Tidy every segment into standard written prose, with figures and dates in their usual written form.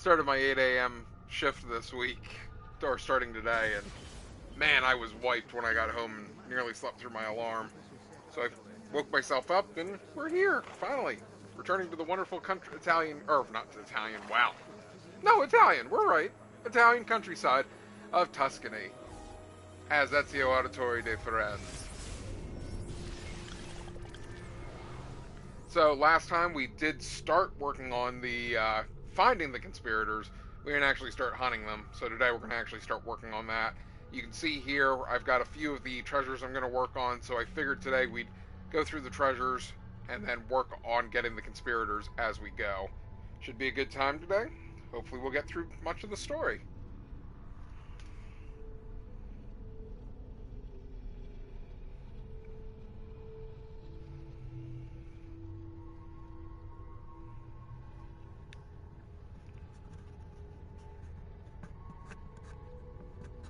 Started my 8 a.m. shift this week, or starting today, and man, I was wiped when I got home and nearly slept through my alarm. So I woke myself up, and we're here, finally. Returning to the wonderful country, Italian, or not Italian, wow. No, Italian, we're right. Italian countryside of Tuscany, as Ezio Auditore de Firenze. So last time we did start working on the finding the conspirators. We didn't actually start hunting them. So today we're going to actually start working on that. You can see here I've got a few of the treasures I'm going to work on. So I figured today we'd go through the treasures and then work on getting the conspirators as we go. Should be a good time today. Hopefully we'll get through much of the story.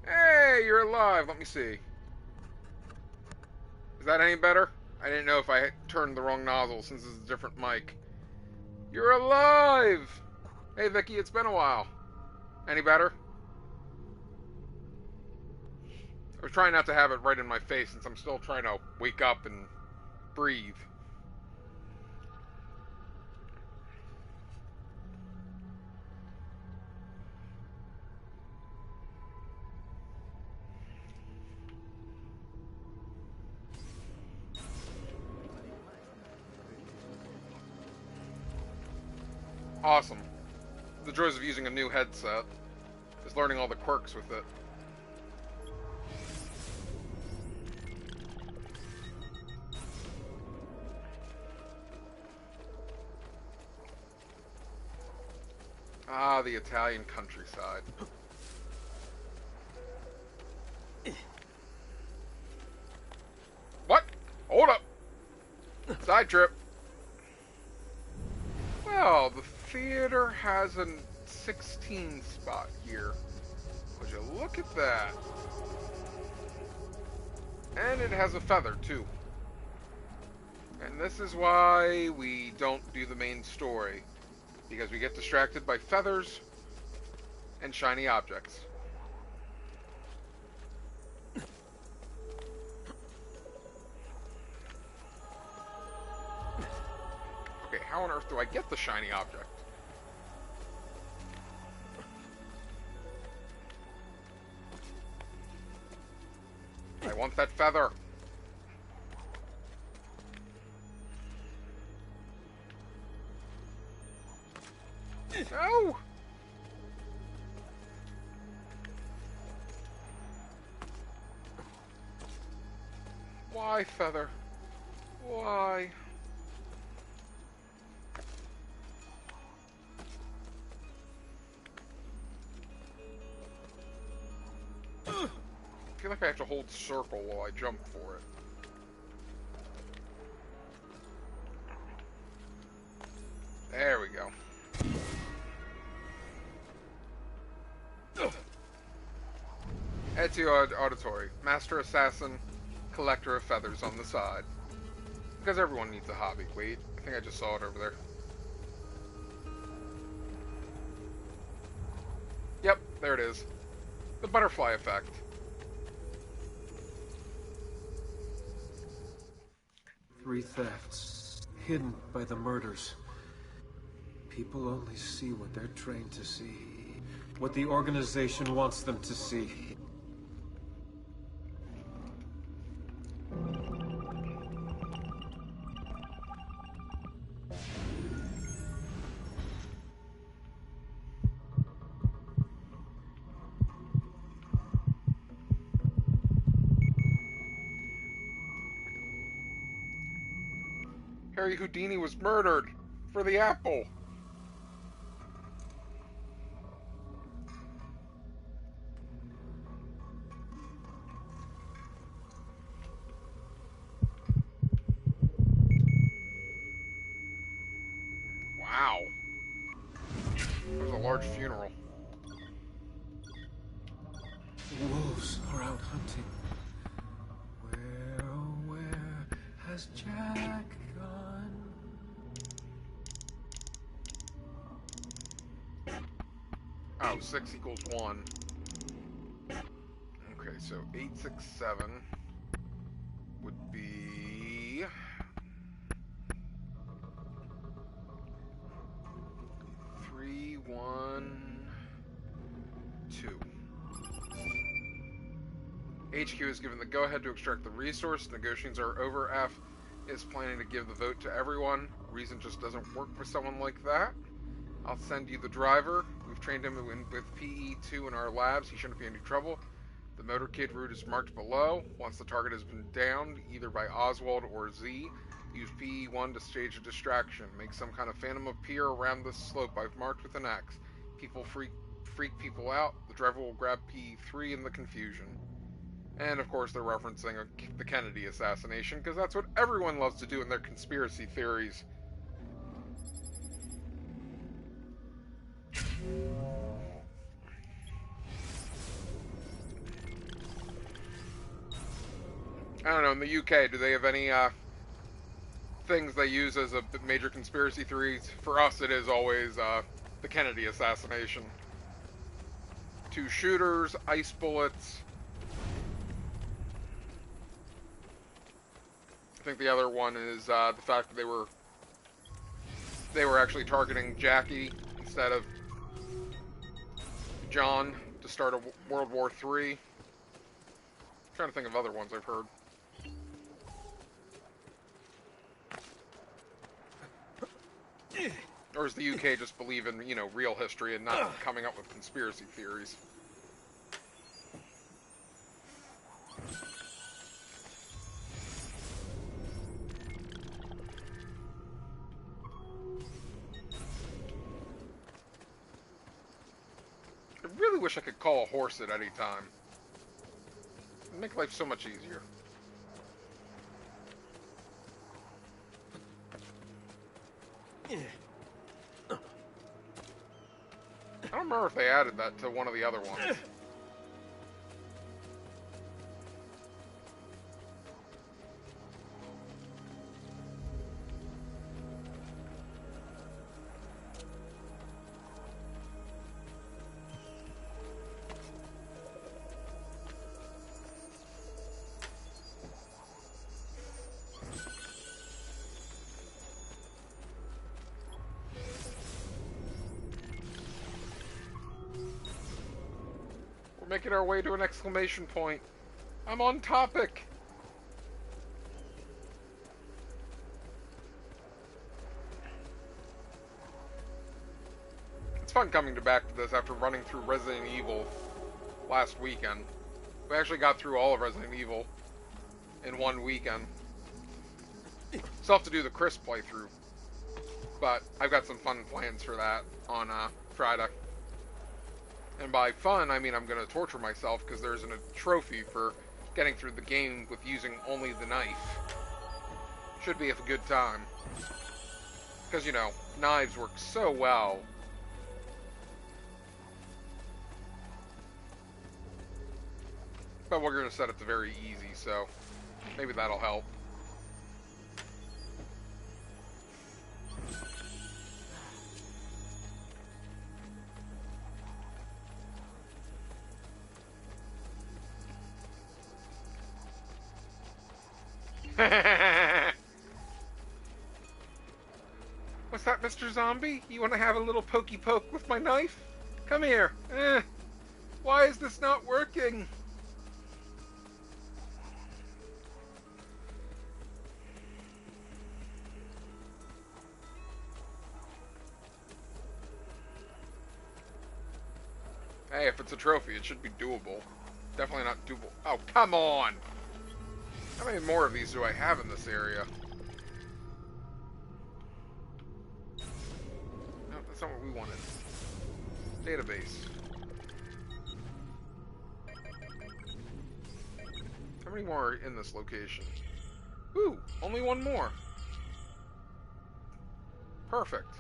Hey, you're alive. Let me see. Is that any better? I didn't know if I turned the wrong nozzle since it's a different mic. You're alive! Hey, Vicky, it's been a while. Any better? I was trying not to have it right in my face since I'm still trying to wake up and breathe. Awesome. The joys of using a new headset is learning all the quirks with it. Ah, the Italian countryside. What? Hold up! Side trip. Well, the theater has a 16 spot here. Would you look at that? And it has a feather, too. And this is why we don't do the main story. Because we get distracted by feathers and shiny objects. Okay, how on earth do I get the shiny object? I want that feather. No! Why, feather? Why? I feel like I have to hold circle while I jump for it. There we go. Ezio Auditore, master assassin, collector of feathers on the side. Because everyone needs a hobby. Wait, I think I just saw it over there. Yep, there it is. The butterfly effect. Three thefts, hidden by the murders. People only see what they're trained to see. What the organization wants them to see. Harry Houdini was murdered for the apple. Wow. That was a large funeral. Wolves are out hunting. Where has Jack gone? Oh, 6 equals 1. Okay, so 867 would be 312. HQ is given the go-ahead to extract the resource. Negotiations are over. F is planning to give the vote to everyone. Reason just doesn't work with someone like that. I'll send you the driver. We've trained him with PE2 in our labs. He shouldn't be any trouble. The motorcade route is marked below. Once the target has been downed, either by Oswald or Z, use PE1 to stage a distraction. Make some kind of phantom appear around this slope I've marked with an X. People freak people out. The driver will grab PE3 in the confusion. And, of course, they're referencing the Kennedy assassination, because that's what everyone loves to do in their conspiracy theories. I don't know, in the UK, do they have any things they use as a major conspiracy theories? For us, it is always the Kennedy assassination. 2 shooters, ice bullets. I think the other one is the fact that they were actually targeting Jackie instead of John to start a World War III. I'm trying to think of other ones I've heard. Or does the UK just believe in, real history and not coming up with conspiracy theories? I really wish I could call a horse at any time. It'd make life so much easier. I don't remember if they added that to one of the other ones. Making our way to an exclamation point. I'm on topic. It's fun coming back to this after running through Resident Evil last weekend. We actually got through all of Resident Evil in one weekend. Still have to do the Chris playthrough, but I've got some fun plans for that on Friday. And by fun, I mean I'm going to torture myself because there's a trophy for getting through the game with using only the knife. Should be a good time. Because, knives work so well. But we're going to set it to very easy, so maybe that'll help. What's that, Mr. Zombie? You want to have a little pokey poke with my knife? Come here. Why is this not working? Hey, if it's a trophy, it should be doable. Definitely not doable. Oh, come on! How many more of these do I have in this area? No, that's not what we wanted. Database. How many more are in this location? Ooh, only one more. Perfect.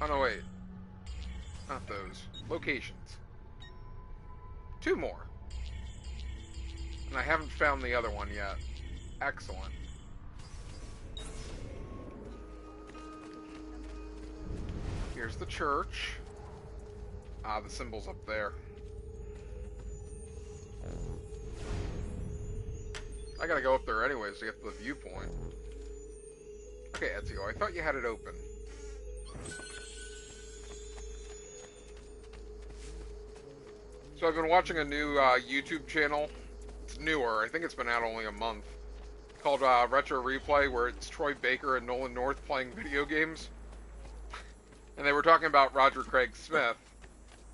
Oh, no, wait. Not those. Locations. 2 more. And I haven't found the other one yet. Excellent. Here's the church. Ah, the symbol's up there. I gotta go up there anyways to get to the viewpoint. Okay, Ezio, I thought you had it open. So I've been watching a new YouTube channel. It's newer. I think it's been out only a month. Called Retro Replay, where it's Troy Baker and Nolan North playing video games. And they were talking about Roger Craig Smith.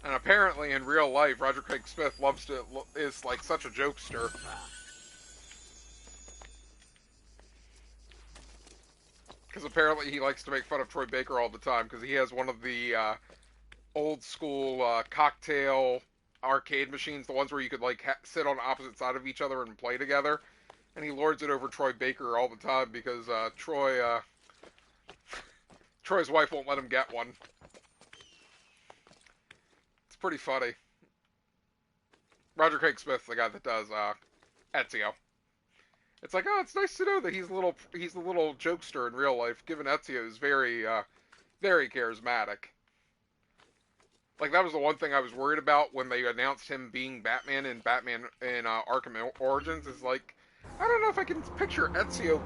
And apparently in real life, Roger Craig Smith is like such a jokester. Because apparently he likes to make fun of Troy Baker all the time, because he has one of the old school cocktail arcade machines, the ones where you could like sit on opposite side of each other and play together. And he lords it over Troy Baker all the time because Troy's wife won't let him get one. It's pretty funny. Roger Craig Smith, the guy that does Ezio. It's like, oh, it's nice to know that he's a little jokester in real life, given Ezio is very charismatic. Like, that was the one thing I was worried about when they announced him being Batman in Arkham Origins, is like, I don't know if I can picture Ezio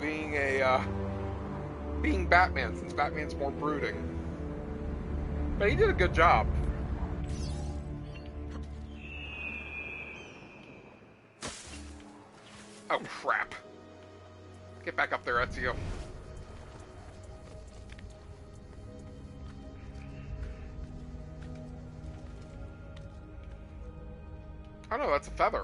being Batman, since Batman's more brooding. But he did a good job. Oh, crap. Get back up there, Ezio. Oh no, that's a feather.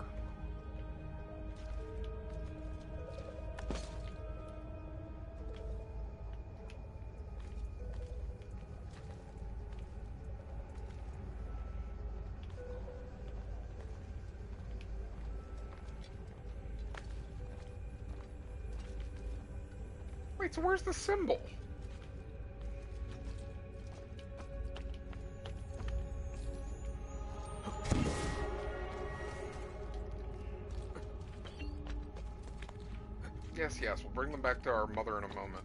Wait, so where's the symbol? Yes, we'll bring them back to our mother in a moment.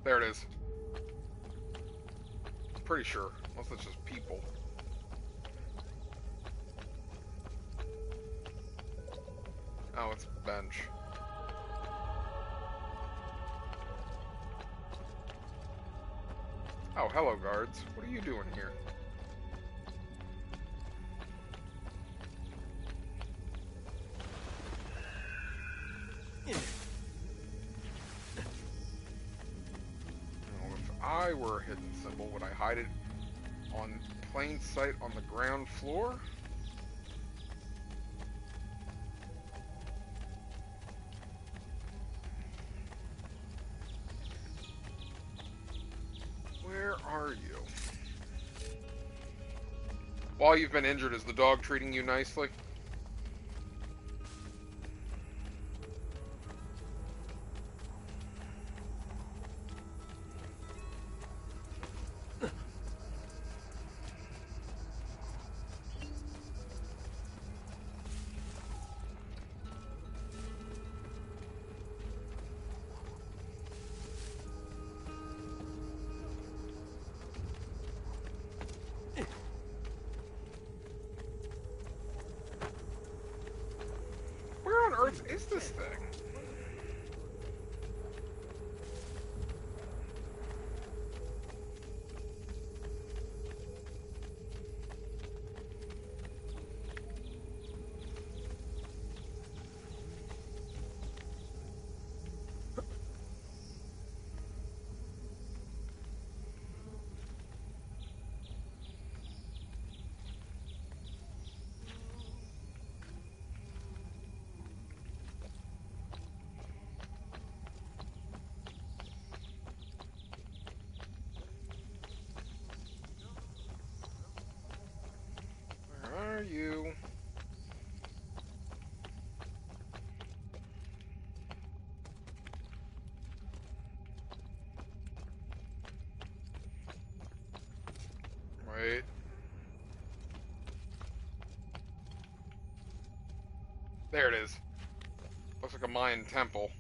There it is. Pretty sure, unless it's just people. Oh, it's a bench. Oh, hello, guards. What are you doing here? If I were a hidden symbol, would I hide it on plain sight on the ground floor? Where are you? While you've been injured, is the dog treating you nicely? What is this thing? Are you? Wait. There it is. Looks like a Mayan temple.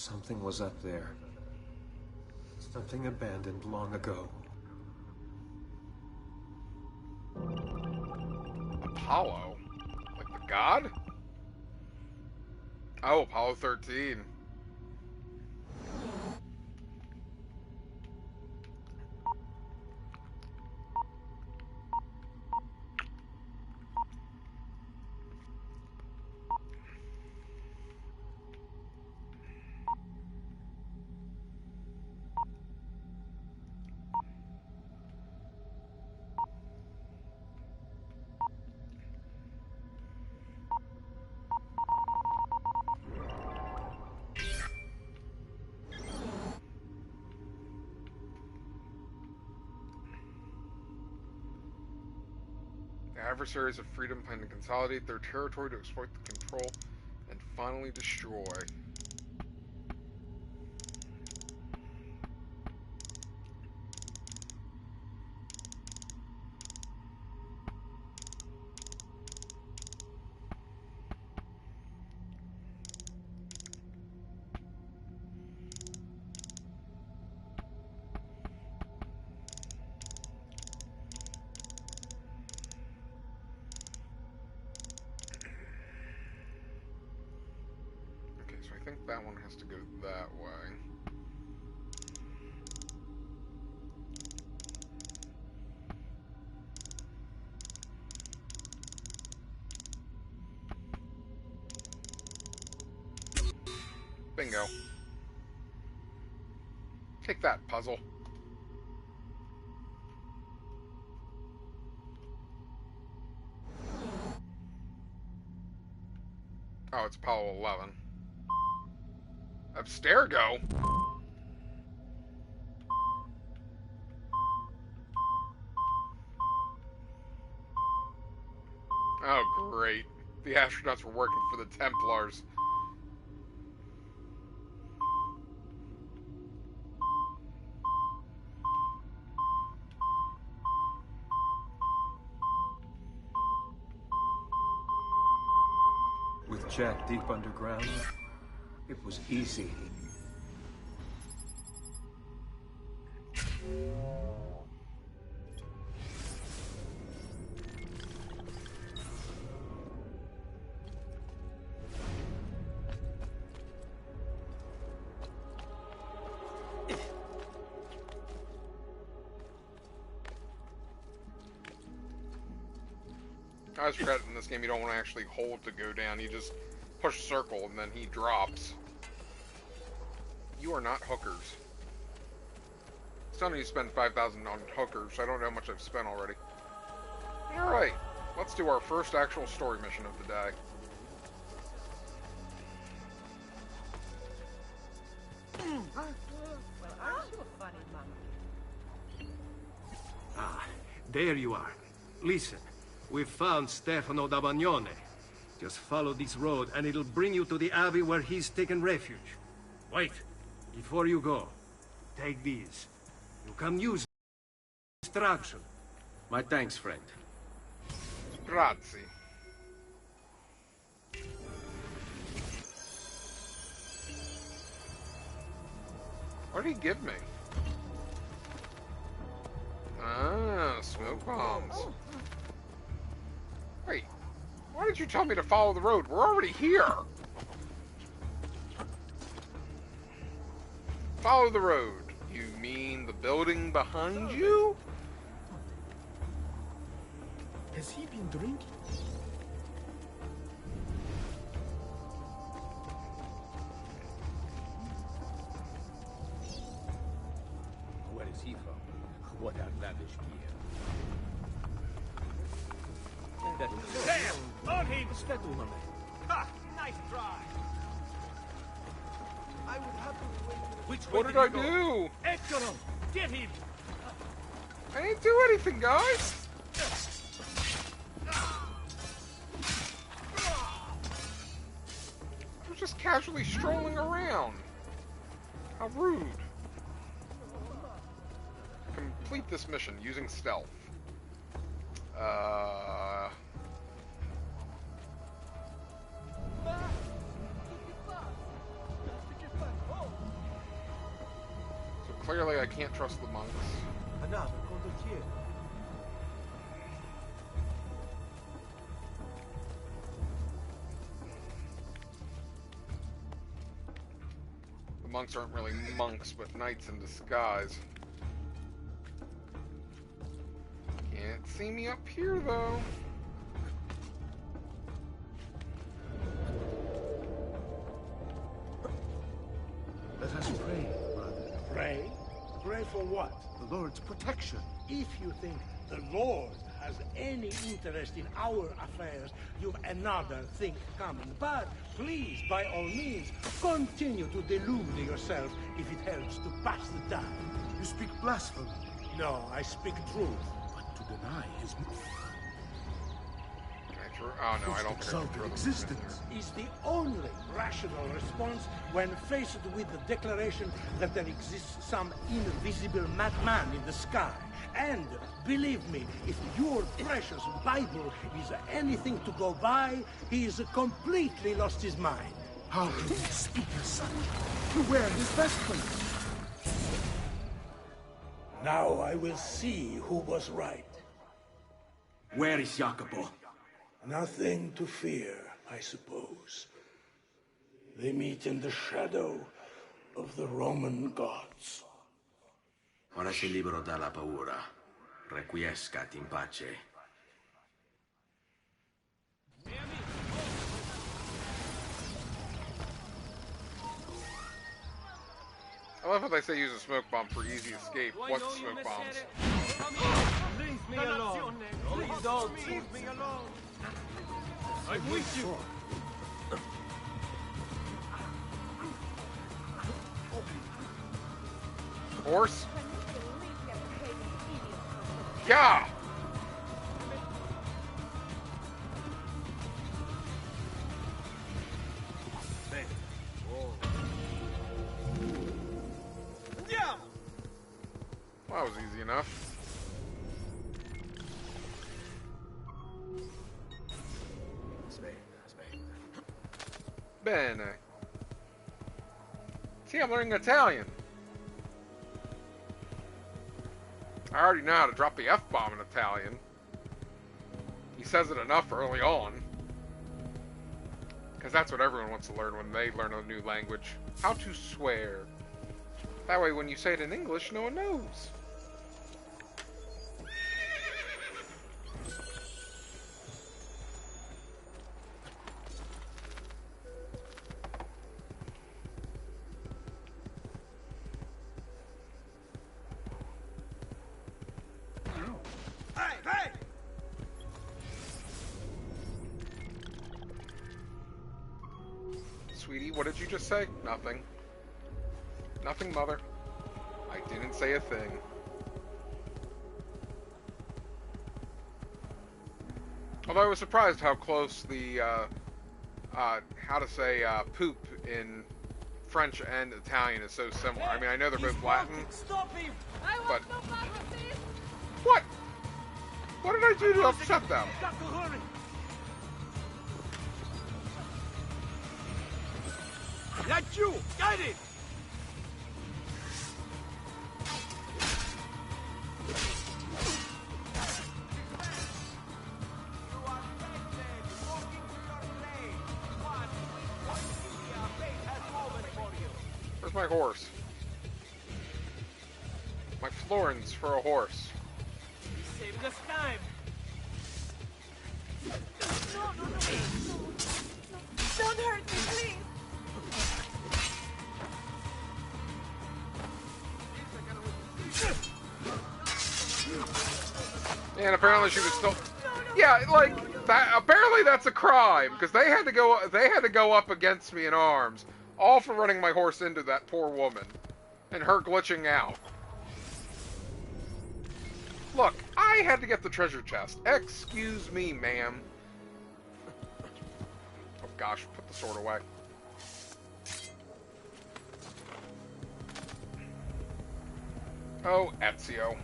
Something was up there. Something abandoned long ago. Apollo? Like the god? Oh, Apollo 13. Adversaries of freedom plan to consolidate their territory to exploit the control and finally destroy. So I think that one has to go that way. Bingo. Take that, puzzle. Oh, it's Apollo 11. Abstergo? Oh, great. The astronauts were working for the Templars. With Jack deep underground, it was easy. I was forgetting in this game you don't want to actually hold to go down. You just push circle and then he drops. You are not hookers. Still need to spend 5,000 on hookers. I don't know how much I've spent already. Alright, let's do our first actual story mission of the day. Ah, there you are. Listen, we've found Stefano da Bagnone. Just follow this road and it'll bring you to the abbey where he's taken refuge. Wait, before you go, take these. You can use distraction. My thanks, friend. Pazzi. What did he give me? Ah, smoke bombs. Wait, why did you tell me to follow the road? We're already here. Follow the road. You mean the building behind you? Has he been drinking? Where is he from? What outlandish gear? Damn! On him! Ha! Nice try! I would happily wait. Which way What did I you go? do? Eccolo! Get him! I didn't do anything, guys. I was just casually strolling around. How rude. Complete this mission using stealth. Clearly I can't trust the monks. Another condottiere. The monks aren't really monks, but knights in disguise. Can't see me up here, though. Let us pray, brother. Pray? Pray for what? The Lord's protection. If you think the Lord has any interest in our affairs, you've another thing coming. But please, by all means, continue to delude yourself if it helps to pass the time. You speak blasphemy. No, I speak truth. But to deny his Oh no, I don't think I exalted can throw existence Is the only rational response when faced with the declaration that there exists some invisible madman in the sky. And believe me, if your precious Bible is anything to go by, he has completely lost his mind. How can you speak as such? You wear his vestments. Now I will see who was right. Where is Jacopo? Nothing to fear, I suppose. They meet in the shadow of the Roman gods. Ora sei libero dalla paura. Requiescat in pace. I love how they say use a smoke bomb for easy escape. What's smoke bombs? Leave me alone. Please don't. Leave me alone. I'm with you. Horse? Yeah! Well, that was easy enough. Bene. See, I'm learning Italian. I already know how to drop the F-bomb in Italian. He says it enough early on. Because that's what everyone wants to learn when they learn a new language. How to swear. That way when you say it in English, no one knows. Sweetie, what did you just say? Nothing. Nothing, mother. I didn't say a thing. Although I was surprised how close the, how to say, poop in French and Italian is so similar. I mean, I know they're both Latin, Stop him! I but... want no part of this! What? What did I do to upset them? Got to hurry! That's you! Get it! Where's my horse? My florins for a horse. Saving us time! No. Don't hurt me, please! And apparently she was still... Yeah, like, that, apparently that's a crime, because they had to go up against me in arms, all for running my horse into that poor woman, and her glitching out. Look, I had to get the treasure chest. Excuse me, ma'am. Oh gosh, put the sword away. Oh, Ezio.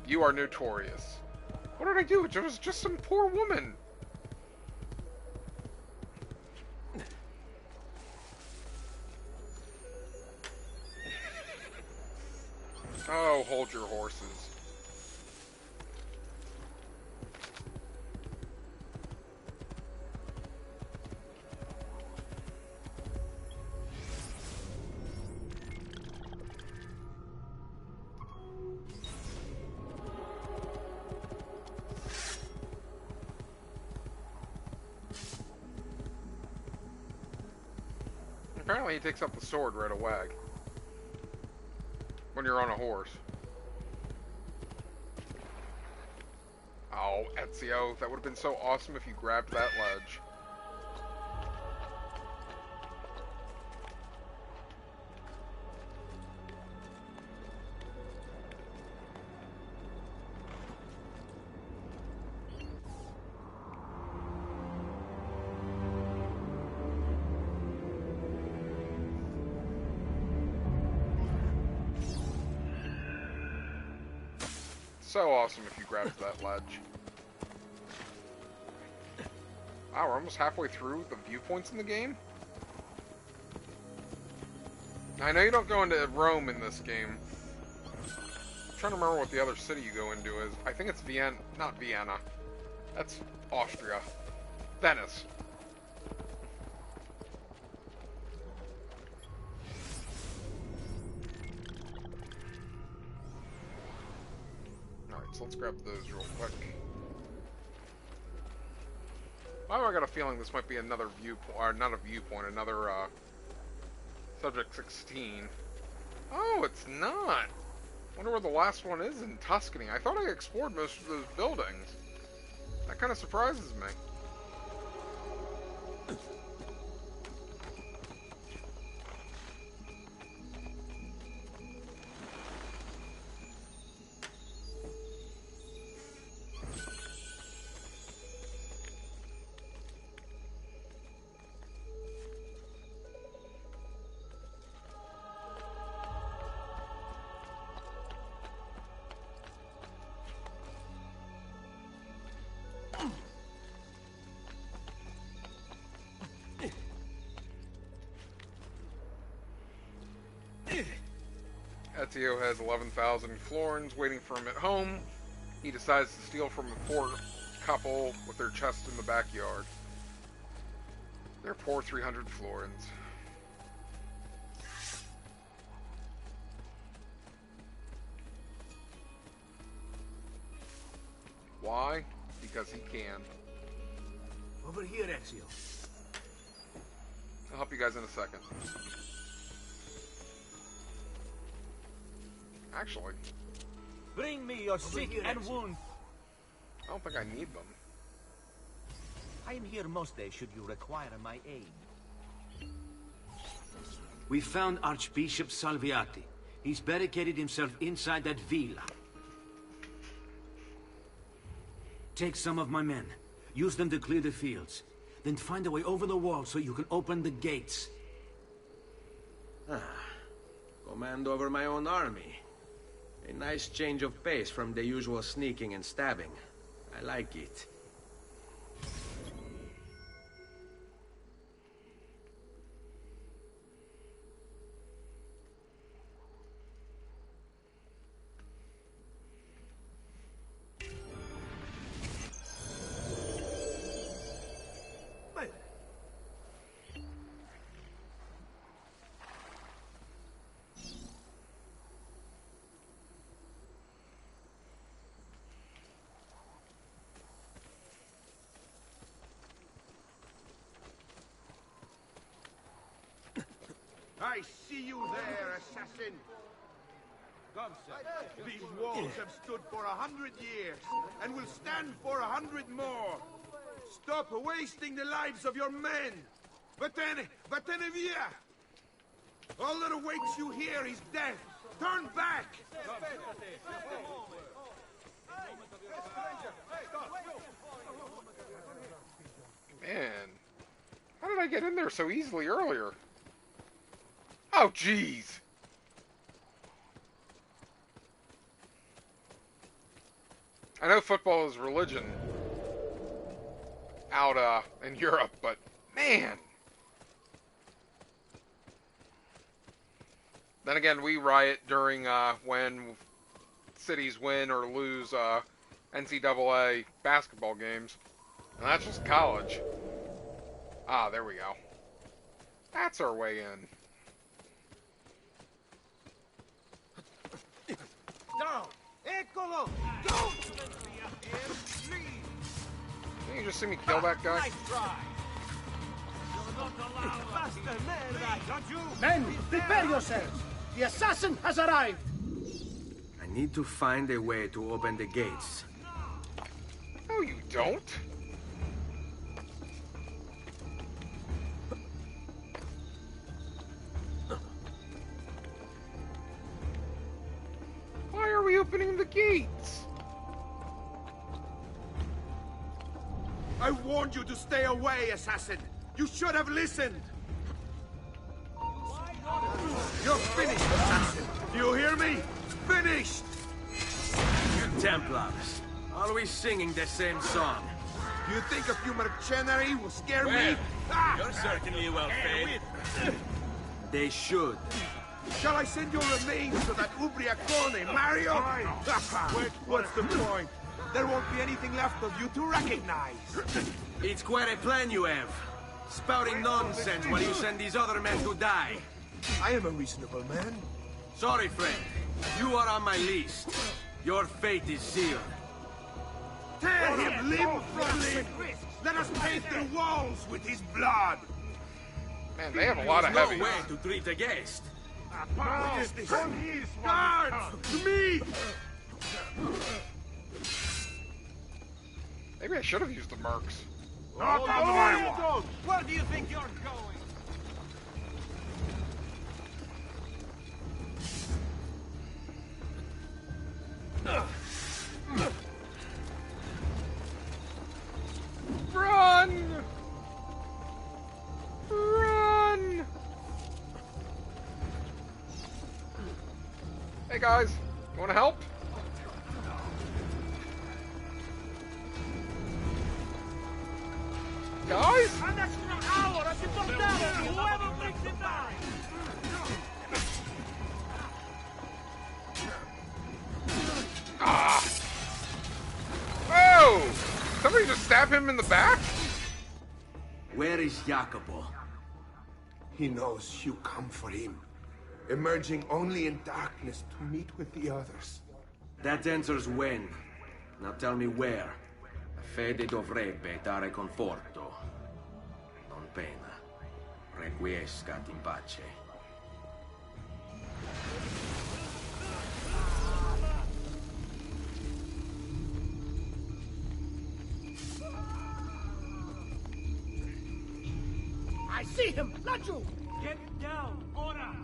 You are notorious. What did I do? It was just some poor woman. Oh, hold your horses. Apparently he takes up the sword right away. When you're on a horse. Oh, Ezio, that would have been so awesome if you grabbed that ledge. So awesome if you grabbed that ledge. Wow, we're almost halfway through the viewpoints in the game. I know you don't go into Rome in this game. I'm trying to remember what the other city you go into is. I think it's Vienna. Not Vienna. That's Austria. Venice. Alright, so let's grab those real quick. Why do I got a feeling this might be another viewpoint, or not a viewpoint, another, Subject 16. Oh, it's not! Wonder where the last one is in Tuscany. I thought I explored most of those buildings. That kind of surprises me. Ezio has 11,000 florins waiting for him at home. He decides to steal from a poor couple with their chests in the backyard. Their poor 300 florins. Why? Because he can. Over here, Ezio. I'll help you guys in a second. Actually, Bring me your sick here, and Ezio. wound. I don't think I need them. I am here most days should you require my aid. We found Archbishop Salviati. He's barricaded himself inside that villa. Take some of my men. Use them to clear the fields. Then find a way over the wall so you can open the gates. Command over my own army. A nice change of pace from the usual sneaking and stabbing. I like it. I see you there, assassin! Come, sir. These walls have stood for 100 years, and will stand for 100 more! Stop wasting the lives of your men! Vatene via! All that awaits you here is death! Turn back! Man, how did I get in there so easily earlier? Oh, jeez! I know football is religion out in Europe, but man! Then again, we riot during when cities win or lose NCAA basketball games. And that's just college. Ah, there we go. That's our way in. Down! Eccolo! Go! Didn't you just see me kill that guy? Nice try! You're not allowed faster, man, don't you? Men, prepare yourselves! The assassin has arrived! I need to find a way to open the gates. No, you don't. Why are we opening the gates? I warned you to stay away, assassin! You should have listened! You're finished, assassin! Do you hear me? Finished! You Templars, always singing the same song. Do you think a few mercenary will scare me? Ah! You're certainly well fed. They should. Shall I send your remains to that Ubriacone, Mario? What's the point? There won't be anything left of you to recognize. It's quite a plan you have. Spouting nonsense while you send these other men to die. I am a reasonable man. Sorry, friend. You are on my list. Your fate is sealed. Tear him limb from limb! Let us paint the walls with his blood! Man, they have a lot of There's heavy. no way to treat a guest. What is this? Guards! To me! Maybe I should have used the mercs. Not on my watch! Where do you think you're going? Run! Run! Hey guys, you want to help? Guys? An extra hour as you come down! Whoever brings it down! Ah! Oh! Somebody just stab him in the back? Where is Jacopo? He knows you come for him, emerging only in darkness to meet with the others. That answers when. Now tell me where. Fede dovrebbe dare conforto. Non pena. Requiescat in pace. I see him! Laju! Get down, ora!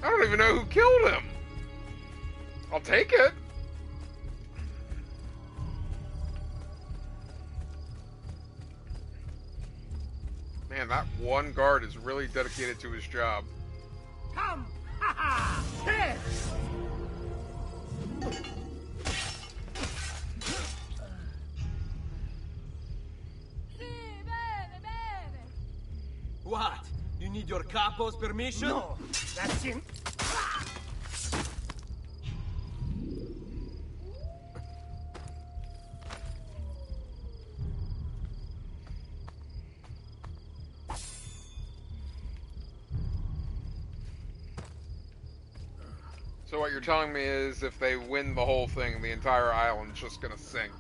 I don't even know who killed him. I'll take it. Man, that one guard is really dedicated to his job. Come! Ha ha! Here! What? You need your capo's permission? No! That's him! So what you're telling me is if they win the whole thing, the entire island's just gonna sink.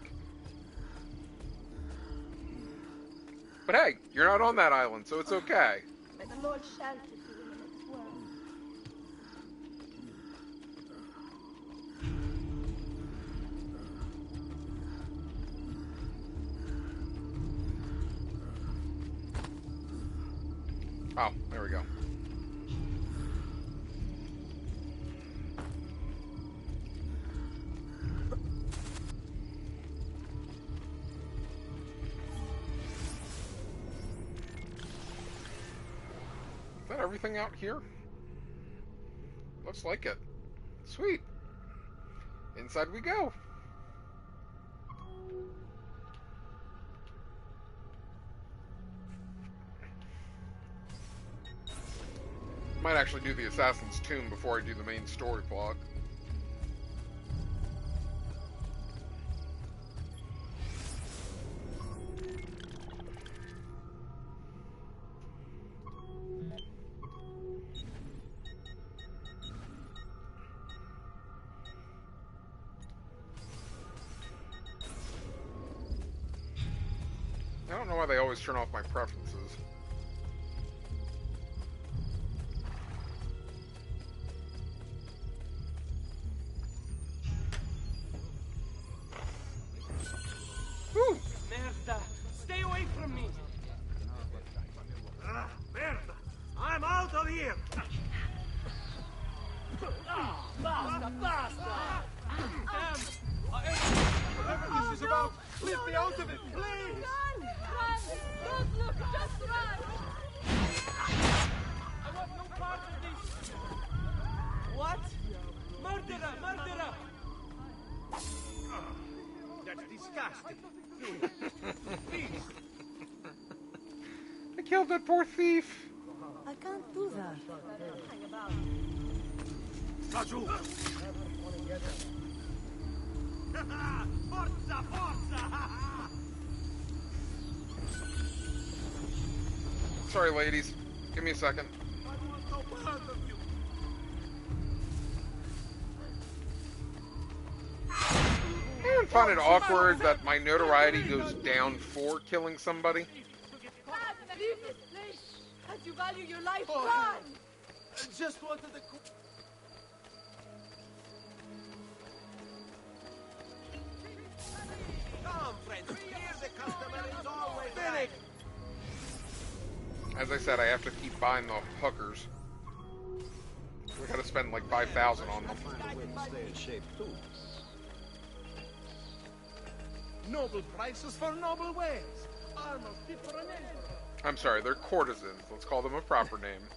But hey, you're not on that island, so it's okay. May the Lord shelter you in the next world. Oh, there we go. Is that everything out here? Looks like it. Sweet. Inside we go. Might actually do the Assassin's Tomb before I do the main story plot. I don't know why they always turn off my preferences. Woo! Merda! Stay away from me! Ah, merda! I'm out of here! Basta, basta! Whatever this is about, leave me out of it, please! Run! Don't look, just run! I want no part of this! What? Murderer! Murderer! That's disgusting. Please. I killed that poor thief! I can't do that. Raju! Forza, forza! Sorry, ladies. Give me a second. I want no part of you. I even find it awkward that my notoriety goes down for killing somebody. Leave this place! As you value your life, run! I just wanted to... Come, friends, here the customer is always right. As I said, I have to keep buying the hookers. We gotta spend like 5,000 on them. Noble prices for noble wares. Almost fit for an emperor. I'm sorry, they're courtesans. Let's call them a proper name.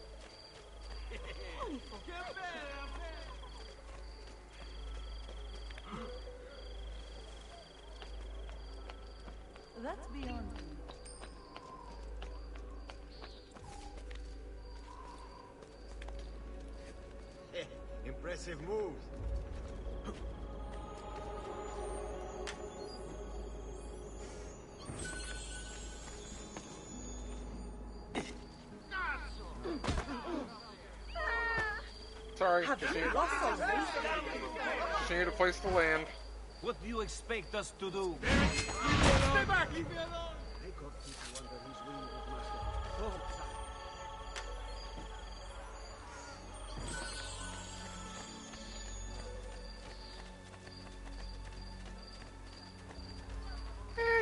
That's beyond me. Impressive moves. Sorry, just need a place to land. What do you expect us to do? Stay back! Leave me alone!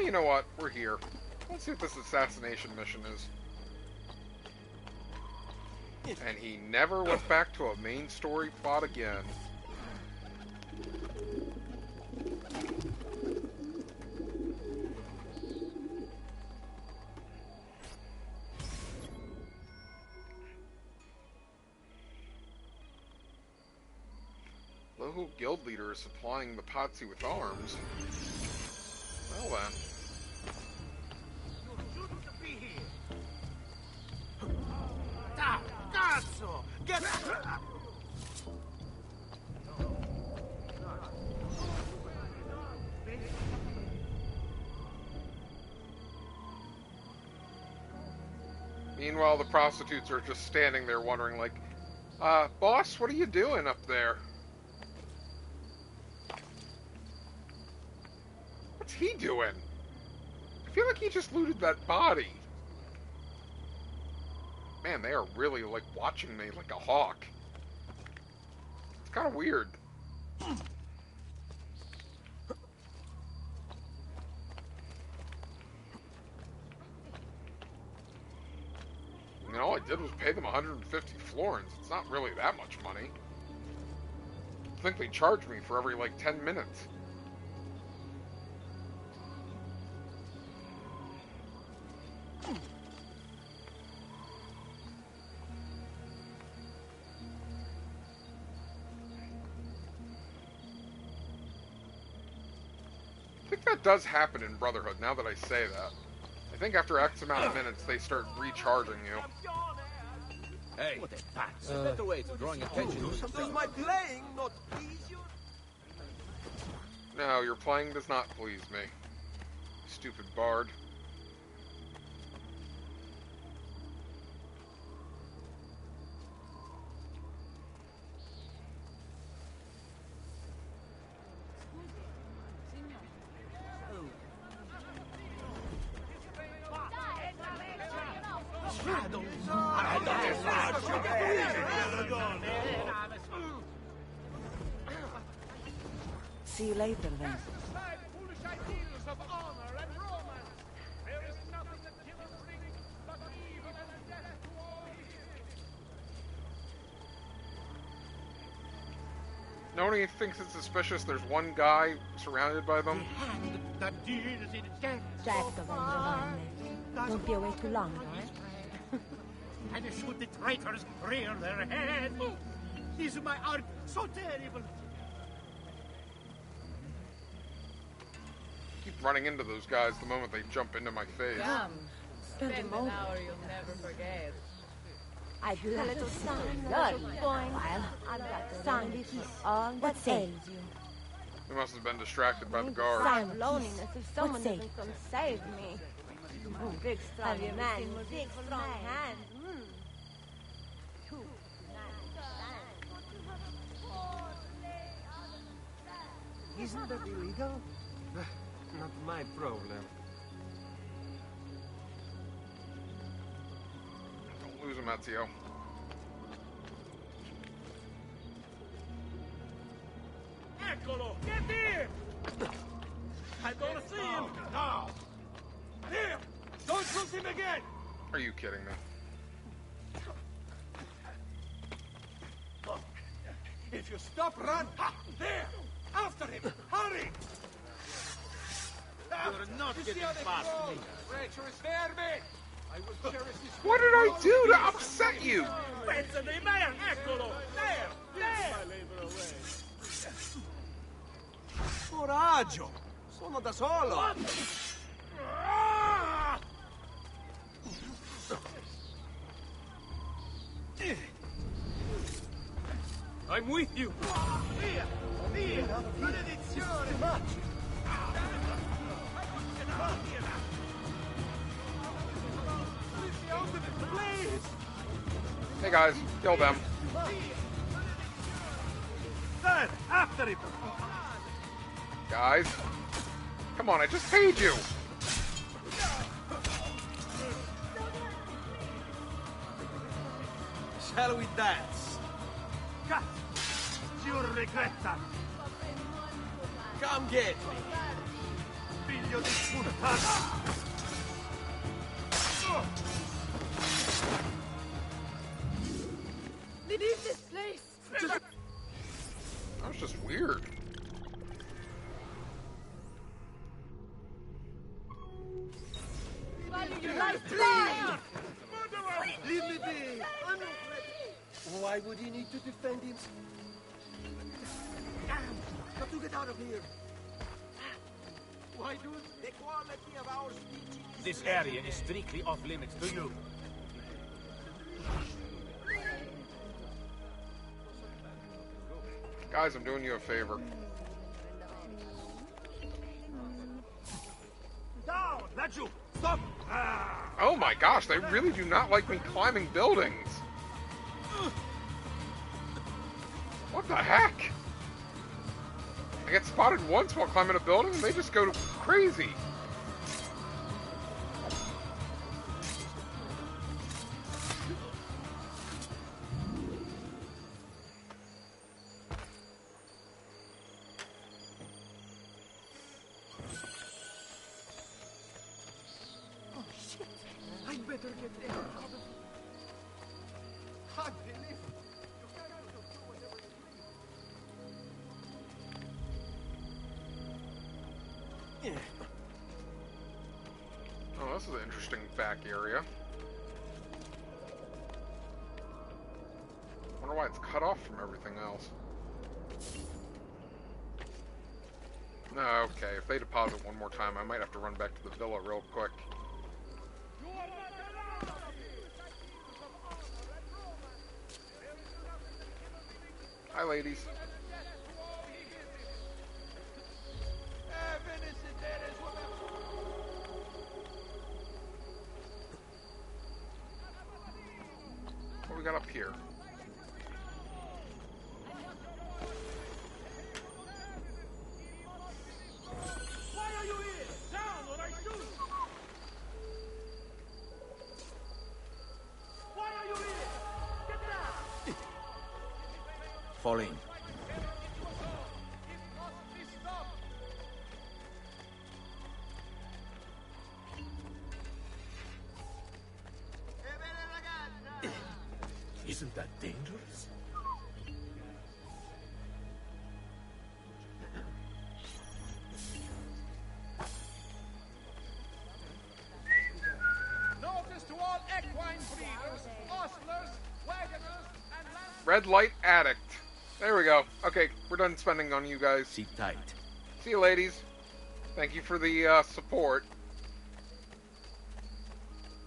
You know what? We're here. Let's see what this assassination mission is. And he never went back to a main story plot again. Local guild leader is supplying the Pazzi with arms. Well then. You shouldn't be here! Ah, cazzo! Get... Meanwhile, the prostitutes are just standing there wondering like, boss, what are you doing up there? What's he doing? I feel like he just looted that body. Man, they are really, like, watching me like a hawk. It's kind of weird. You know, all I did was pay them 150 florins. It's not really that much money. I think they charge me for every, like, 10 minutes. I think that does happen in Brotherhood, now that I say that. I think after X amount of minutes, they start recharging you. Hey, what a Pazzi. A better way to drawing attention to himself. Does my playing not please you? No, your playing does not please me. Stupid bard. See you later, then. Foolish ideals of honor and romance. There is nothing that killers bring but evil and death to all. Nobody thinks it's suspicious there's one guy surrounded by them. That deals in death. Certo, Vendevane. Won't be away too long, though, And should the traitors rear their head? Is my art so terrible? Keep running into those guys the moment they jump into my face. Come. Spend Spend a an moment. hour you'll never forget. I do a little something. Good. While I've got some peace all that ails you. They must have been distracted by the guard. Some loneliness if someone doesn't come save me. Oh, big strong man with big strong hands. Isn't that illegal? Not my problem. Don't lose him, Ezio. Eccolo! Get here! I don't see him! Now! Here! Don't shoot him again! Are you kidding me? If you stop, run! There! After him! Hurry! You're not getting past me! Treacherous vermin! I will cherish this... What did I do to upset you? Pezzo di me! Eccolo! There! There! My labor away. Coraggio! Sono da solo! I'm with you! Via! Via! Maledizione! Hey guys, kill them. There! After him! Guys, come on, I just paid you. Shall we dance? Cut! You regret that! Come get me! Figlio di puttana! Leave this place! That was just weird. Value your life, please! Leave me be! I'm not ready. Why would he need to defend himself? Got to get out of here. Why do the quality of our speech? This area is strictly off limits to you. Guys, I'm doing you a favor. Down! Laggiù! Stop! Oh my gosh, they really do not like me climbing buildings. What the heck? I get spotted once while climbing a building and they just go crazy. I better get there. I believe. Oh, this is an interesting back area. Wonder why it's cut off from everything else. No, okay, if they deposit one more time, I might have to run back to the villa real quick. Hi, ladies. What we got up here? Why are you here? Down or I shoot! Why are you here? Get down! Fall in. Isn't that dangerous? Notice to all equine breeders, ostlers, wagoners, and Red light addict. There we go. Okay, we're done spending on you guys. Sit tight. See you, ladies. Thank you for the support.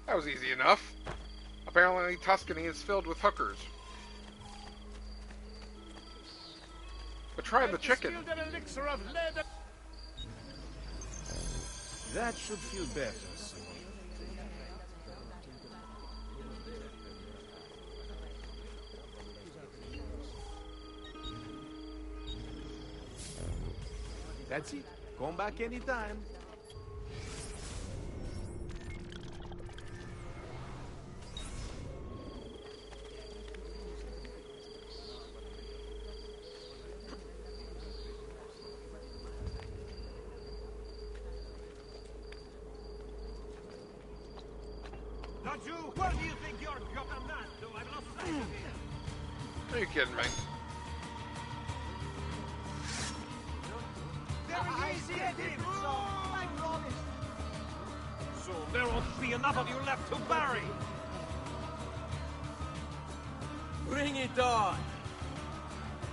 That was easy enough. Apparently, Tuscany is filled with hookers. But try the chicken. That should feel better. That's it. Come back anytime. Not you! Where do you think you're governando? I've lost sight of it. Are you kidding me? I see him, so I promised. So there won't be enough of you left to bury. Bring it on!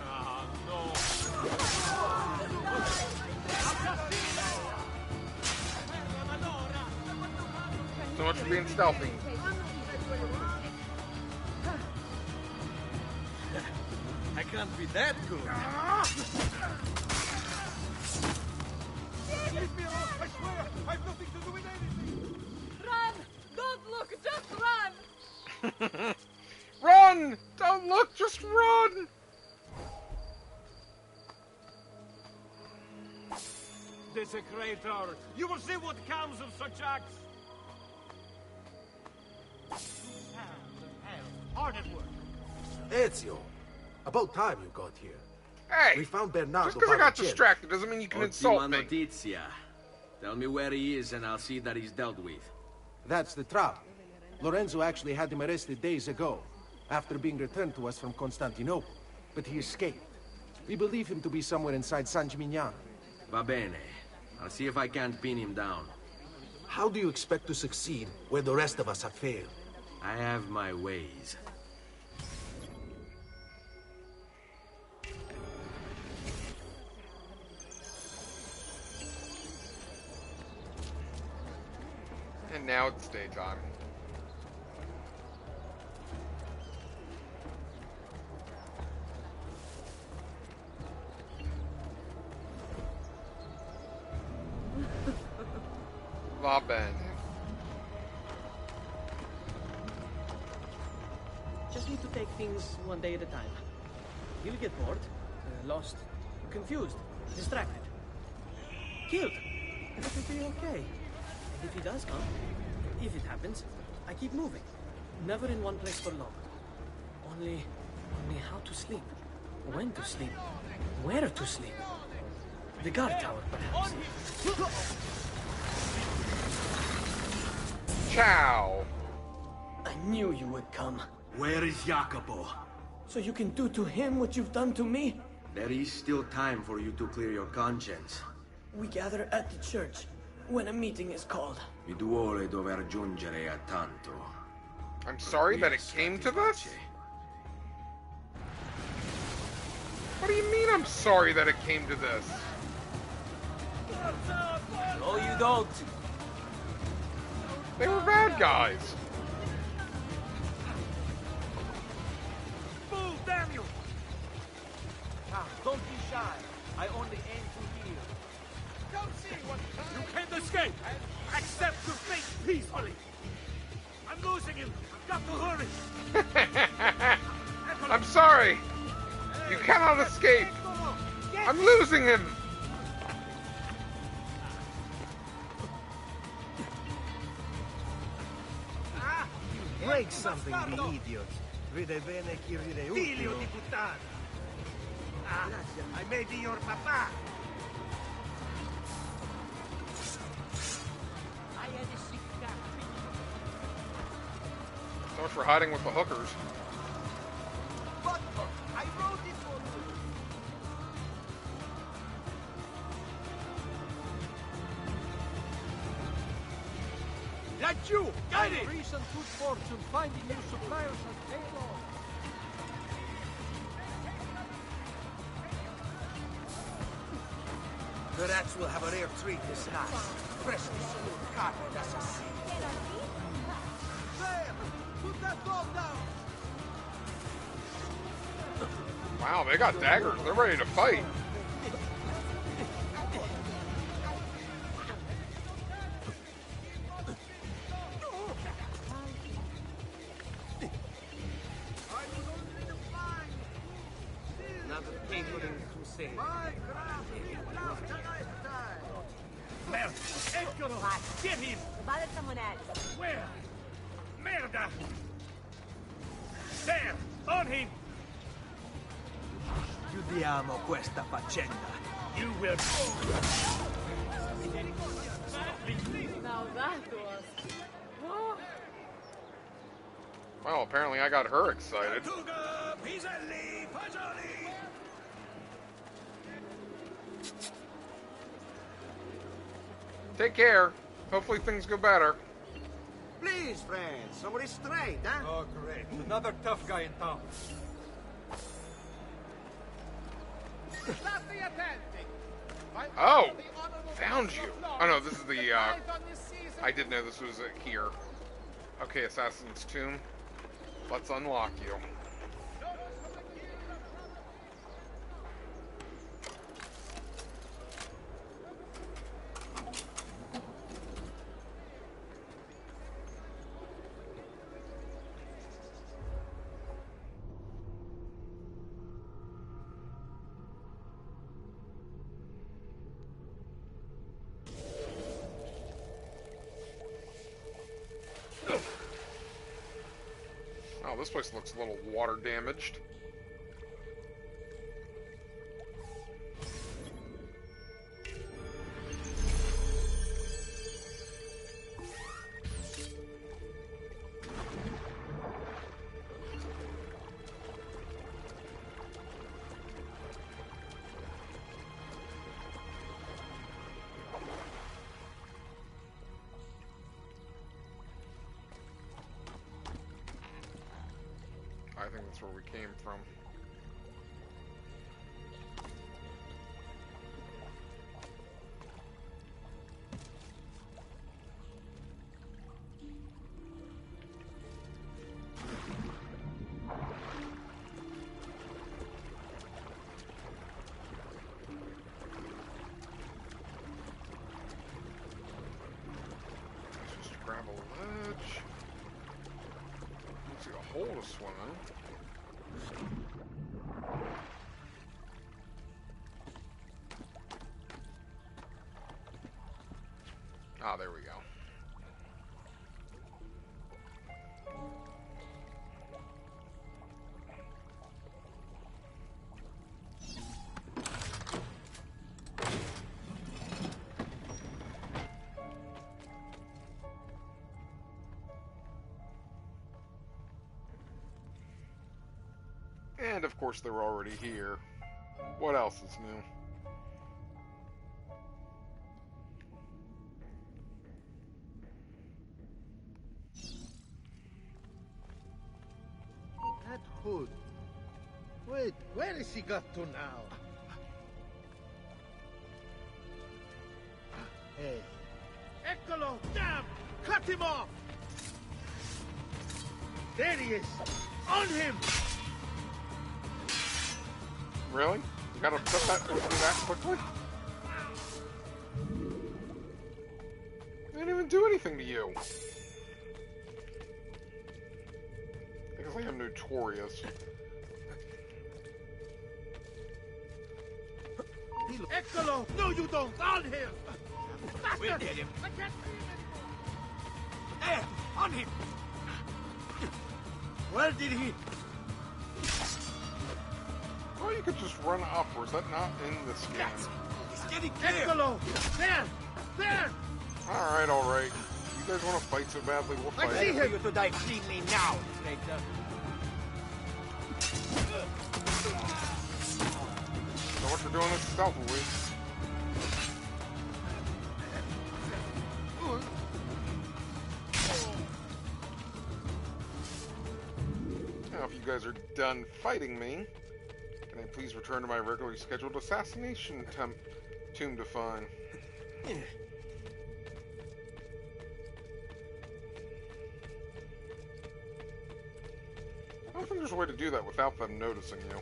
Ah, no. So much for being stealthy. I can't be that good. Leave me alone, I swear! I've nothing to do with anything! Run! Don't look, just run! Run! Don't look, just run! Desecrator! You will see what comes of such acts! Hard at work. Ezio, about time you got here. Hey! We found Bernardo. Just because I got Barrichello. distracted doesn't mean you can insult Ottima me. notizia. Tell me where he is and I'll see that he's dealt with. That's the trouble. Lorenzo actually had him arrested days ago, after being returned to us from Constantinople. But he escaped. We believe him to be somewhere inside San Gimignano. Va bene. I'll see if I can't pin him down. How do you expect to succeed where the rest of us have failed? I have my ways. And now it's daytime. Va bene. Just need to take things one day at a time. He'll get bored, lost, confused, distracted, killed. But it'll be okay. And if he does come, if it happens, I keep moving. Never in one place for long. Only how to sleep, when to sleep, where to sleep. The guard tower, perhaps. Ciao. I knew you would come. Where is Jacopo? So you can do to him what you've done to me? There is still time for you to clear your conscience. We gather at the church when a meeting is called. Mi duole dover giungere a tanto. I'm sorry that it came to this? What do you mean I'm sorry that it came to this? No, you don't. They were bad guys. Fool, damn you! Come, don't be shy. I only aim to heal. Don't see what you can't escape. Accept your fate peacefully. I'm losing him. I've got to hurry. I'm sorry. You cannot escape. I'm losing him. Break something, the idiot. Vede bene chi ride ultimo. Figlio di puttana. I may be your papa. So much for hiding with the hookers. But I wrote it for you. That's you. Got it. Recent good fortune finding new suppliers and payload. The rats will have a rare treat this night. Precious carne d'assassino. There! Put that dog down! Wow, they got daggers. They're ready to fight. Another painting to say. Merda. Eccolo. Get him. Vale sta moneta. Where? Merda. There. On him. Chiudiamo questa faccenda. You will. Well, apparently I got her excited. Take care. Hopefully things go better. Please, friends, some restraint, huh? Oh, great. Another tough guy in town. Oh! Found you. Oh no, this is the, I did know this was here. Okay, Assassin's Tomb. Let's unlock you. Oh, this place looks a little water damaged. I think that's where we came from. Just grab a ledge. See a hole to swim in. Ah, there we go. And of course they're already here. What else is new? That hood. Wait, where is he got to now? Hey. Eccolo! Damn! Cut him off! There he is! On him! Really? Gotta put that through that quickly? I didn't even do anything to you. I guess I am notorious. Eccolo! No, you don't! On him! Faster! We did him. I can't see him anymore! There! On him! Where did he... Well, you could just run up, or is that not in this game? He's getting clear! Eccolo! There! There! Alright. You guys want to fight so badly, we'll fight. I see For him! you to die cleanly now, traitor. So what you're doing this stealthily. Now, if you guys are done fighting me, can I please return to my regularly scheduled assassination tomb to find? I don't think there's a way to do that without them noticing you.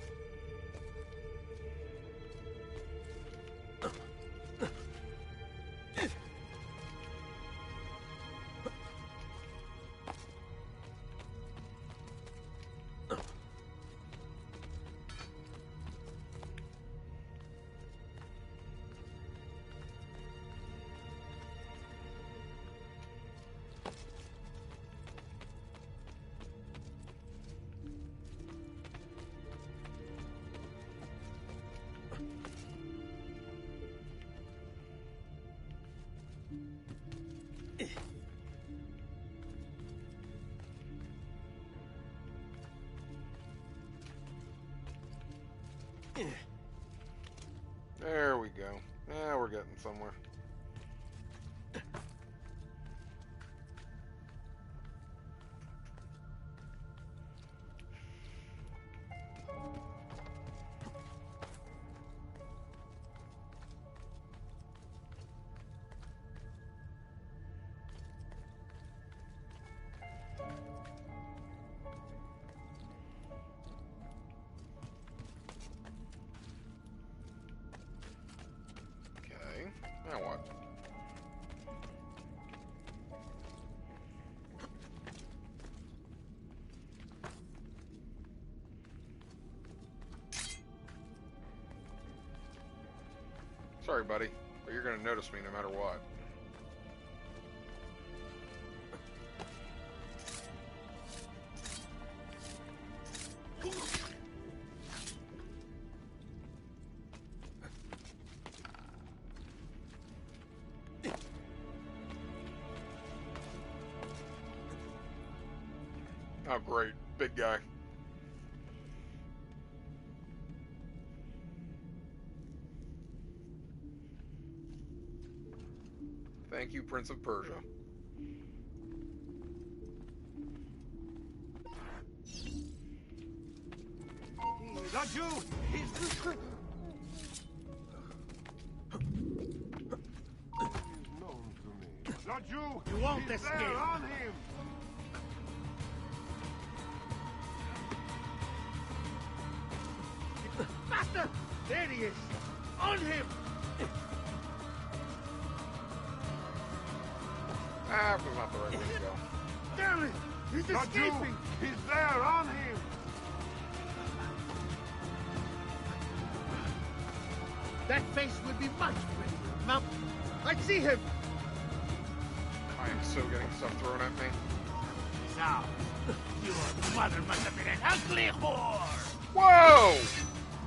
There we go. Yeah, we're getting somewhere. Now what? Sorry, buddy, but you're gonna notice me no matter what. Oh, great. Big guy. Thank you, Prince of Persia. Not you! He's... Not you! You won't He's escape! there, on him! Faster! There he is! On him! Ah, that's not the right way to go. Damn it! He's Not you! escaping! He's there, on him! That face will be much prettier. Now, I see him! I am so getting stuff thrown at me. Now, your mother must have been an ugly whore! Whoa!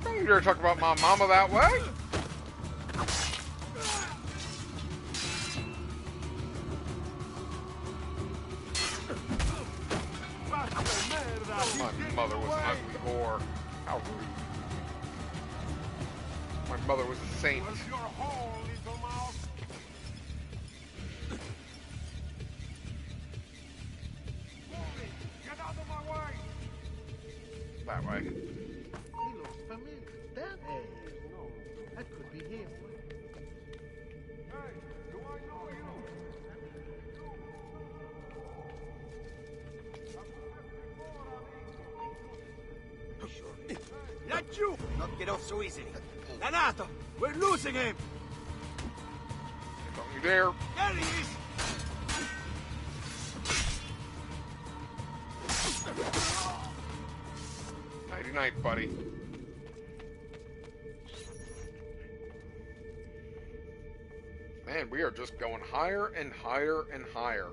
Don't you dare talk about my mama that way! My mother was an ugly whore. How rude. My mother was a saint. Where's your hole, little mouse? Get out of my way! That way. He looks familiar. That no, that could be him. Hey, do I know you? Not you! Not get off so easily. Danato! We're losing him! Don't you dare! There he is! Nighty night, buddy. Man, we are just going higher and higher and higher.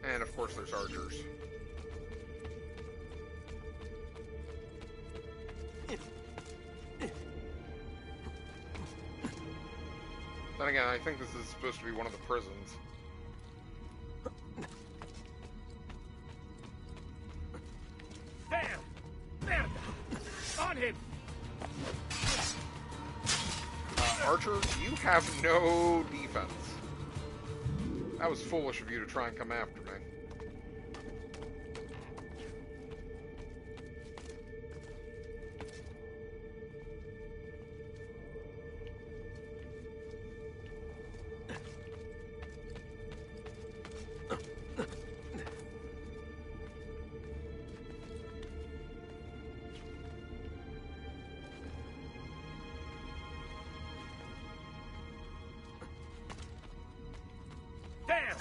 And of course there's archers. Then again, I think this is supposed to be one of the prisons. There! There! On him! Archer, you have no defense. That was foolish of you to try and come after me. There!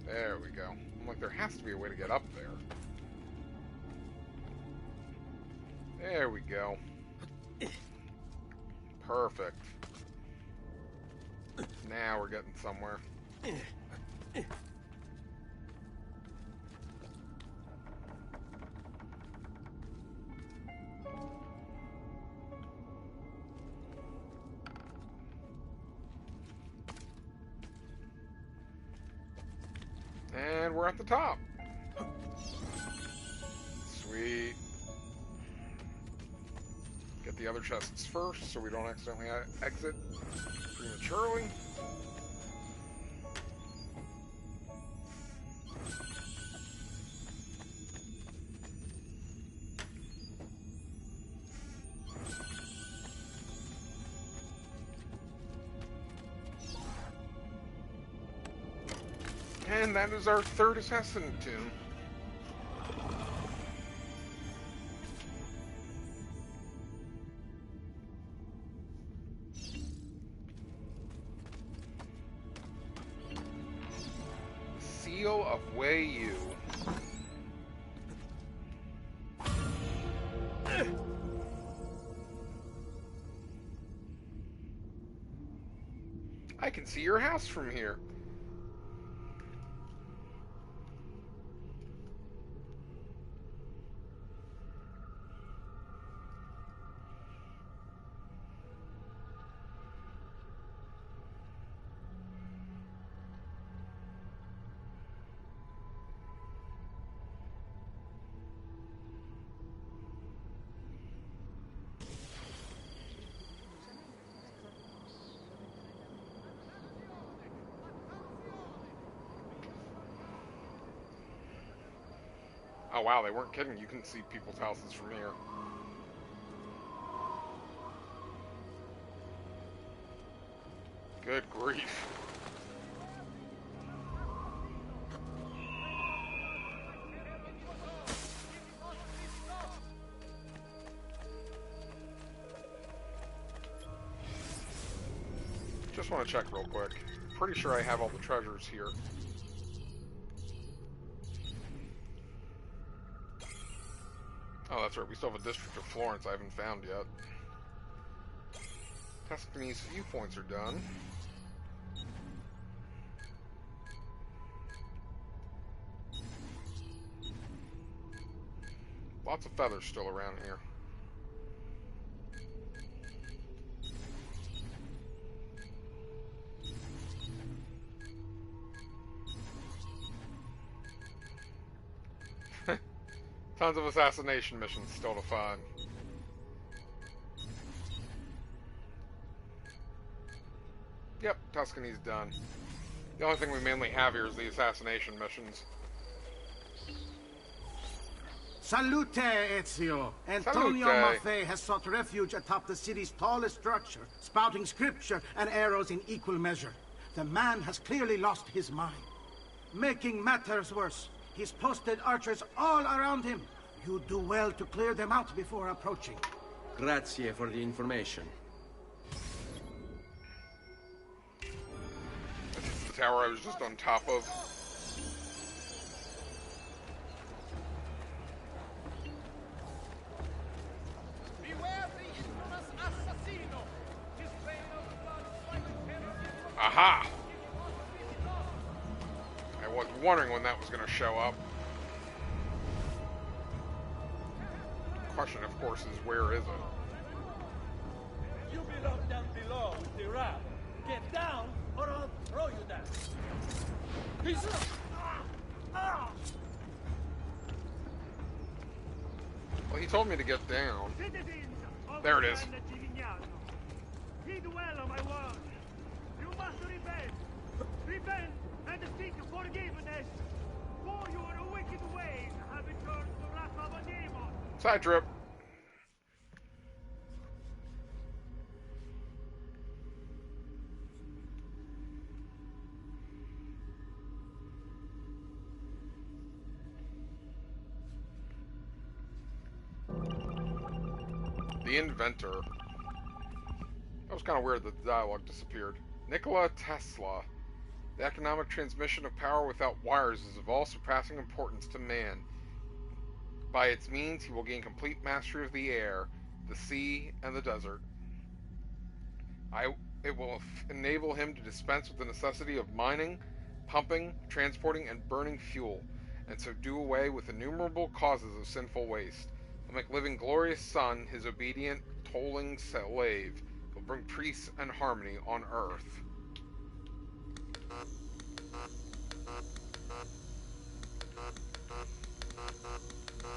There we go. I'm like, there has to be a way to get up there. There we go. Perfect. Now we're getting somewhere. And we're at the top. Sweet. Get the other chests first so we don't accidentally exit prematurely. And that is our third assassin tomb. Seal of Wei Yu. I can see your house from here. Oh wow, they weren't kidding. You can see people's houses from here. Good grief. Just want to check real quick. Pretty sure I have all the treasures here. Oh, that's right. We still have a district of Florence I haven't found yet. Tuscany's viewpoints are done. Lots of feathers still around here. Tons of assassination missions still to find. Yep, Tuscany's done. The only thing we mainly have here is the assassination missions. Salute, Ezio. Antonio Maffei has sought refuge atop the city's tallest structure, spouting scripture and arrows in equal measure. The man has clearly lost his mind. Making matters worse, he's posted archers all around him. You do well to clear them out before approaching. Grazie for the information. This is the tower I was just on top of. Aha! I was wondering when that was going to show up. The question, of course, is where is it? You belong down below with the rat. Get down, or I'll throw you down. He's up. Well, he told me to get down. There it is. Heed well of my word. You must repent. Repent and seek forgiveness. For your wicked ways have returned the wrath of a demon. Side trip. The inventor. That was kind of weird that the dialogue disappeared. Nikola Tesla. The economic transmission of power without wires is of all surpassing importance to man. By its means, he will gain complete mastery of the air, the sea, and the desert. It will enable him to dispense with the necessity of mining, pumping, transporting, and burning fuel, and so do away with innumerable causes of sinful waste. He'll make living glorious sun his obedient, tolling slave. He'll bring peace and harmony on earth.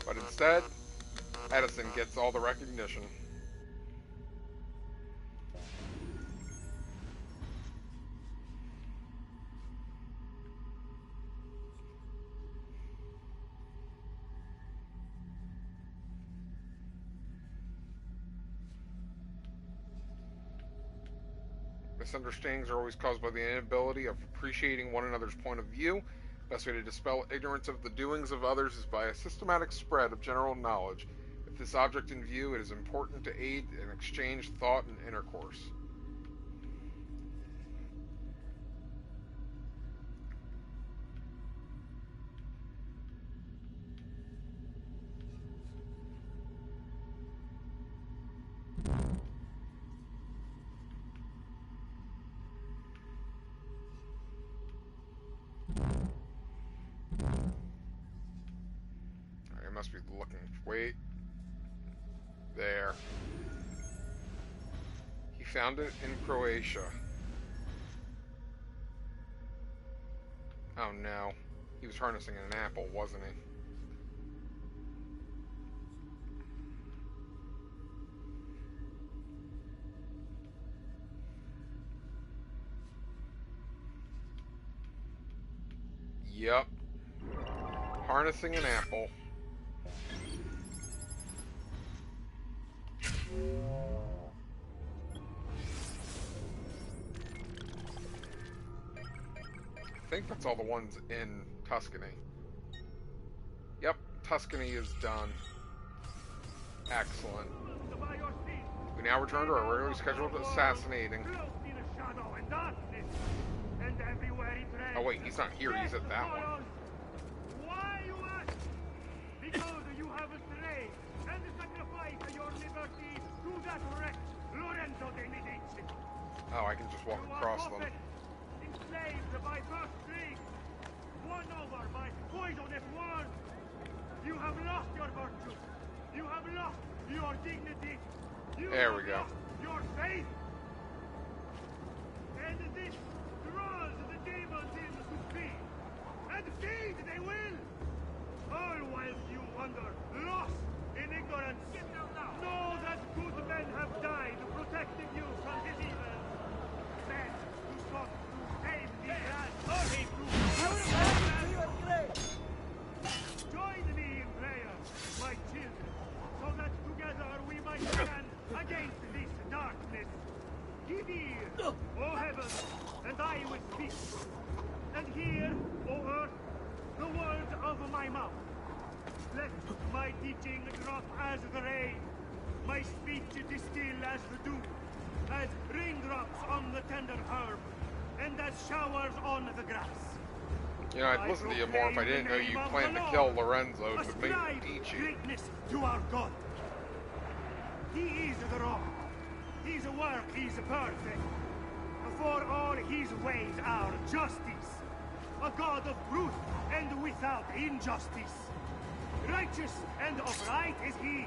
But instead, Edison gets all the recognition. Misunderstandings are always caused by the inability of appreciating one another's point of view. Best way to dispel ignorance of the doings of others is by a systematic spread of general knowledge. With this object in view, it is important to aid in exchange, thought, and intercourse. Must be looking. Wait. There. He found it in Croatia. Oh no. He was harnessing an apple, wasn't he? Yup. Harnessing an apple. I think that's all the ones in Tuscany. Yep, Tuscany is done. Excellent. We now return to our regularly scheduled assassinating. Oh wait, he's not here, he's at that one. Why you ask? Because you have strayed and sacrificed your liberty to that wretch, Lorenzo de Medici. Oh, I can just walk across them. Enslaved by first drink, won over by poisonous words. You have lost your virtue. You have lost your dignity. There we go. Your faith. And this draws the demons in to feed. And feed they will. All whilst you wander, lost in ignorance. Know that good men have died protecting you from his evil. Men who preaching drop as the rain, my speech distill as the dew, as raindrops on the tender herb, and as showers on the grass. You know, I'd listen to you more if I didn't know you planned to kill Lorenzo to make Medici. Greatness to our God. He is the rock. His work is perfect. For all his ways are justice. A God of truth and without injustice. Righteous and upright is he.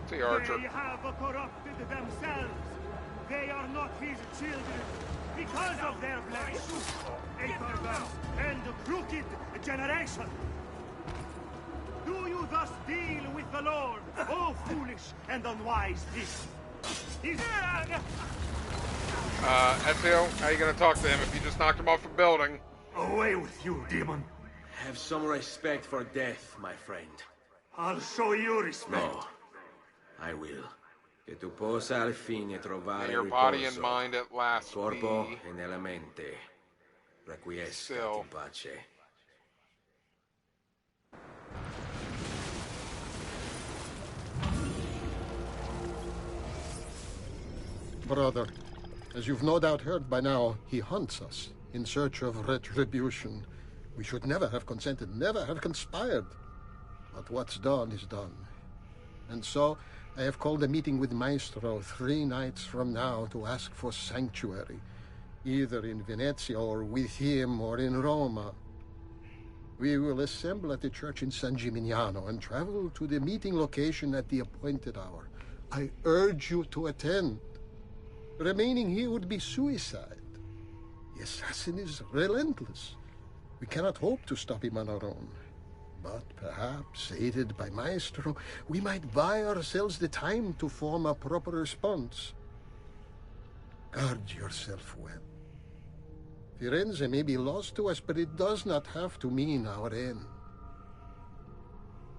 See, Archer. They have corrupted themselves. They are not his children because of their flesh. A perverse and crooked generation. Do you thus deal with the Lord, O foolish and unwise people? Ezio, how are you gonna talk to him if you just knocked him off a building? Away with you, demon. Have some respect for death, my friend. I'll show you respect. No, I will. Che tu possa al fine trovare May your riposo. body and mind at last Corpo be e nella mente. Requiescat still. in pace. Brother, as you've no doubt heard by now, he hunts us in search of retribution. We should never have consented, never have conspired. But what's done is done. And so, I have called a meeting with Maestro 3 nights from now to ask for sanctuary, either in Venezia or with him or in Roma. We will assemble at the church in San Gimignano and travel to the meeting location at the appointed hour. I urge you to attend. Remaining here would be suicide. The assassin is relentless. We cannot hope to stop him on our own. But perhaps, aided by Maestro, we might buy ourselves the time to form a proper response. Guard yourself well. Firenze may be lost to us, but it does not have to mean our end.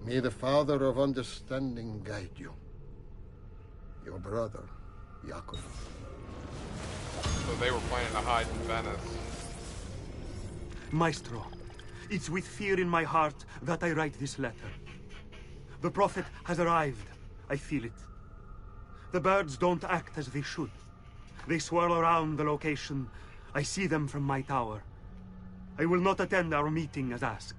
May the Father of Understanding guide you. Your brother, Jacopo. So they were planning to hide in Venice. Maestro, it's with fear in my heart that I write this letter. The prophet has arrived. I feel it. The birds don't act as they should. They swirl around the location. I see them from my tower. I will not attend our meeting as asked.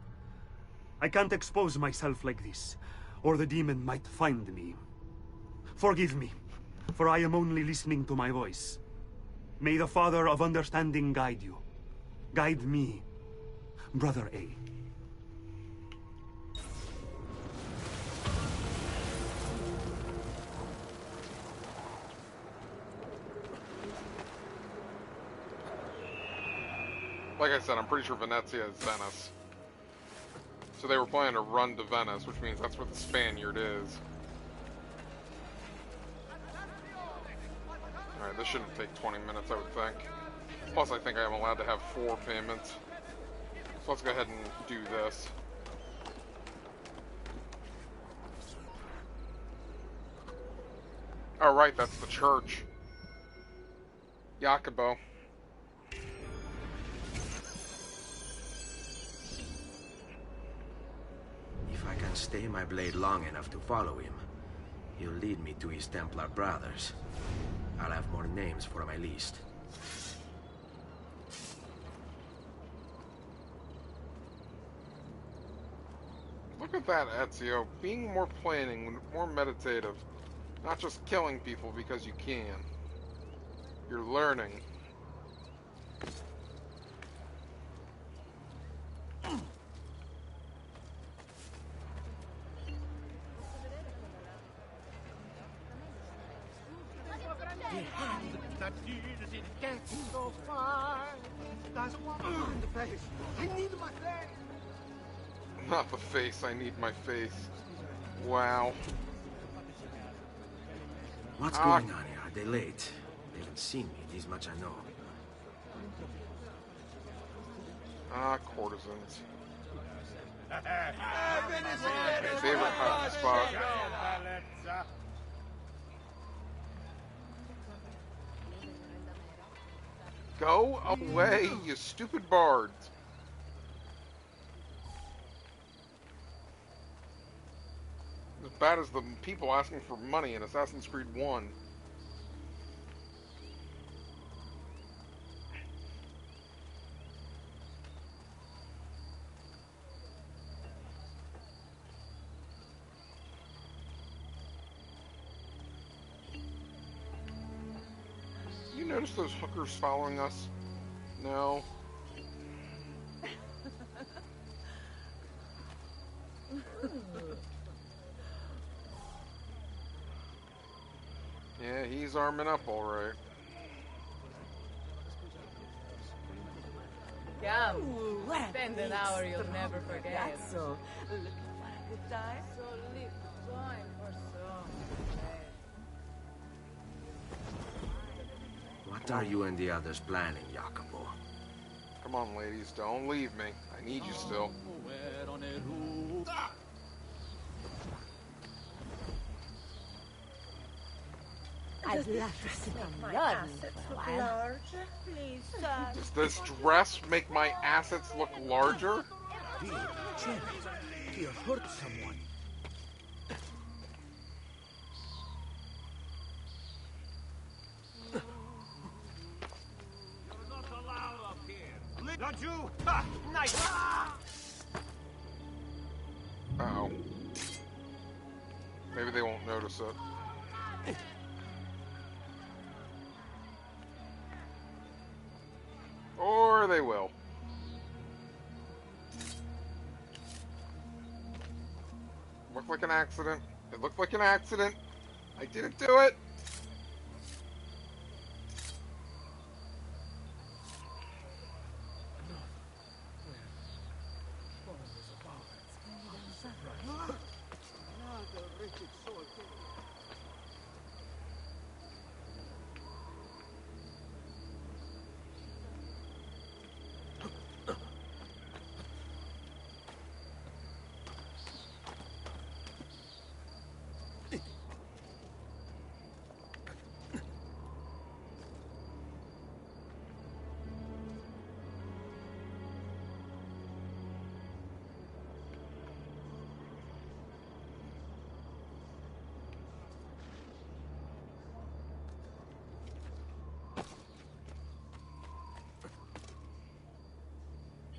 I can't expose myself like this, or the demon might find me. Forgive me, for I am only listening to my voice. May the Father of Understanding guide you. Guide me, Brother A. Like I said, I'm pretty sure Venezia is Venice. So they were planning to run to Venice, which means that's where the Spaniard is. Alright, this shouldn't take 20 minutes, I would think. Plus, I think I am allowed to have 4 payments. So let's go ahead and do this. Alright, that's the church. Jacopo. If I can stay my blade long enough to follow him, he'll lead me to his Templar brothers. I'll have more names for my list. Look at that, Ezio. Being more planning, more meditative. Not just killing people because you can. You're learning. So far. Doesn't want in the face. I need my face. Not the face, I need my face. Wow. What's going on here? Are they late? They haven't seen me, this much I know. Courtesans. My favorite hiding spot. Go away, you stupid bards. bad as the people asking for money in Assassin's Creed 1. You notice those hookers following us? No. Yeah, he's arming up all right. Come, spend an hour you'll never forget. So, looking for a good time? So little time for so What are you and the others planning, Jacopo? Come on, ladies, don't leave me. I need you still. I'd love to see my assets look large. Please, sir. Does this dress make my assets look larger? You hurt someone. You're not allowed up here. Not you! Ha! Nice! Uh-oh. Maybe they won't notice it. Or they will. Looked like an accident. It looked like an accident. I didn't do it.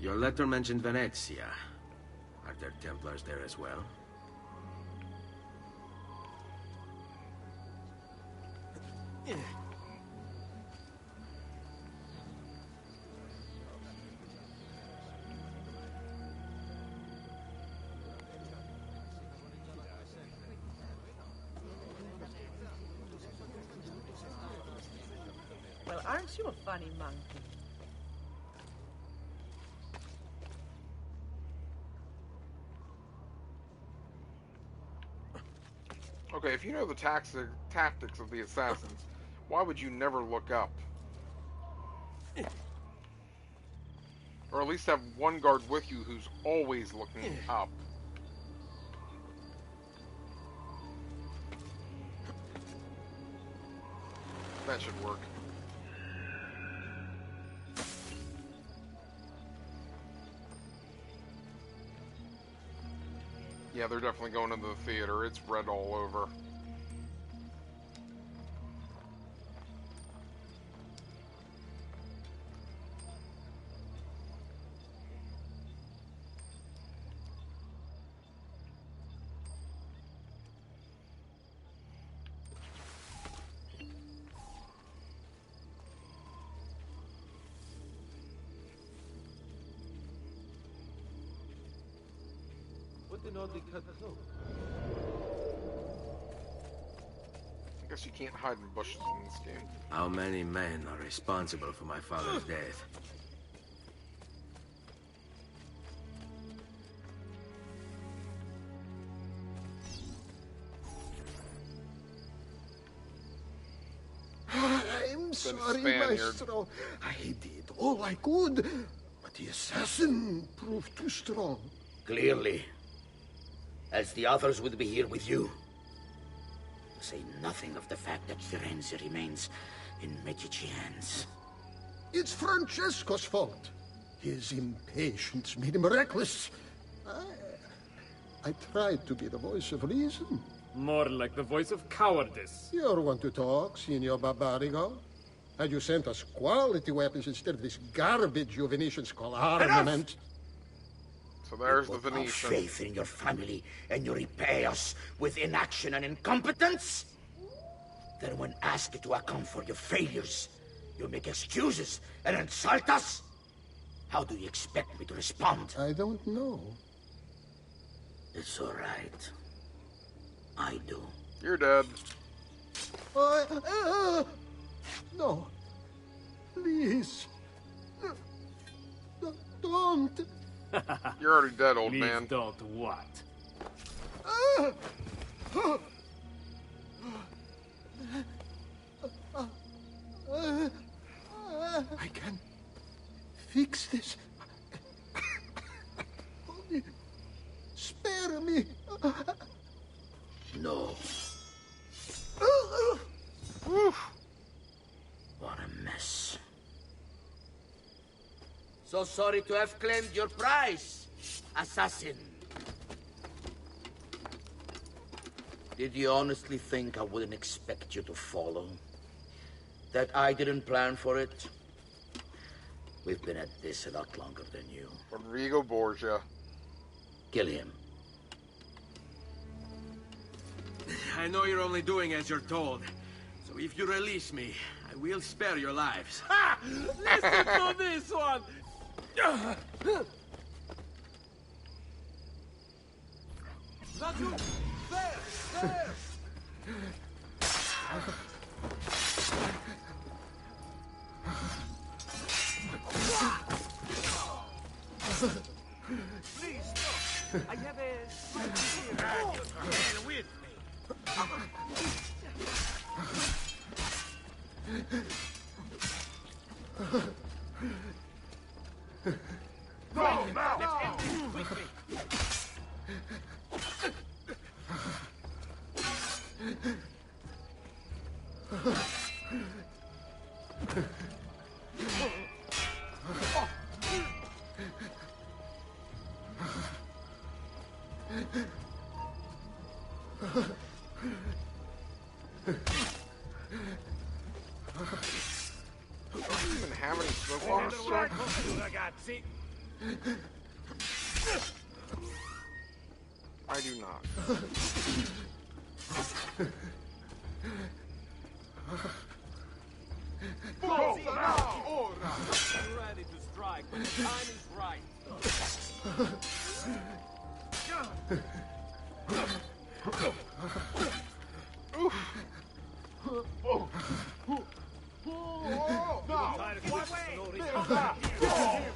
Your letter mentioned Venezia. Are there Templars there as well? Well, aren't you a funny monkey? Okay, if you know the tactics of the assassins, why would you never look up? Or at least have one guard with you who's always looking up. That should work. Yeah, they're definitely going into the theater. It's red all over. I guess you can't hide in bushes in this game. How many men are responsible for my father's death? I'm sorry, Maestro. I did all I could, but the assassin proved too strong. Clearly. Else the others would be here with you. Say nothing of the fact that Firenze remains in Medici hands. It's Francesco's fault. His impatience made him reckless. I tried to be the voice of reason. More like the voice of cowardice. You're one to talk, Signor Barbarigo. Had you sent us quality weapons instead of this garbage you Venetians call armament... So there's the Put our Venetian. faith in your family, and you repay us with inaction and incompetence? Then when asked to account for your failures, you make excuses and insult us? How do you expect me to respond? I don't know. It's all right. I do. You're dead. No. Please. Don't. You're already dead, old Please man. don't what? I can fix this. Only spare me. No. What a mess. So sorry to have claimed your prize, assassin. Did you honestly think I wouldn't expect you to follow? That I didn't plan for it? We've been at this a lot longer than you. Rodrigo Borgia. Kill him. I know you're only doing as you're told. So if you release me, I will spare your lives. Ha! Listen to this one! Zazu! There! There! Please stop! I have a slight here. With me. No! Now! Let's end this quickly. Do you even have any smoke bombs, sir? Ragazzi. I do not. Pazzi, I'm ready to strike when the time is right.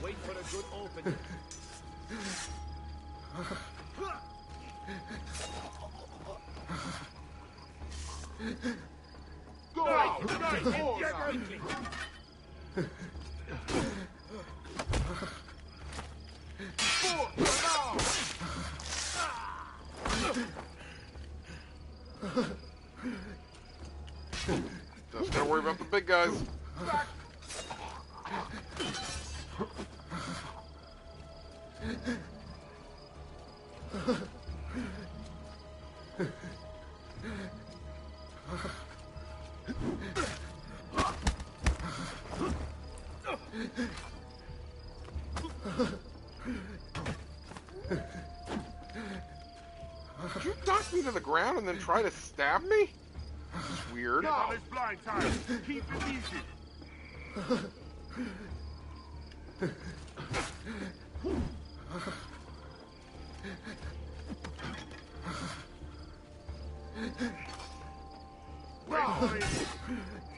Wait for a good opening. Just gotta worry about the big guys. Did you knock me to the ground and then try to stab me? That's weird. Now it's blind time. Keep it easy. Wait for it.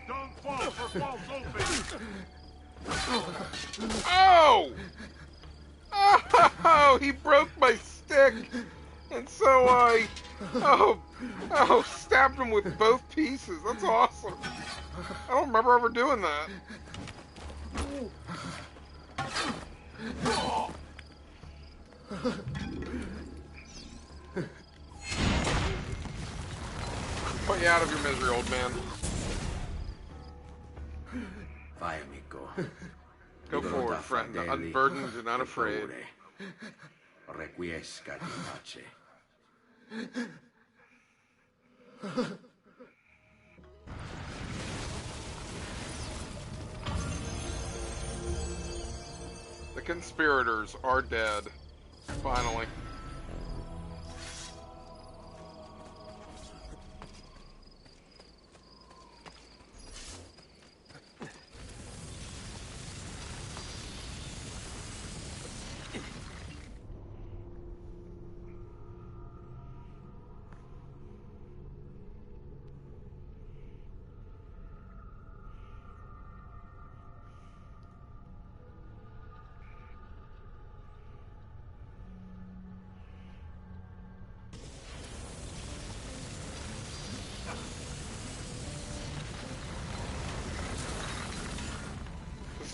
Don't fall for false open. Oh! Oh, he broke my stick. And so stabbed him with both pieces. That's awesome. I don't remember ever doing that. Put you out of your misery, old man. Vai, amico. Go forward, friend. Unburdened and unafraid. Requiescat in pace. The conspirators are dead. Finally.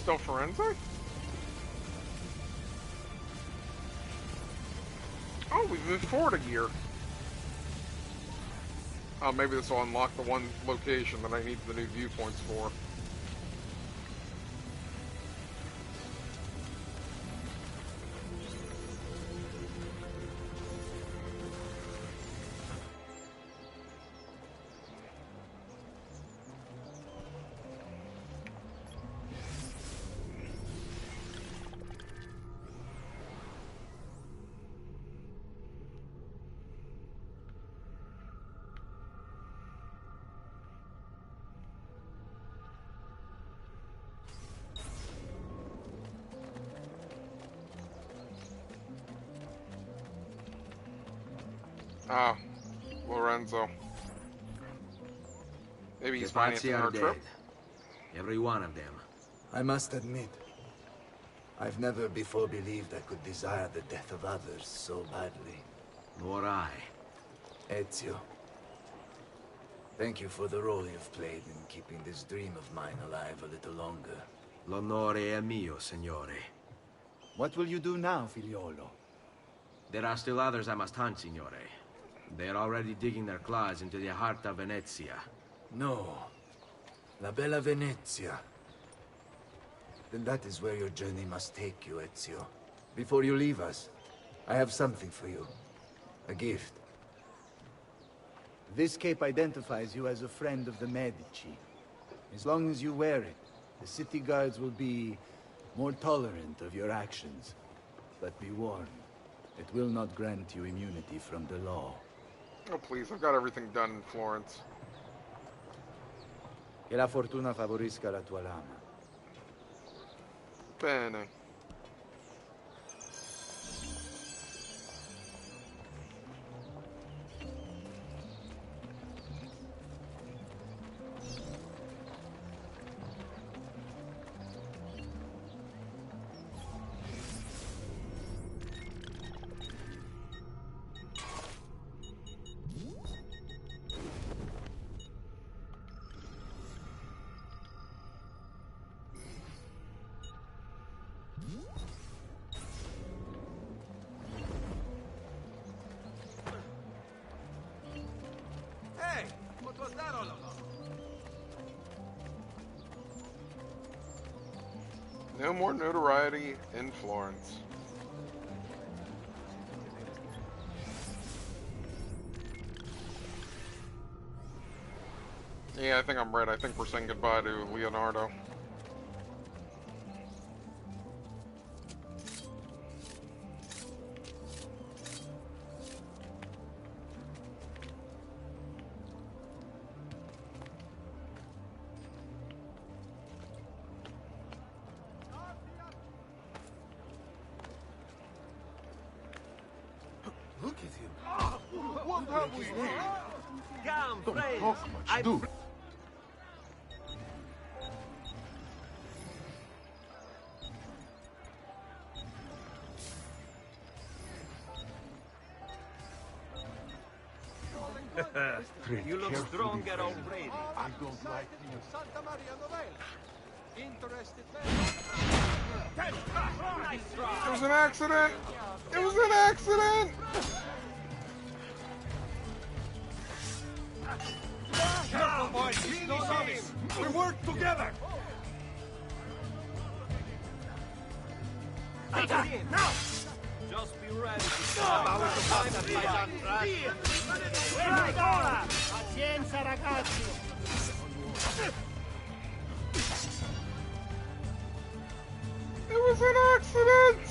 Still forensic? Oh, we moved forward a year. Oh, maybe this will unlock the one location that I need the new viewpoints for. Ah, Lorenzo. Maybe he's The Pazzi financing are our dead. trip? Every one of them. I must admit, I've never before believed I could desire the death of others so badly. Nor I. Ezio, thank you for the role you've played in keeping this dream of mine alive a little longer. L'onore è mio, signore. What will you do now, figliolo? There are still others I must hunt, signore. They are already digging their claws into the heart of Venezia. No. La bella Venezia. Then that is where your journey must take you, Ezio. Before you leave us, I have something for you. A gift. This cape identifies you as a friend of the Medici. As long as you wear it, the city guards will be more tolerant of your actions. But be warned, it will not grant you immunity from the law. Oh, please, I've got everything done in Florence. Che la fortuna favorisca la tua lama. Bene. Hey, what was that all about? No more notoriety in Florence. Yeah, I think I'm right. I think we're saying goodbye to Leonardo. Look at him. What have we here? Come, Don't friends. talk much, do. You look stronger already. I don't like you. Santa Maria Novella. Interested Nice try. It was an accident! It was an accident! Careful, boys. He's no novice. We work together. Now! Just be ready to strike. Pazienza, ragazzi. It was an accident!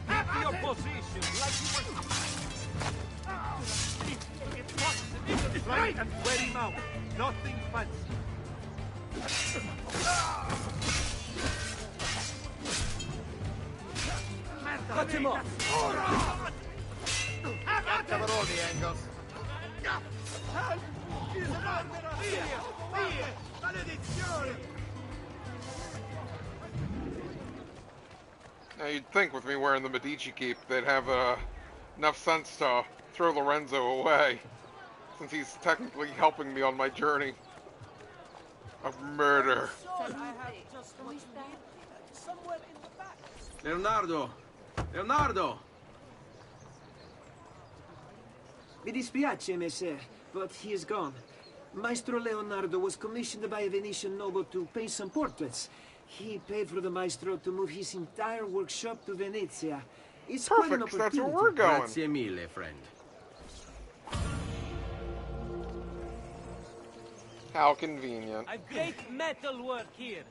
Keep your position like you were... Right and wear him out. Nothing fancy. Cut him off! Cover all the angles. Now you'd think with me wearing the Medici cape they'd have enough sense to throw Lorenzo away, since he's technically helping me on my journey of murder. Leonardo! Leonardo! Mi dispiace, messer, but he is gone. Maestro Leonardo was commissioned by a Venetian noble to paint some portraits. He paid for the maestro to move his entire workshop to Venezia. It's quite an Perfect, opportunity. that's where we're going. Grazie mille, friend. How convenient. A great metal work here.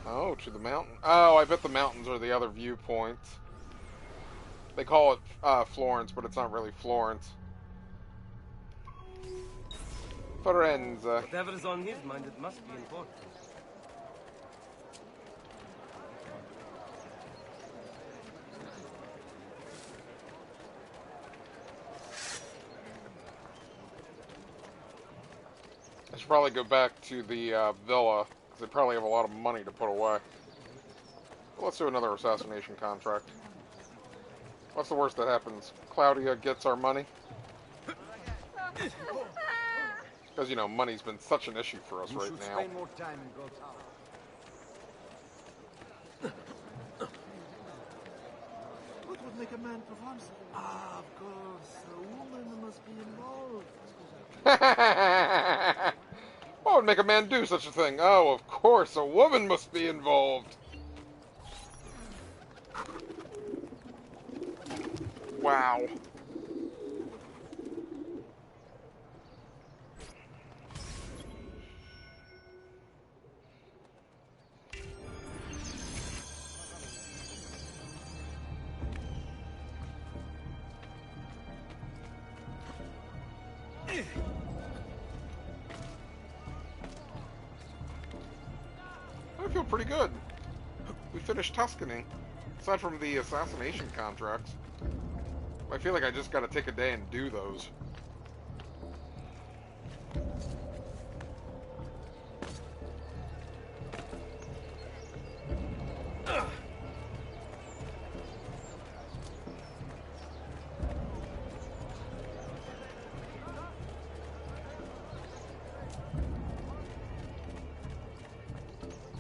Oh, to the mountain. Oh, I bet the mountains are the other viewpoint. They call it Florence, but it's not really Florence. Firenze. Whatever's on his mind, it must be important. I should probably go back to the villa, because they probably have a lot of money to put away. But let's do another assassination contract. What's the worst that happens? Claudia gets our money? Because, you know, money's been such an issue for us right now. Spend more time in God's house. What would make a man perform? Ah, of course, a woman must be involved. What would make a man do such a thing? Oh, of course, a woman must be involved. Wow. I feel pretty good. We finished Tuscany. Aside from the assassination contracts. I feel like I just gotta take a day and do those.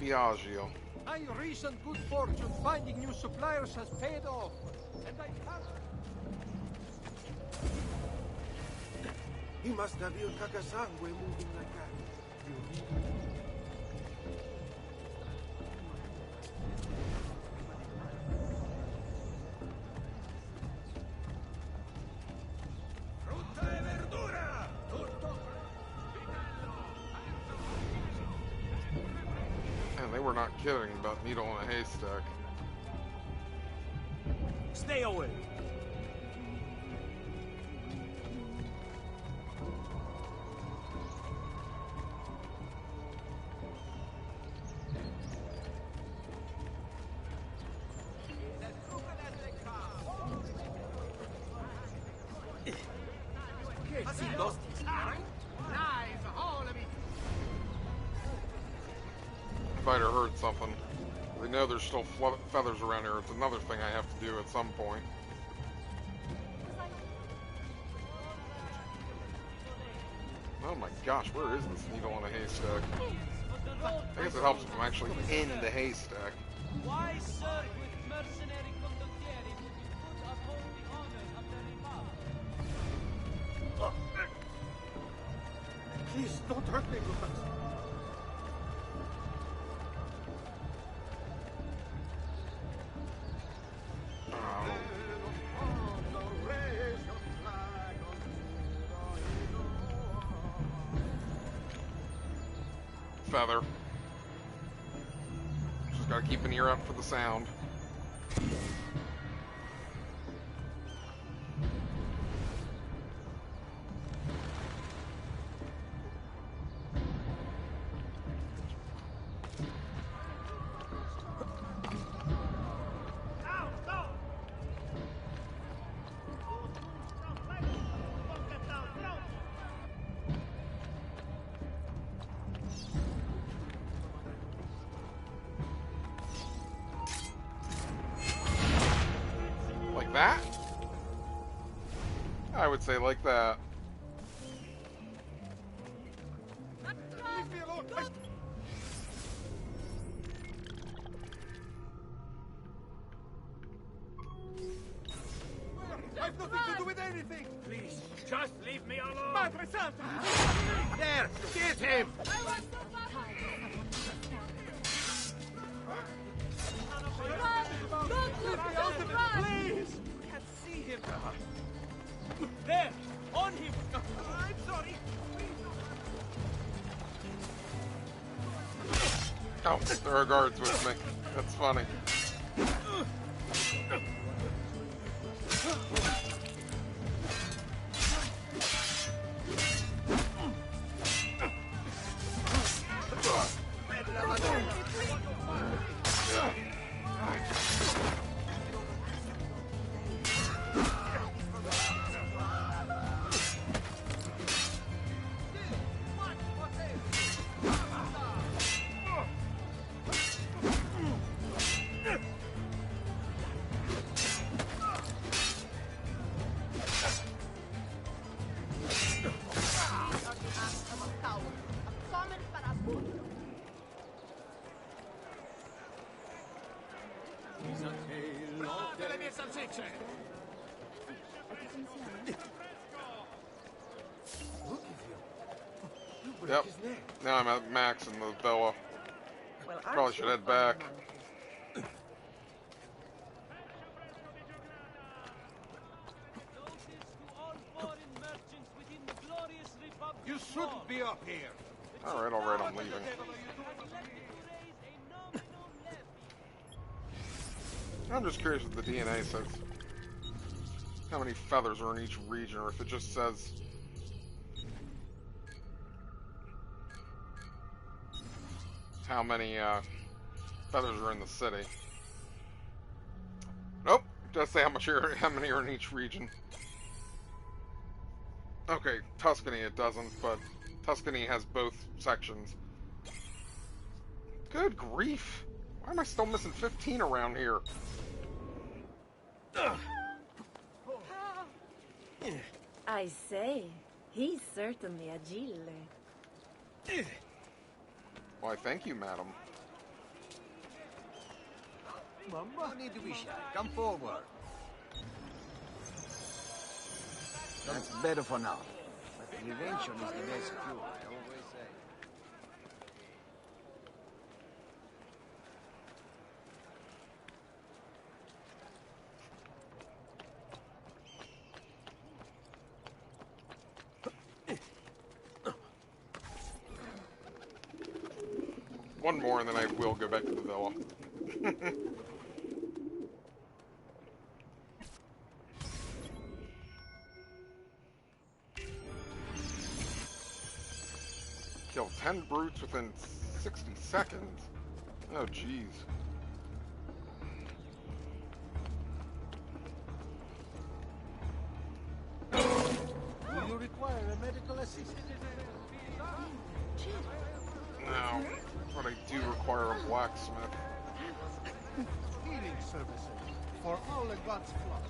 Biagio. My recent good fortune finding new suppliers has paid off. And I can't... He must have Il Cacasangue moving like that. Frutta e verdura! Tutto! Man, they were not kidding about needle in a haystack. Stay away. Spider heard something. They know there's still feathers around here. It's another thing I have to do at some point. Oh my gosh, where is this needle in a haystack? I guess it helps if I'm actually in the haystack. Why serve with mercenary condottieri when you could uphold the honor of the Republic? Please, don't hurt me, Lucas. Feather. Just gotta keep an ear up for the sound. That? I would say like that. Leave me alone. I've nothing to do with anything. Please, just leave me alone. Madre Santa! There! Get him! Please! Can't see him. There! On him! I'm sorry. Oh, there are guards with me. That's funny. Yep. Now I'm at max in the villa. Well, Probably should head back. You shouldn't be up here. Alright, I'm leaving. I'm just curious what the DNA says. How many feathers are in each region, or if it just says... how many feathers are in the city. Nope, it does say how many are in each region. Okay, Tuscany it doesn't, but Tuscany has both sections. Good grief! Why am I still missing 15 around here? I say, he's certainly agile. Why, thank you, madam. No need to be shy. Come forward. That's better for now. But prevention is the best cure, I always say. One more and then I will go back to the villa. Kill 10 brutes within 60 seconds? Oh, jeez. Will you require a medical assistant? No, but I do require a blacksmith. Healing services for all the gods' flock.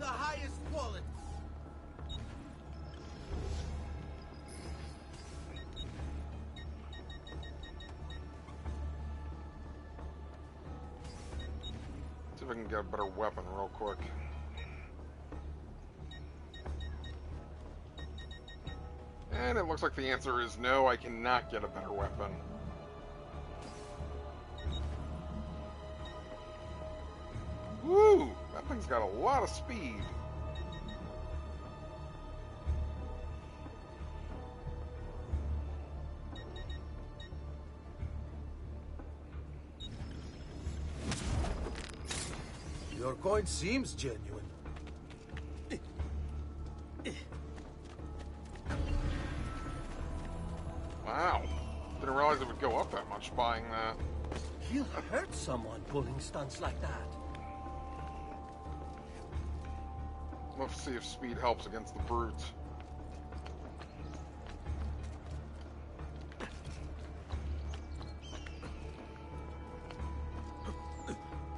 the highest quality. See if I can get a better weapon real quick. And it looks like the answer is no, I cannot get a better weapon. Woo! That thing's got a lot of speed. Your coin seems genuine. Wow. Didn't realize it would go up that much buying that. He'll hurt someone pulling stunts like that. Let's see if speed helps against the brutes.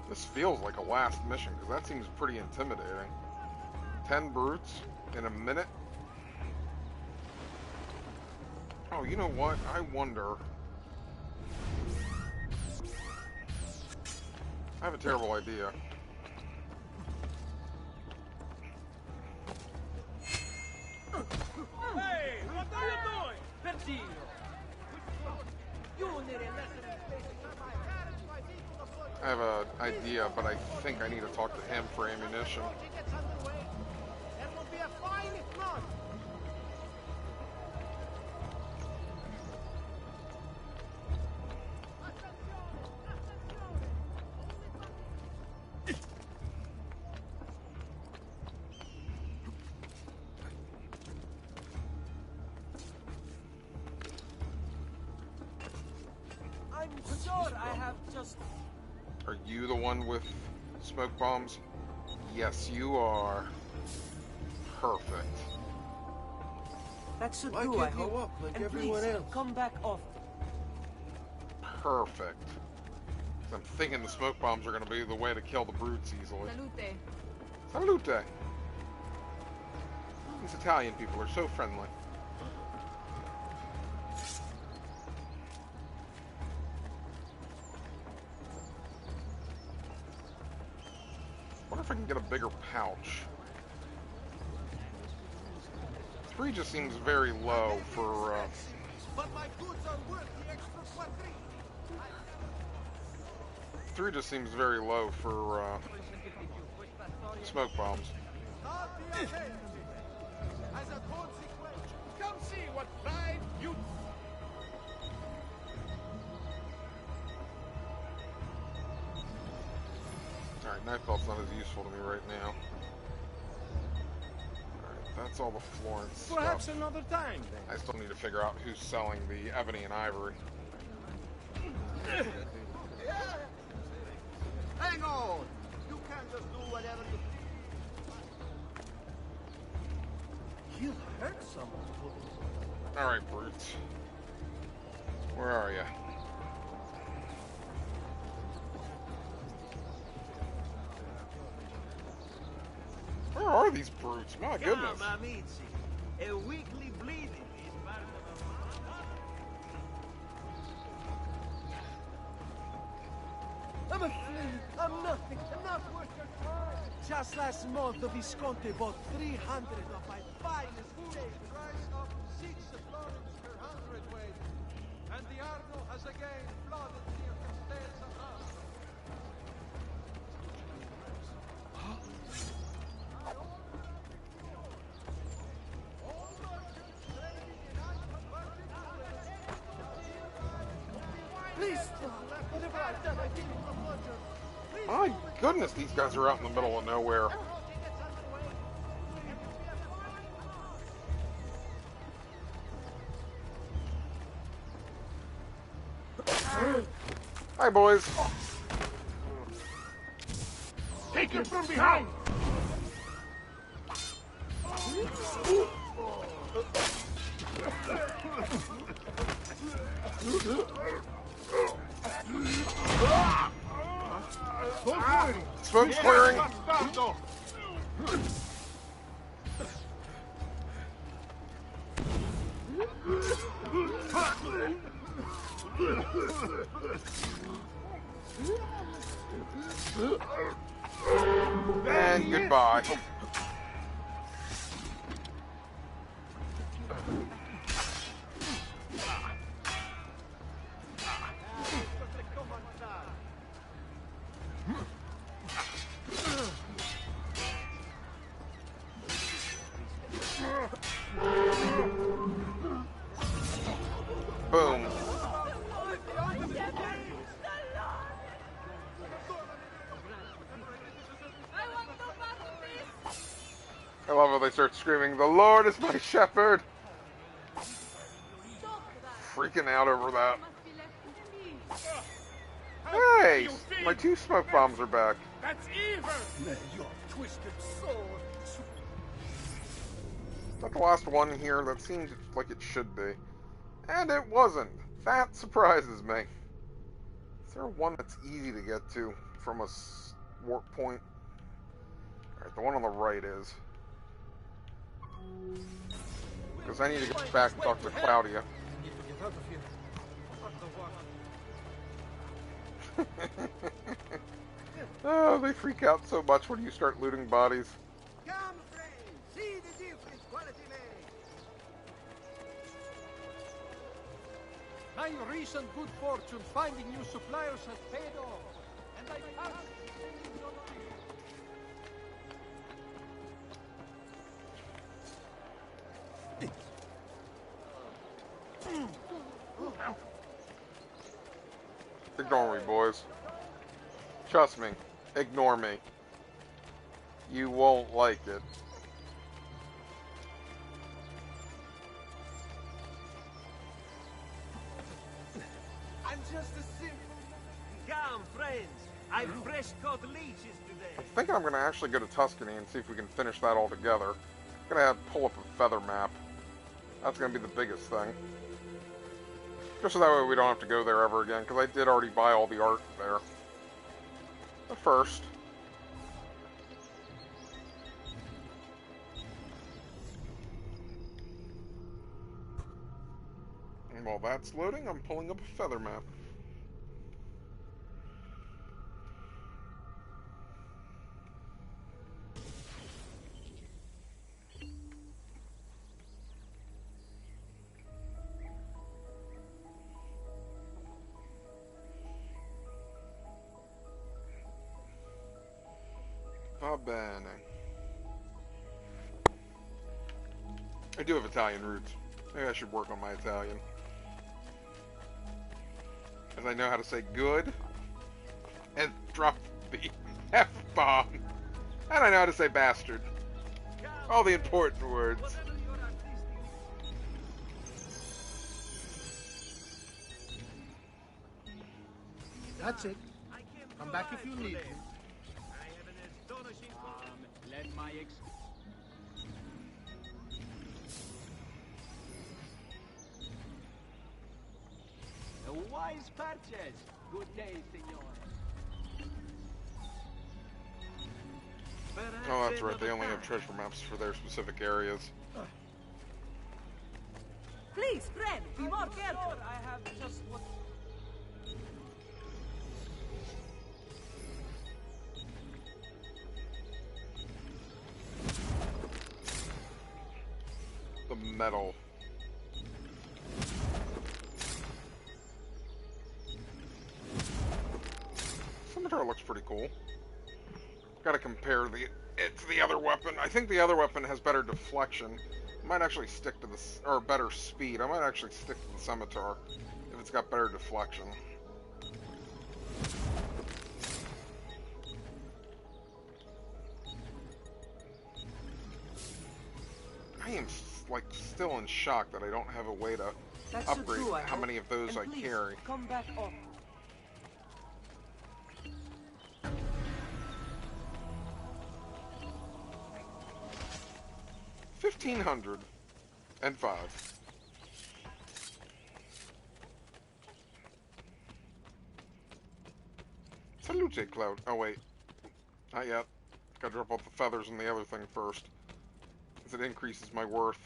This feels like a last mission, because that seems pretty intimidating. 10 brutes in a minute? Oh, you know what? I wonder... I have a terrible idea. Hey, what are you doing? Pazzi! You need a lesson in basic. I have an idea, but I think I need to talk to him for ammunition. There will be a fine if not. I'm sure I have just... Are you the one with smoke bombs? Yes, you are. Perfect. That should Why do, can't I you hope. walk like And everyone please, else? come back often. Perfect. I'm thinking the smoke bombs are going to be the way to kill the brutes easily. Salute. Salute! These Italian people are so friendly. Wonder if I can get a bigger pouch. 3 just seems very low for, But my goods are worth the extra quadrille. 3 just seems very low for, smoke bombs. As a consequence, come see what pride you... Alright, knife belt's not as useful to me right now. Alright, that's all the Florence Perhaps stuff. another time, then. I still need to figure out who's selling the ebony and ivory. Hang on! You can't just do whatever you... He'll hurt someone pulling... Alright, brutes. Where are you? Where are these brutes? My goodness. A weekly bleeding is part I'm a flea. I'm nothing. I'm not worth your time. Just last month, the Visconti bought 300 of my finest the price of 6 florins per hundredweight. And the Arno has again flooded near Castell's house. Please stop. Whatever I've done, I give you no pleasure. My goodness, these guys are out in the middle of nowhere. Hi, boys. Take him from behind! Smoke's clearing. And goodbye. Boom. I love how they start screaming, "The Lord is my shepherd!" Freaking out over that. Hey! My 2 smoke bombs are back. That's evil! May your twisted soul... Is that the last one here? That seemed like it should be. And it wasn't. That surprises me. Is there one that's easy to get to from a warp point? Alright, the one on the right is. Because I need to get back and talk to Claudia. Oh, they freak out so much when you start looting bodies. Come, friends, see the difference quality makes. My recent good fortune finding new suppliers has paid off, and I found Ignore me, boys. Trust me. Ignore me. You won't like it. I'm just a simple... Come, friends. I've fresh caught leeches today. I'm thinking I'm going to actually go to Tuscany and see if we can finish that all together. I'm going to pull up a feather map. That's going to be the biggest thing. Just so that way we don't have to go there ever again, because I did already buy all the art there. But first... and while that's loading, I'm pulling up a feather map. Va bene. I do have Italian roots. Maybe I should work on my Italian. As I know how to say good and drop the F-bomb. And I know how to say bastard. All the important words. That's it. Come back if you need me. Let my a wise purchase. Good day, senor. Oh, that's right. They only have treasure maps for their specific areas. Please, friend, be more careful. I have just what... The metal. Scimitar looks pretty cool. Gotta compare it to the other weapon. I think the other weapon has better deflection. I might actually stick to this, or better speed. I might actually stick to the scimitar if it's got better deflection. I am like still in shock that I don't have a way to upgrade how many of those I carry. Come back up. $1,505. Salute, Cloud. Oh wait, not yet. Gotta drop off the feathers and the other thing first, because it increases my worth.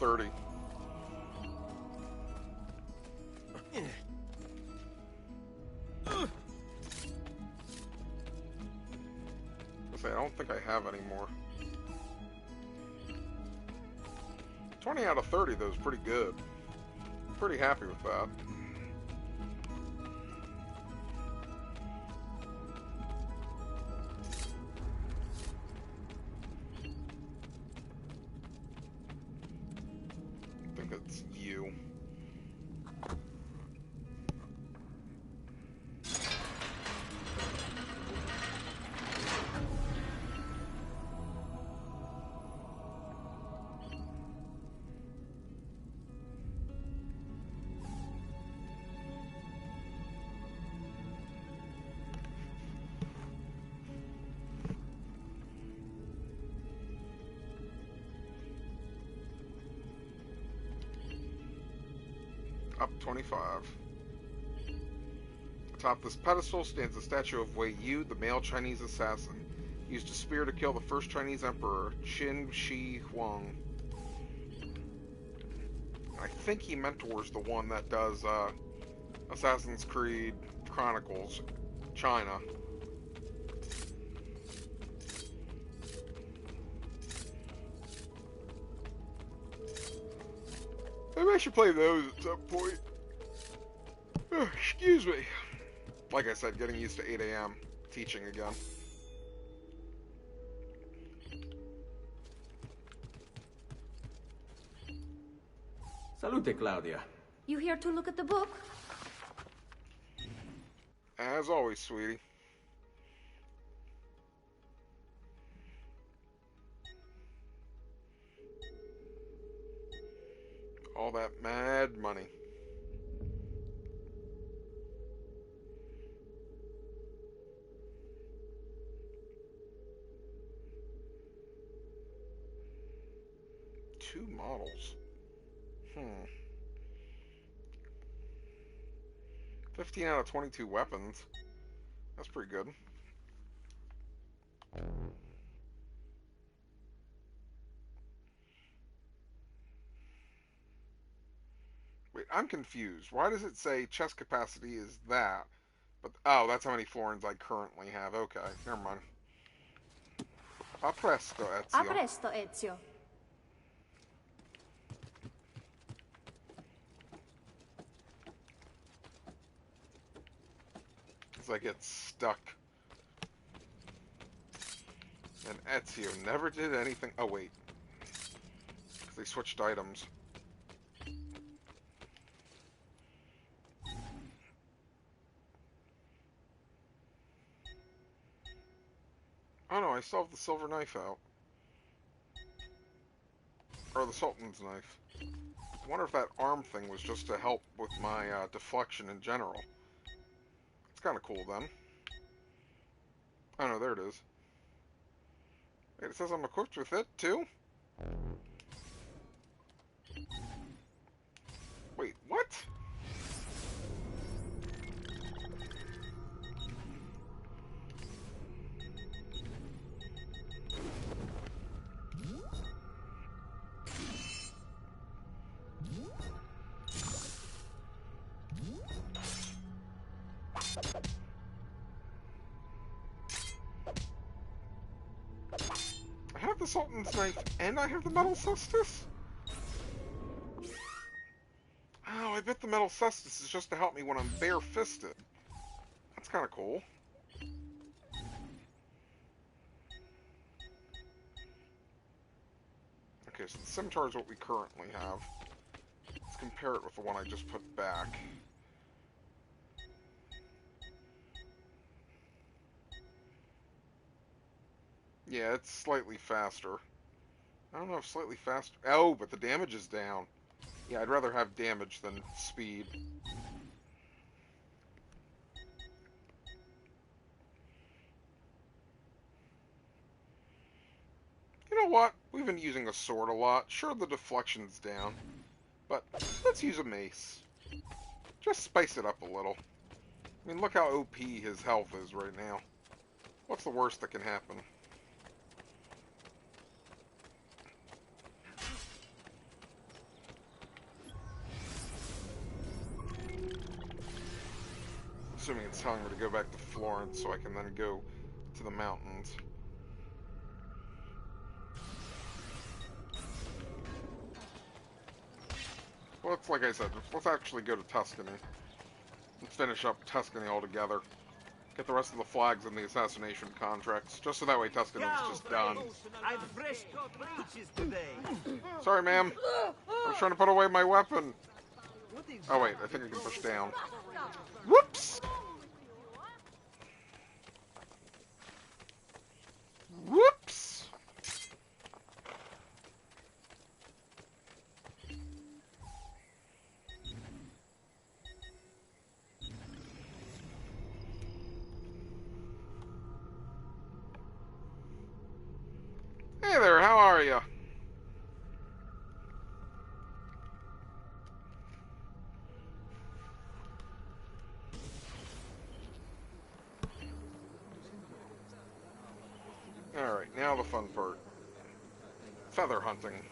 30. I don't think I have any more. 20 out of 30, though, is pretty good. Pretty happy with that. I think it's you. Up 25. Atop this pedestal stands a statue of Wei Yu, the male Chinese assassin. He used a spear to kill the first Chinese emperor, Qin Shi Huang. I think he mentors the one that does Assassin's Creed Chronicles China. Maybe I should play those at some point. Excuse me. Like I said, getting used to 8 a.m. teaching again. Salute, Claudia. You here to look at the book? As always, sweetie. All that mad money. Two models. 15 out of 22 weapons. That's pretty good. Wait, I'm confused. Why does it say chest capacity is that? But oh, that's how many florins I currently have. Okay, never mind. A presto, Ezio. A presto, Ezio. As I get stuck. And Ezio never did anything. Oh, wait. Because they switched items. Oh no, I still have the silver knife out. Or the Sultan's knife. I wonder if that arm thing was just to help with my deflection in general. It's kind of cool then. Oh no, there it is. Wait, it says I'm equipped with it too? Wait, what? I have the Sultan's knife and I have the metal cestus? Oh, I bet the metal cestus is just to help me when I'm bare-fisted. That's kind of cool. Okay, so the scimitar is what we currently have. Let's compare it with the one I just put back. Yeah, it's slightly faster. I don't know if slightly faster... Oh, but the damage is down. Yeah, I'd rather have damage than speed. You know what? We've been using a sword a lot. Sure, the deflection's down. But let's use a mace. Just spice it up a little. I mean, look how OP his health is right now. What's the worst that can happen? assuming it's telling me to go back to Florence so I can then go to the mountains. Well, it's like I said, let's actually go to Tuscany. Let's finish up Tuscany altogether. Get the rest of the flags and the assassination contracts, just so that way Tuscany's just done. I've fresh cut breeches today. Sorry, ma'am. I was trying to put away my weapon. Oh, wait, I think I can push down. Whoops! Whoops! Hey there, how are you? Alright, now the fun part. Feather hunting.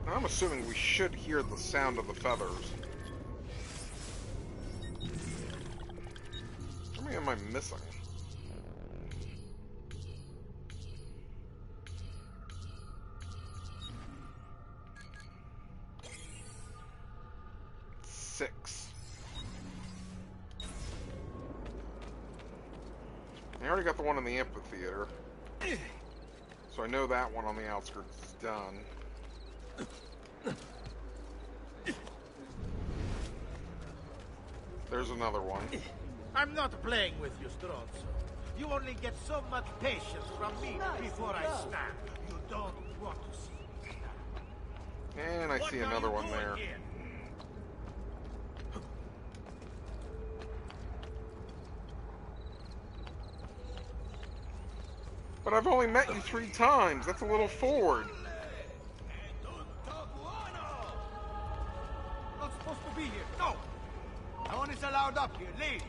I'm assuming we should hear the sound of the feathers. How many am I missing? Six. I already got the one in the amphitheater. So I know that one on the outskirts is done. There's another one. I'm not playing with you, Stronzo. You only get so much patience from me before I snap. You don't want to see. And I see another one there. But I've only met you 3 times. That's a little forward. Not supposed to be here. No! No one is allowed up here. Leave!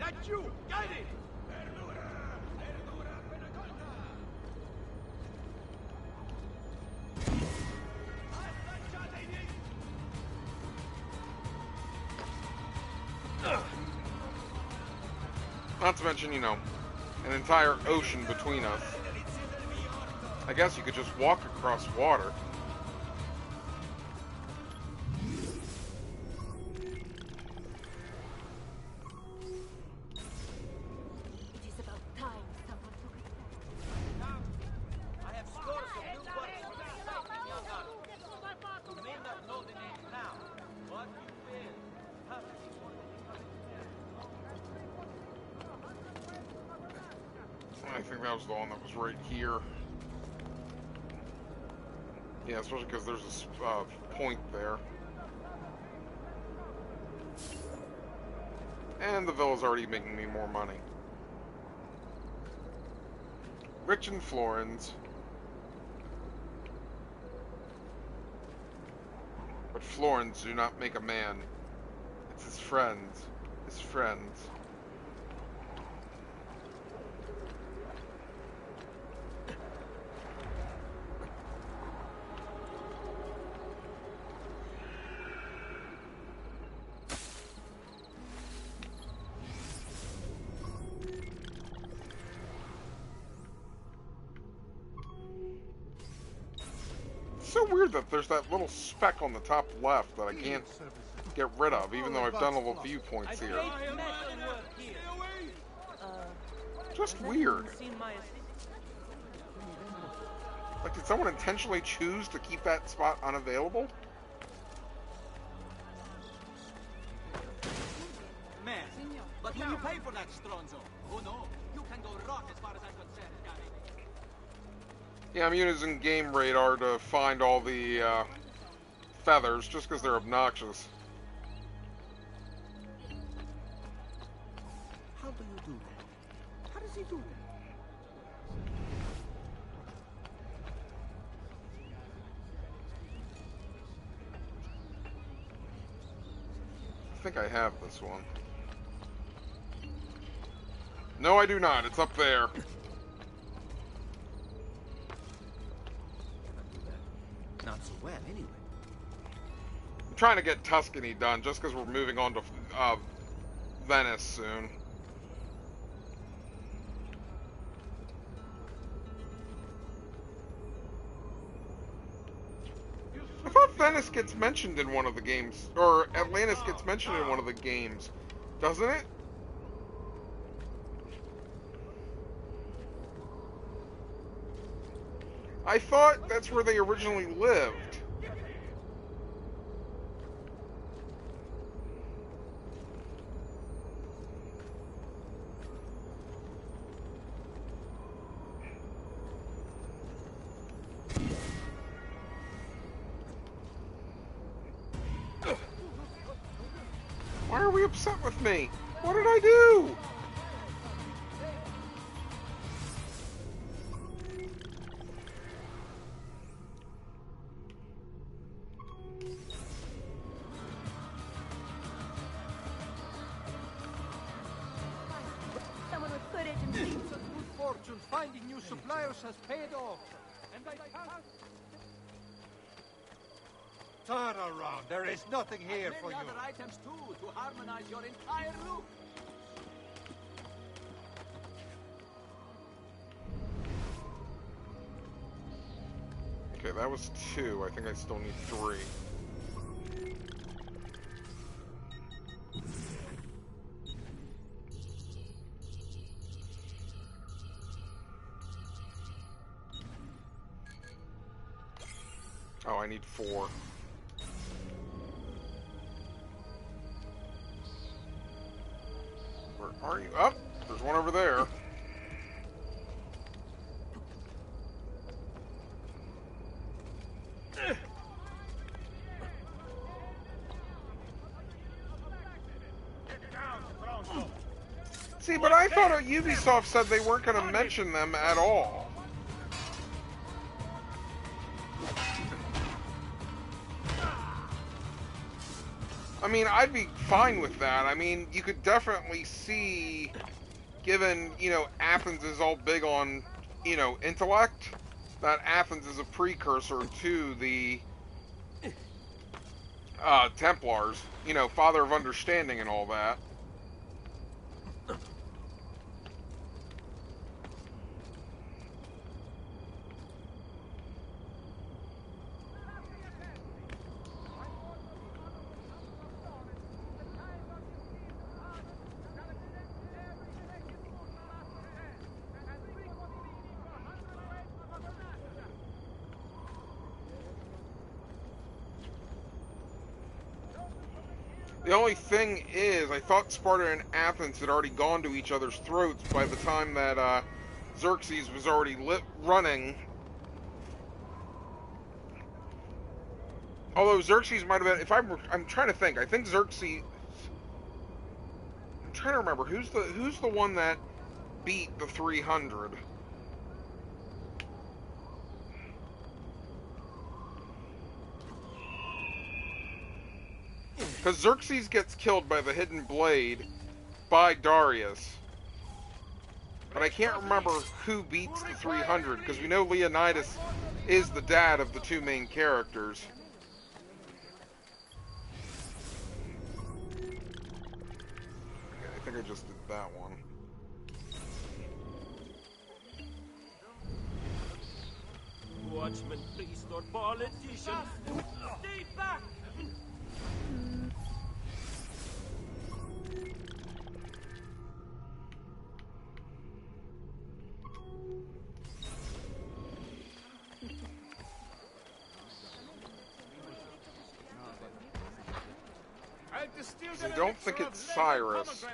Let you! Get it! Not to mention, you know, an entire ocean between us. I guess you could just walk across water. It is about time someone took it. I have scores of new works for the exciting young artist. You may not know the name now, but you will. Pazzi is one of the I think that was the one that was right here. Yeah, especially because there's a point there. And the villa's already making me more money. Rich in florins. But florins do not make a man. It's his friends. His friends. So weird that there's that little speck on the top left that I can't get rid of, even though I've done all the viewpoints here. Just weird. Like, did someone intentionally choose to keep that spot unavailable? Man, but will you pay for that, Stronzo? Oh no, you can go rock as far as I'm concerned, Gary. Yeah, I'm using Game Radar to find all the feathers, just because they're obnoxious. AC2. I think I have this one. No, I do not. It's up there. Not so well, anyway. I'm trying to get Tuscany done just because we're moving on to Venice soon. I thought Venice gets mentioned in one of the games, or Atlantis gets mentioned in one of the games, doesn't it? I thought that's where they originally lived. Why are we upset with me? What did I do? Someone with courage and Good fortune finding new suppliers has paid off. And I can't... Turn around. There is nothing here for you. Many other items too, to harmonize your entire look. Okay, that was 2. I think I still need 3. Oh, I need 4. Where are you? Oh, there's one over there. See, but I thought Ubisoft said they weren't going to mention them at all. I mean, I'd be fine with that. I mean, you could definitely see, given, you know, Athens is all big on, you know, intellect, that Athens is a precursor to the Templars, you know, Father of Understanding and all that. The only thing is, I thought Sparta and Athens had already gone to each other's throats by the time that Xerxes was already running. Although Xerxes might have been, I'm trying to think. I think Xerxes. I'm trying to remember who's the one that beat the 300. Because Xerxes gets killed by the hidden blade by Darius. But I can't remember who beats the 300, because we know Leonidas is the dad of the 2 main characters. Okay, I think I just did that one. Watchman, priest, or politician, stay back! I don't think it's Cyrus.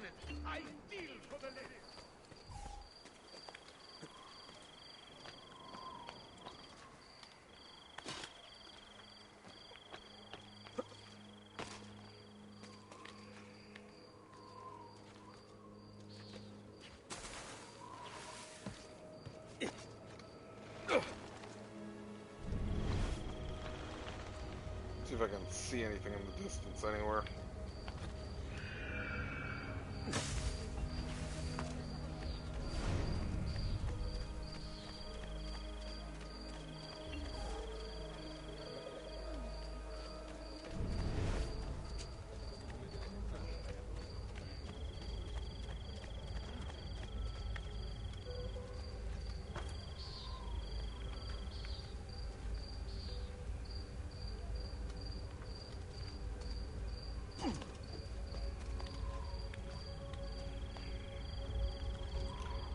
if I can see anything in the distance anywhere.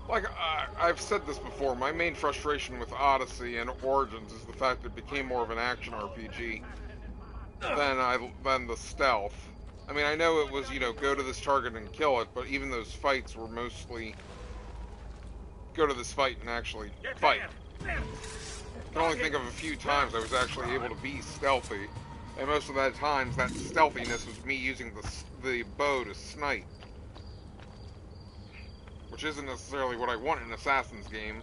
Like, I've said this before, my main frustration with Odyssey and Origins is the fact that it became more of an action RPG than the stealth. I mean, I know it was, you know, go to this target and kill it, but even those fights were mostly go to this fight and actually fight. I can only think of a few times I was actually able to be stealthy, and most of that times that stealthiness was me using the bow to snipe. Which isn't necessarily what I want in an Assassin's game.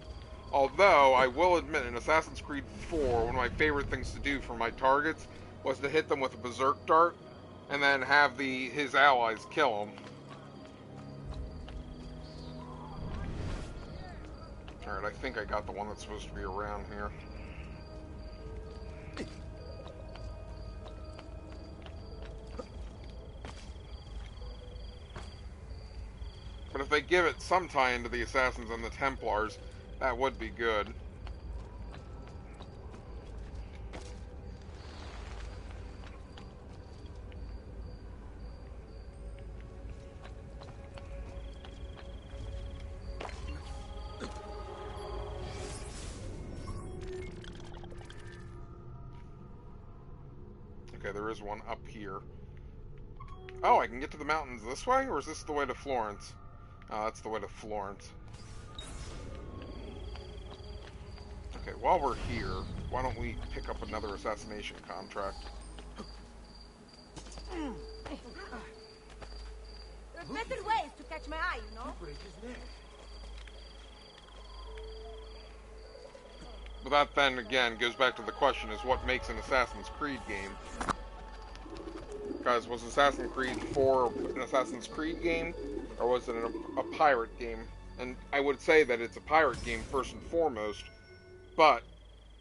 Although, I will admit, in Assassin's Creed 4, one of my favorite things to do for my targets was to hit them with a Berserk Dart, and then have his allies kill him. Alright, I think I got the one that's supposed to be around here. But if they give it some tie into the Assassins and the Templars, that would be good. Okay, there is one up here. Oh, I can get to the mountains this way? Or is this the way to Florence? Oh, that's the way to Florence. Okay, while we're here, why don't we pick up another assassination contract? There's better ways to catch my eye, you know? But that then, again, goes back to the question, is what makes an Assassin's Creed game? Because was Assassin's Creed 4 an Assassin's Creed game? Or was it a pirate game? And I would say that it's a pirate game first and foremost, but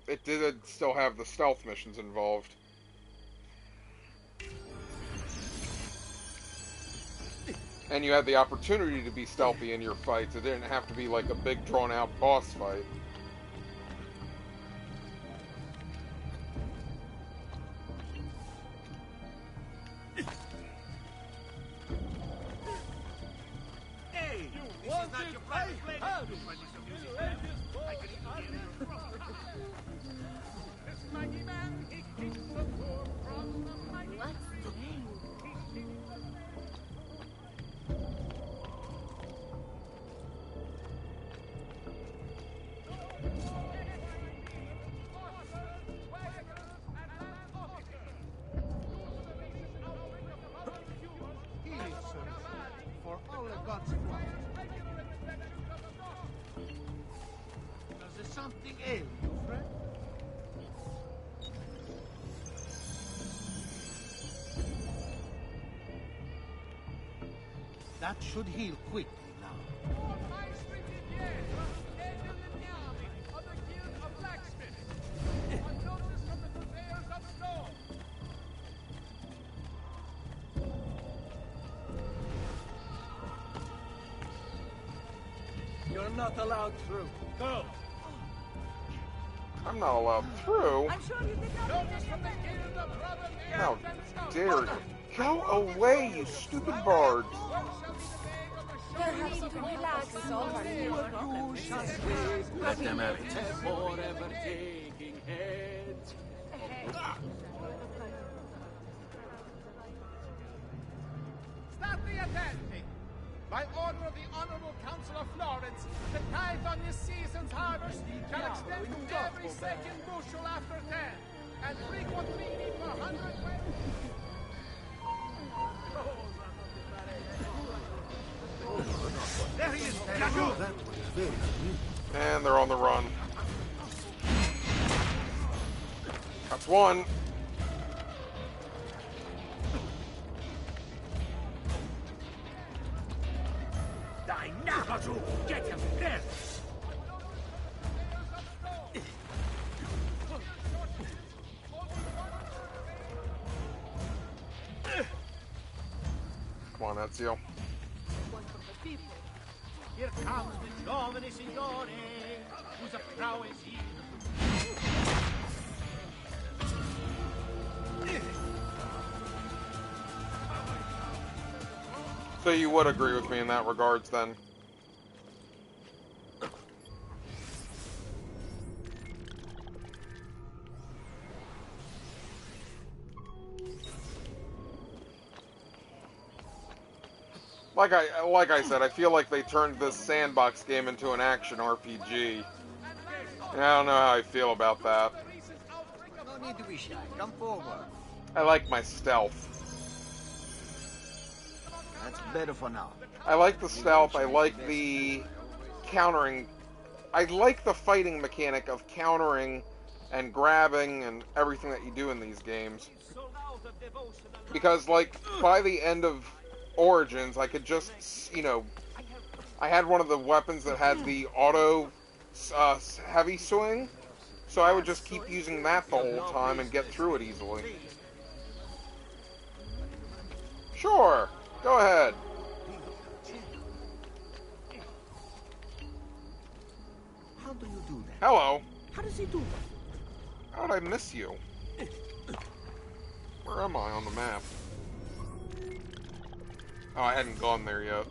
it did still have the stealth missions involved. And you had the opportunity to be stealthy in your fights. It didn't have to be like a big drawn-out boss fight. Something ail you, friend? That should heal quickly now. You're not allowed through. Go! I'm not allowed through. I'm sure you did not. How dare you? Go away, you stupid bards. Perhaps you can relax and solve our new problem. Let them have it. Forever taking heads. Start the attending. By order of the Honorable Council of Florence, the tithe on this season's harvest shall extend to every second bushel after 10, and frequently for 100 There he is! And they're on the run. That's one. Pazzi! Get him! There! Come on, Ezio. Here comes the giovane signore, whose prowess is... So you would agree with me in that regards, then? Like I said, I feel like they turned this sandbox game into an action RPG. And I don't know how I feel about that. No need to be shy. Come forward. I like my stealth. That's better for now. I like the stealth. I like the countering. I like the fighting mechanic of countering and grabbing and everything that you do in these games. Because, like, by the end of Origins, I could just, you know, I had one of the weapons that had the auto heavy swing, so I would just keep using that the whole time and get through it easily. Sure, go ahead. How do you do that? Hello. How does he do that? How did I miss you? Where am I on the map? Oh, I hadn't gone there yet.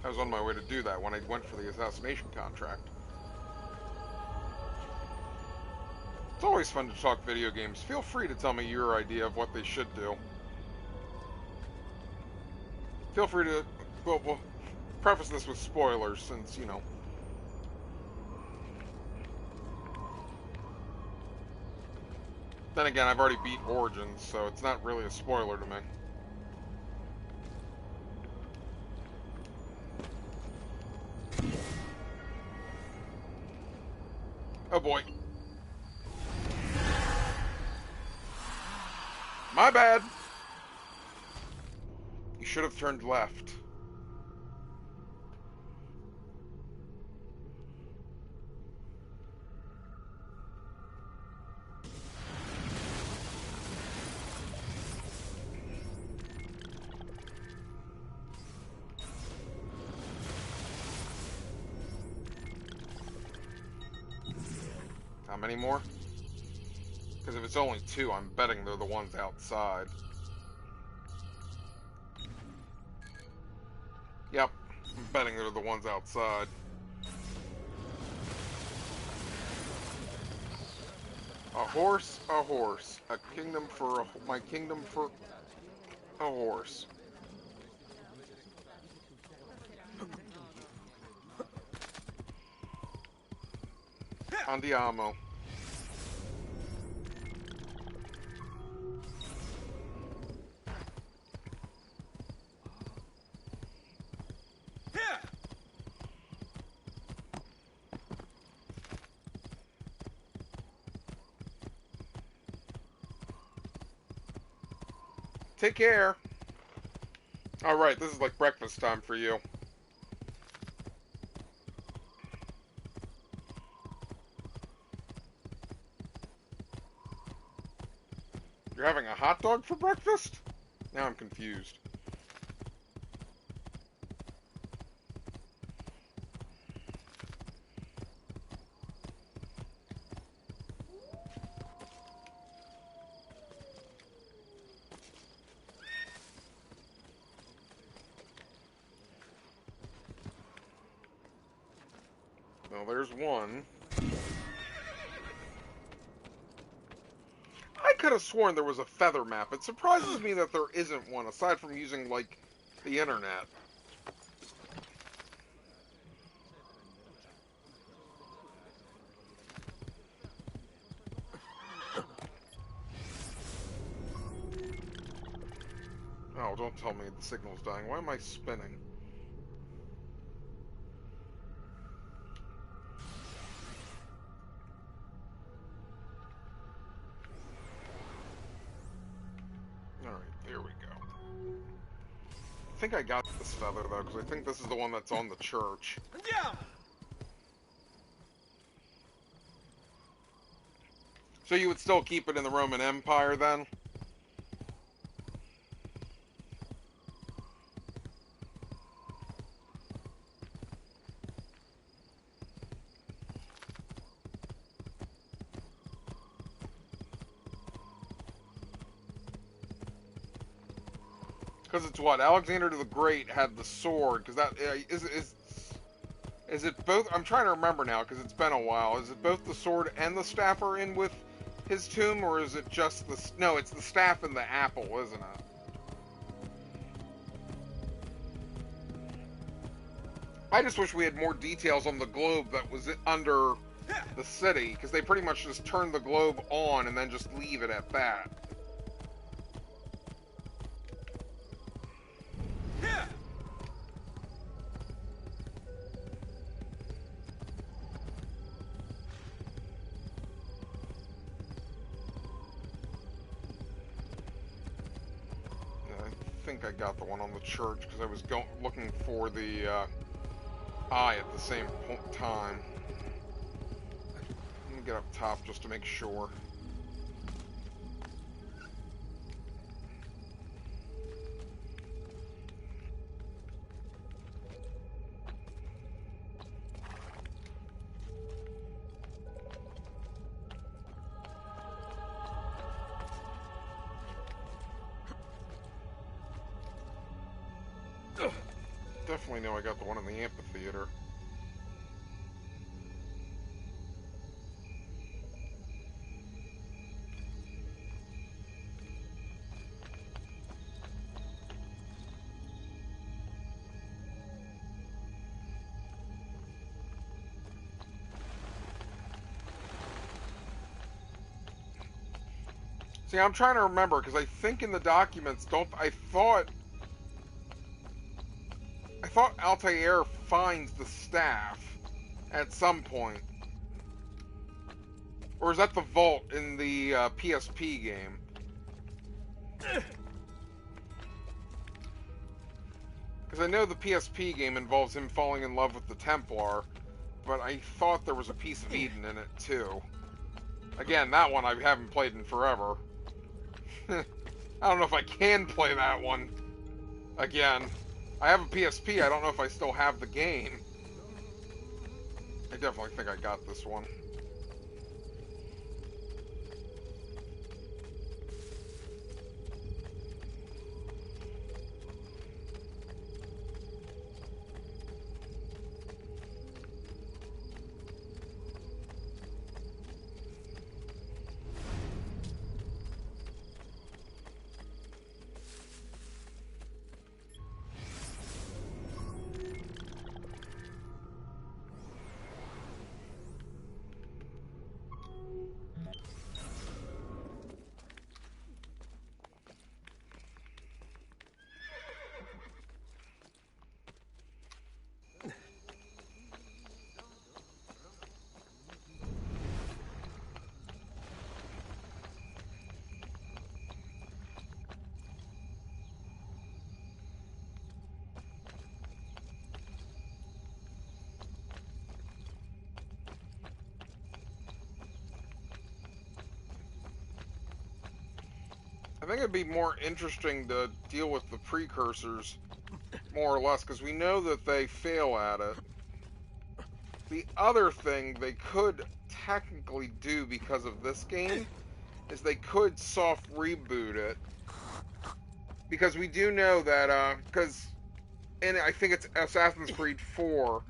I was on my way to do that when I went for the assassination contract. It's always fun to talk video games. Feel free to tell me your idea of what they should do. Feel free to... Well, we'll preface this with spoilers, since, you know... Then again, I've already beat Origins, so it's not really a spoiler to me. Oh boy. My bad. You should have turned left. How many more? Because if it's only 2, I'm betting they're the ones outside. Yep, I'm betting they're the ones outside. A horse, a horse. A kingdom for my kingdom for a horse. Andiamo. Take care. Alright, this is like breakfast time for you. You're having a hot dog for breakfast? Now I'm confused. Well, there's one. I could have sworn there was a feather map. It surprises me that there isn't one, aside from using, like, the internet. Oh, don't tell me the signal's dying. Why am I spinning? think I got this feather, though, because I think this is the one that's on the church. So you would still keep it in the Roman Empire, then? Because it's what? Alexander the Great had the sword, because that... Is it both? I'm trying to remember now, because it's been a while. Is it both the sword and the staff are in with his tomb, or is it just the... No, it's the staff and the apple, isn't it? I just wish we had more details on the globe that was under the city, because they pretty much just turn the globe on and then just leave it at that. I think I got the one on the church because I was looking for the eye at the same time. Let me get up top just to make sure. Definitely know I got the one in the amphitheater. See, I'm trying to remember, because I think in the documents, I thought Altair finds the staff at some point. Or is that the vault in the PSP game? Because I know the PSP game involves him falling in love with the Templar, but I thought there was a piece of Eden in it, too. Again, that one I haven't played in forever. I don't know if I can play that one again. I have a PSP, I don't know if I still have the game. I definitely think I got this one. I think it'd be more interesting to deal with the precursors, more or less, because we know that they fail at it. The other thing they could technically do because of this game is they could soft reboot it. Because we do know that, I think it's Assassin's Creed 4,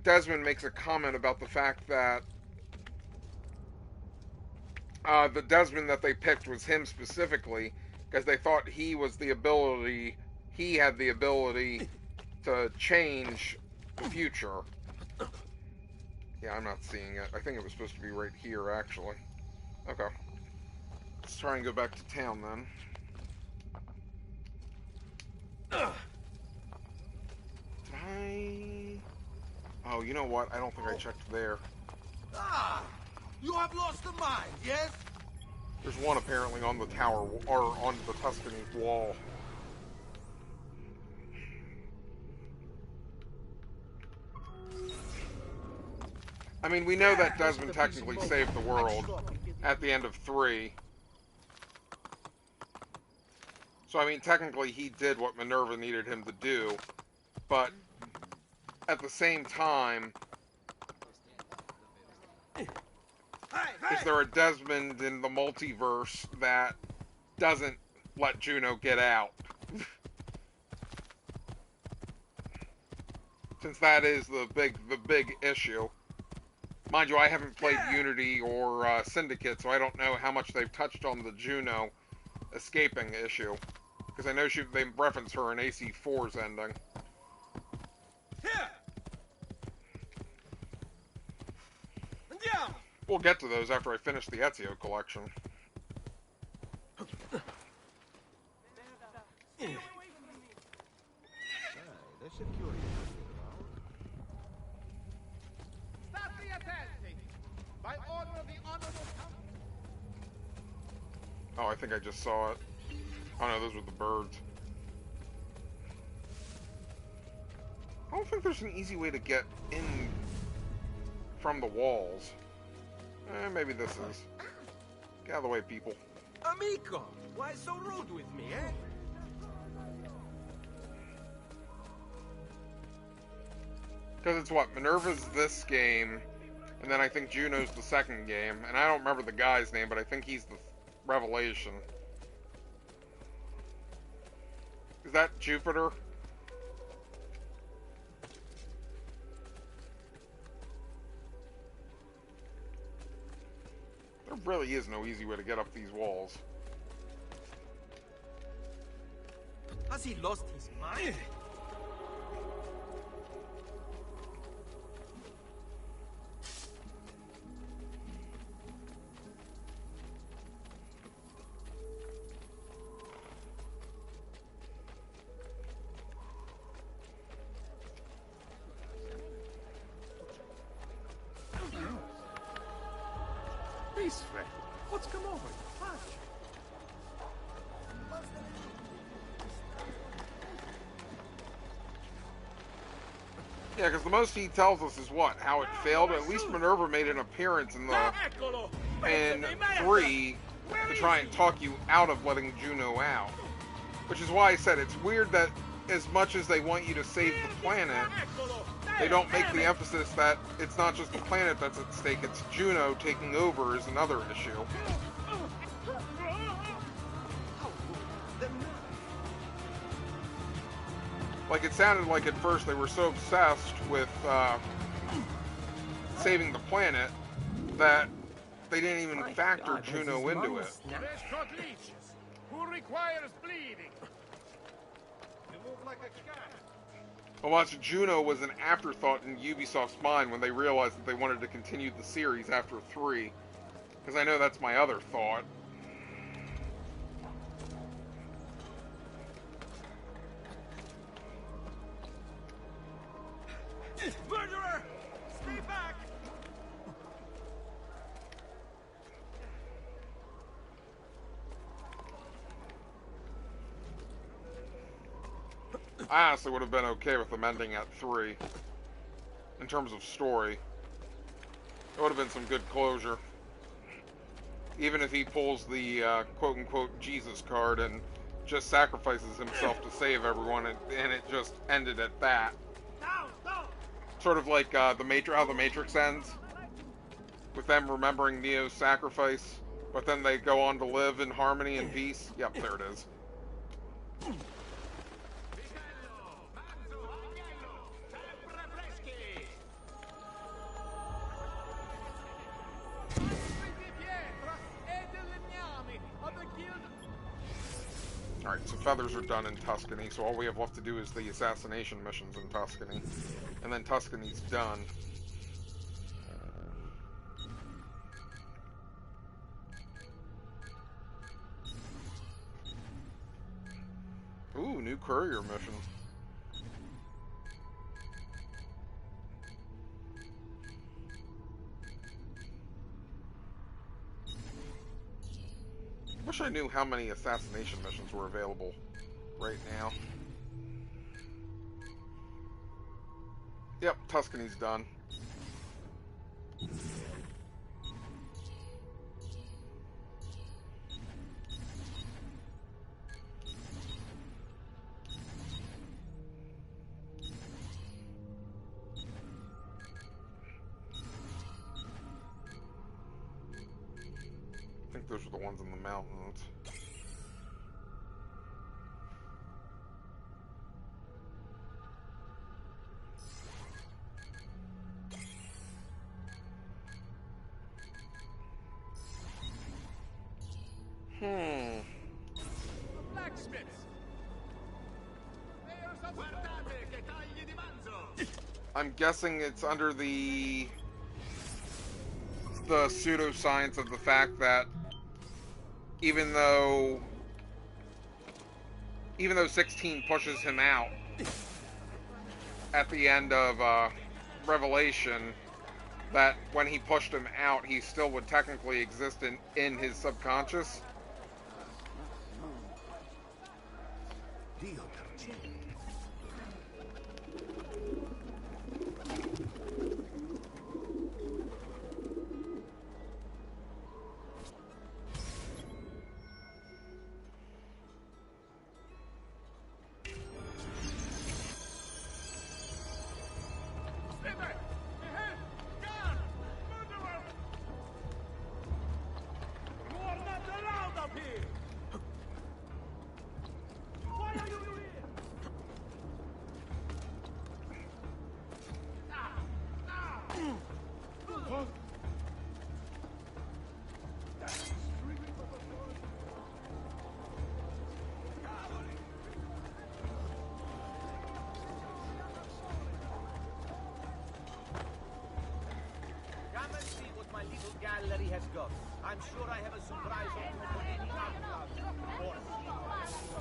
Desmond makes a comment about the fact that the Desmond that they picked was him specifically, because they thought he had the ability to change the future. Yeah, I'm not seeing it. I think it was supposed to be right here, actually. Okay. Let's try and go back to town, then. Did I... Oh, you know what? I don't think I checked there. Ah! You have lost the mind, yes? There's one apparently on the tower, or on the Tuscany wall. I mean, we know that Desmond technically saved the world at the end of 3. So, I mean, technically he did what Minerva needed him to do. But, at the same time, is there a Desmond in the multiverse that doesn't let Juno get out? Since that is the big issue. Mind you, I haven't played Unity or Syndicate, so I don't know how much they've touched on the Juno escaping issue. Because I know they reference her in AC4's ending. We'll get to those after I finish the Ezio collection. Oh, I think I just saw it. Oh no, those were the birds. I don't think there's an easy way to get in from the walls. Maybe this is. Get out of the way, people. Amico, why so rude with me, eh? Because it's what? Minerva's this game, and then I think Juno's the second game, and I don't remember the guy's name, but I think he's the Revelation. Is that Jupiter? There really is no easy way to get up these walls. Has he lost his mind? Peace, friend. What's come over you? Fudge. Yeah, because the most he tells us is what? How it failed? At least Minerva made an appearance in 3 to try and talk you out of letting Juno out. Which is why I said it's weird that as much as they want you to save the planet, they don't make the emphasis that it's not just the planet that's at stake, it's Juno taking over is another issue. Like, it sounded like at first they were so obsessed with saving the planet that they didn't even factor Juno into it. Who requires bleeding? You move like a cat. Well, watch, Juno was an afterthought in Ubisoft's mind when they realized that they wanted to continue the series after 3. Because I know that's my other thought. Murderer! Stay back! I honestly would have been okay with them ending at 3. In terms of story. It would have been some good closure. Even if he pulls the quote-unquote Jesus card and just sacrifices himself to save everyone, and it just ended at that. Sort of like how the Matrix ends. With them remembering Neo's sacrifice, but then they go on to live in harmony and peace. Yep, there it is. Alright, so feathers are done in Tuscany, so all we have left to do is the assassination missions in Tuscany. And then Tuscany's done. Ooh, new courier mission. Wish I knew how many assassination missions were available right now. Yep, Tuscany's done. I think those are the ones in the mountains. Blacksmiths! I'm guessing it's under the pseudoscience of the fact that even though 16 pushes him out at the end of Revelation, that when he pushed him out, he still would technically exist in his subconscious. Gallery has got. I'm sure I have a surprise on.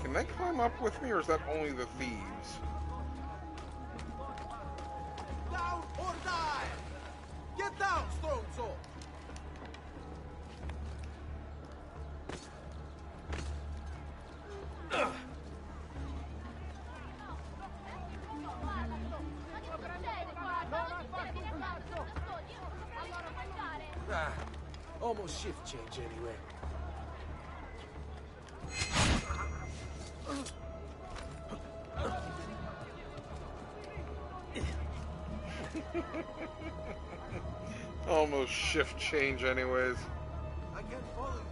Can they climb up with me, or is that only the thieves? Down or die! Get down, Stronzo! Almost shift change anyway. Almost shift change anyways. I can't follow you there.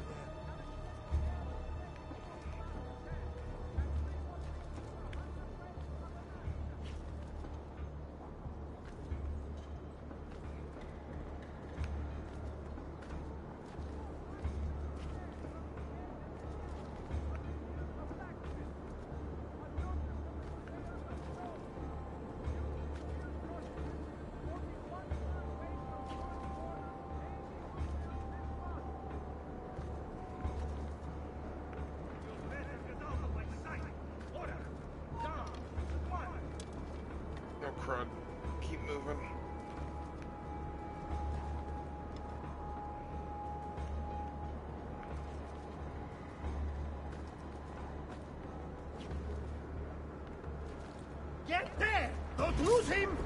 Crud. Keep moving. Get there! Don't lose him!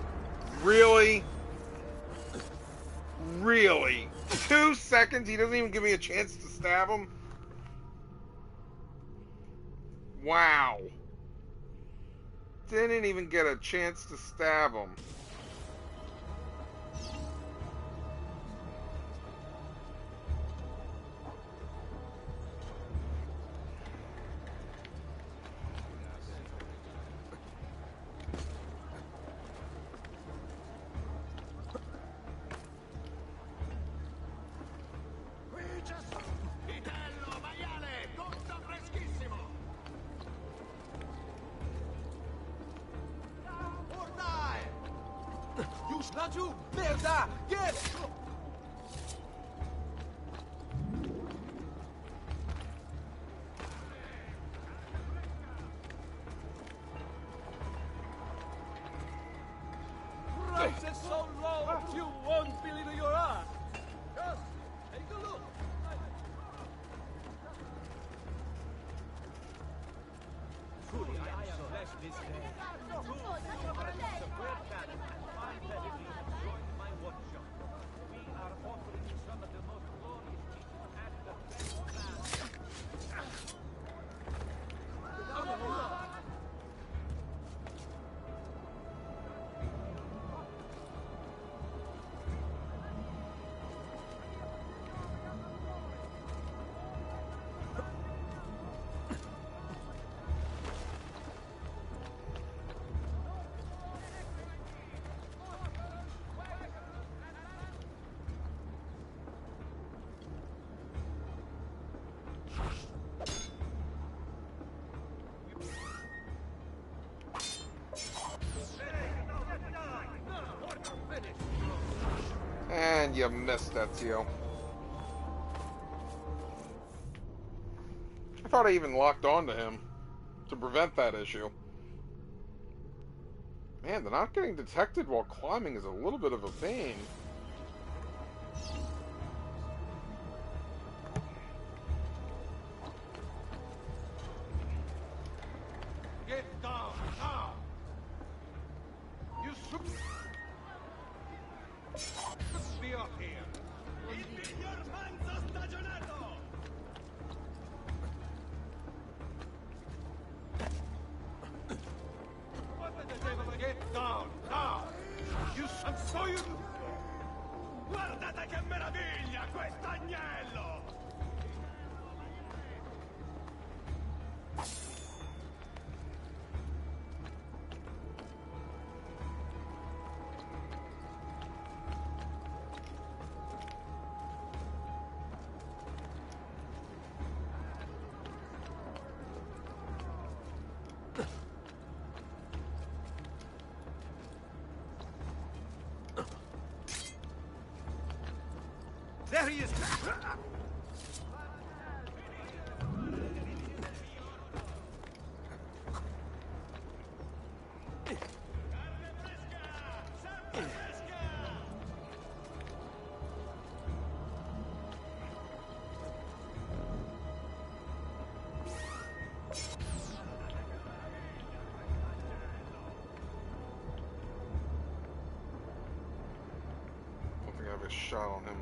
Really? Really? 2 seconds? He doesn't even give me a chance to stab him? Wow. Didn't even get a chance to stab him. Laggiù! Merda! Get! Price is so low, you won't believe your eyes. Just take a look. Truly, I am blessed this day. Two, the great man and fine pedigree have joined my workshop. We You missed, Ezio. I thought I even locked onto him to prevent that issue. Man, the not getting detected while climbing is a little bit of a pain. Get down, now! You should be up here. Get down, now! You should so you... Guardate che meraviglia, quest'agnello! There he is! I don't think I have a shot on him.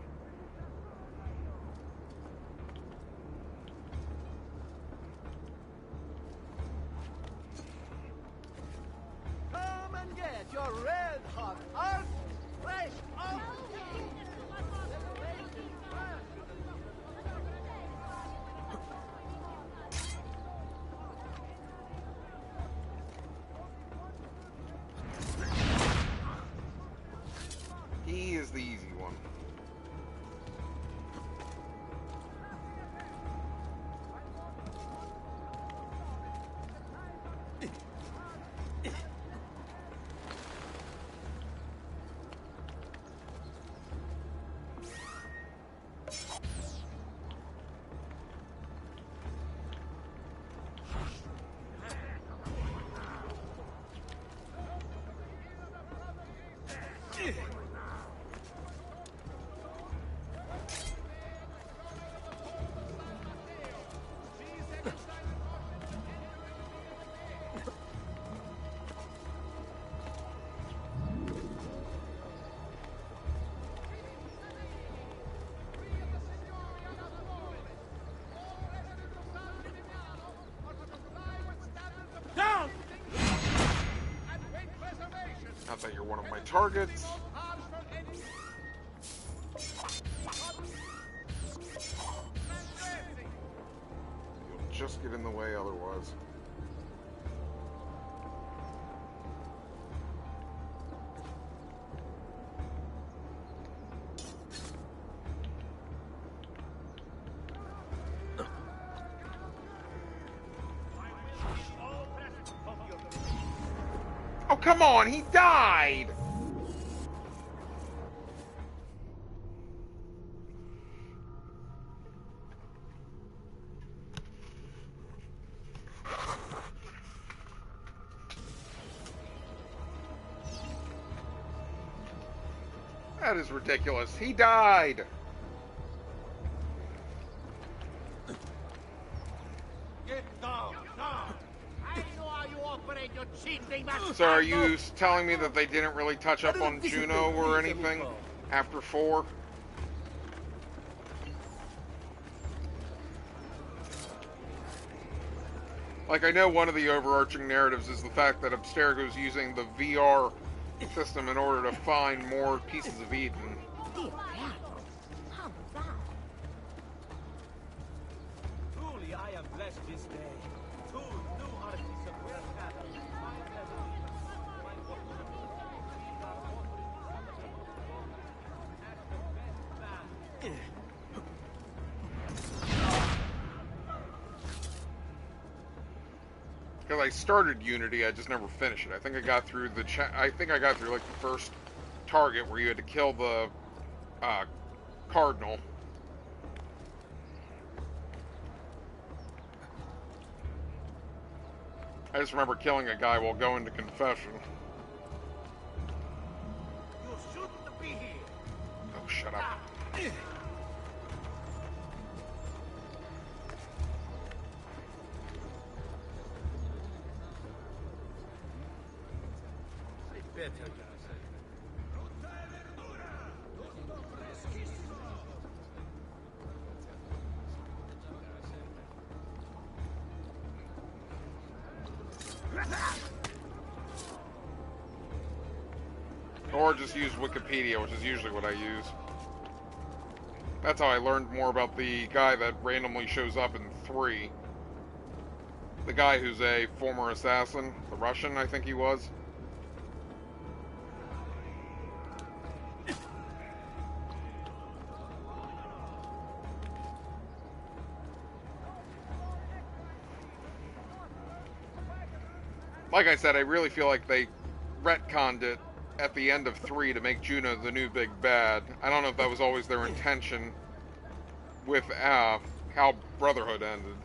Come and get your red hot art fresh off. He is the easy one. Down! Not that you're one of my targets. You'll just get in the way otherwise. Oh, come on, he died! That is ridiculous. He died! Get down, now! I know how you operate your cheating machine. So are you telling me that they didn't really touch up on Juno or anything after 4? Like, I know one of the overarching narratives is the fact that Abstergo's using the VR system in order to find more pieces of Eden. Truly, I am blessed this day. Two new artists of rare talent. Because I started Unity, I just never finished it. I think I got through I think I got through like the first target where you had to kill the cardinal. I just remember killing a guy while going to confession. You shouldn't be here. Oh, shut up. Better. Or just use Wikipedia, which is usually what I use. That's how I learned more about the guy that randomly shows up in 3. The guy who's a former assassin, the Russian, I think he was. Like I said, I really feel like they retconned it at the end of 3 to make Juno the new big bad. I don't know if that was always their intention with how Brotherhood ended.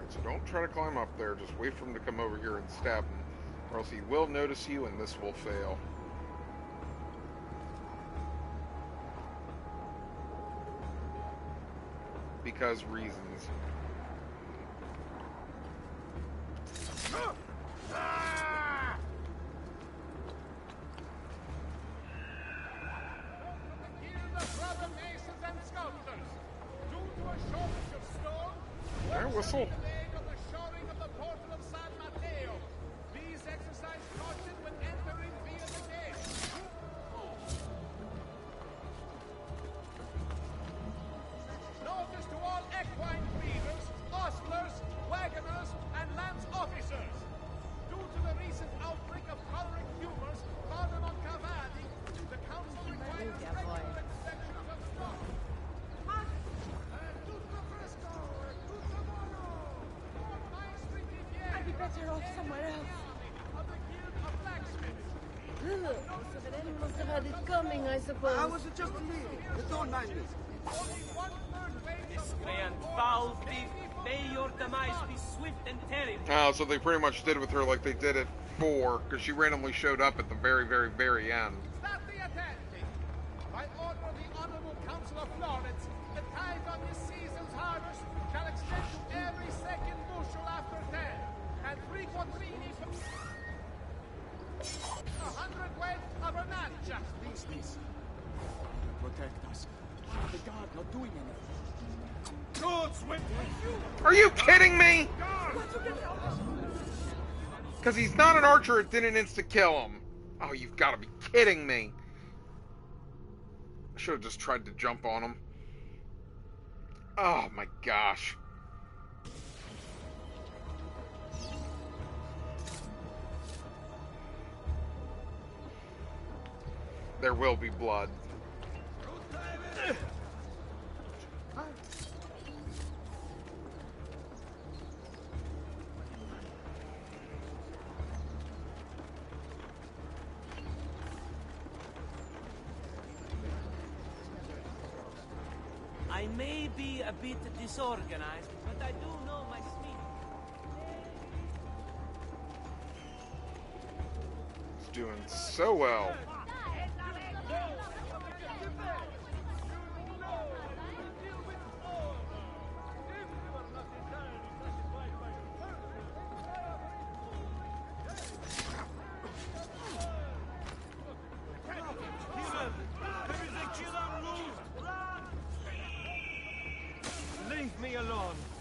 So don't try to climb up there, just wait for him to come over here and stab him, or else he will notice you and this will fail. Because reasons. Their whistle. Better off somewhere else. Ugh, so that anyone must have had it coming, I suppose. How was it just a meeting? Don't mind me. Miscreant, foul thief, may your demise be swift and terrible. Oh, so they pretty much did with her like they did at 4, because she randomly showed up at the very, very, very end. Start the attack! By order of the Honorable Council of Florence, the tithe on this season's harvest shall extend to every second bushel after 10. And 3 quattrini for 100 weight of Renaccia. Please. Protect us. The guard not doing anything. Gods with you! Are you kidding me? Because he's not an archer, it didn't insta-kill him. Oh, you've got to be kidding me. I should have just tried to jump on him. Oh my gosh. There will be blood. I may be a bit disorganized, but I do know my speed. He's doing so well.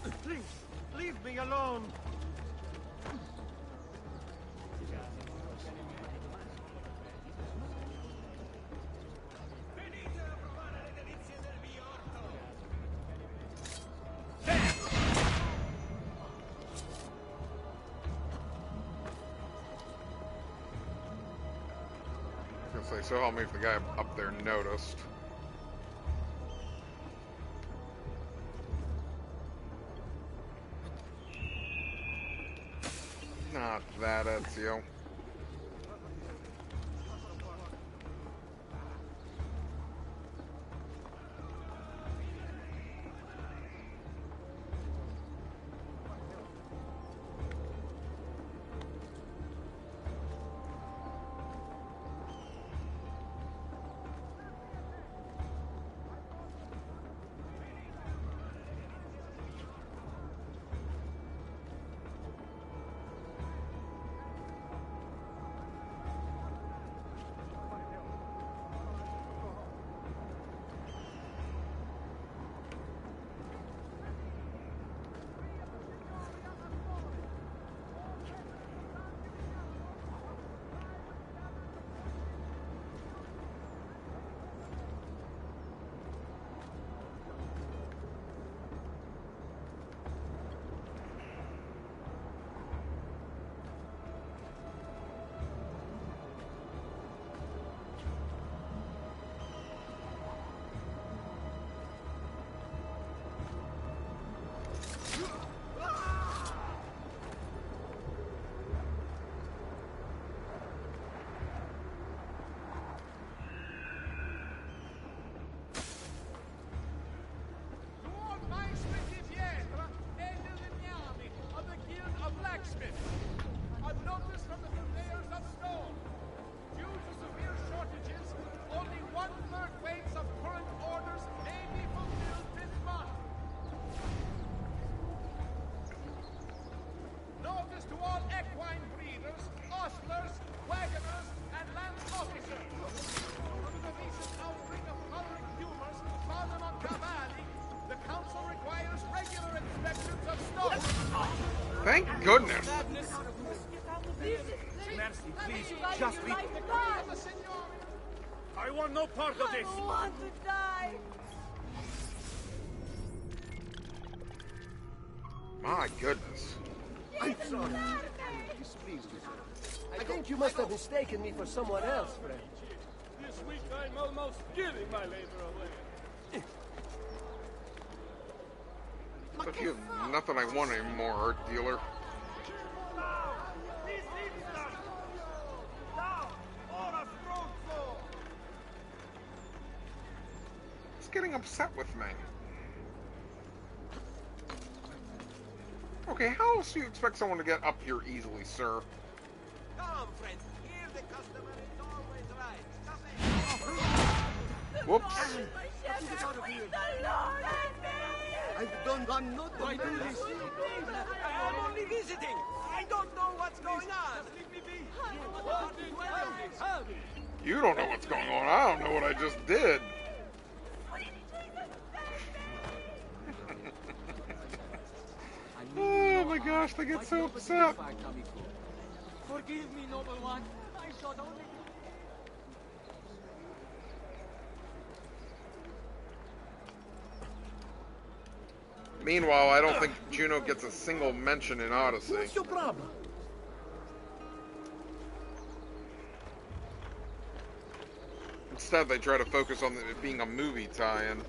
Please, leave me alone. So help me if the guy up there noticed. Not that, Ezio. I've noticed from the conveyors of stone, due to severe shortages, only 1/3 weights of current orders may be fulfilled this month. Notice to all equine breeders, ostlers, wagoners, and land officers. Under the recent outbreak of choleric humors found among cavalli, the council requires regular inspections of stock. Thank goodness. Mercy, please, just leave. I want no part of this. I don't want to die. My goodness. I'm sorry. I think you must have mistaken me for someone else, friend. This week I'm almost giving my labor away. But you have nothing I want anymore, art dealer. He's getting upset with me. Okay, how else do you expect someone to get up here easily, sir? Come, friends. Here the customer is always right. Whoops. I don't want not to do this. I'm only visiting. I don't know what's going on. You don't know what's going on. I don't know what I just did. Oh my gosh, they get so upset. Forgive me, noble one. I should only... Meanwhile, I don't think Juno gets a single mention in Odyssey. What's your problem? Instead, they try to focus on it being a movie tie-in.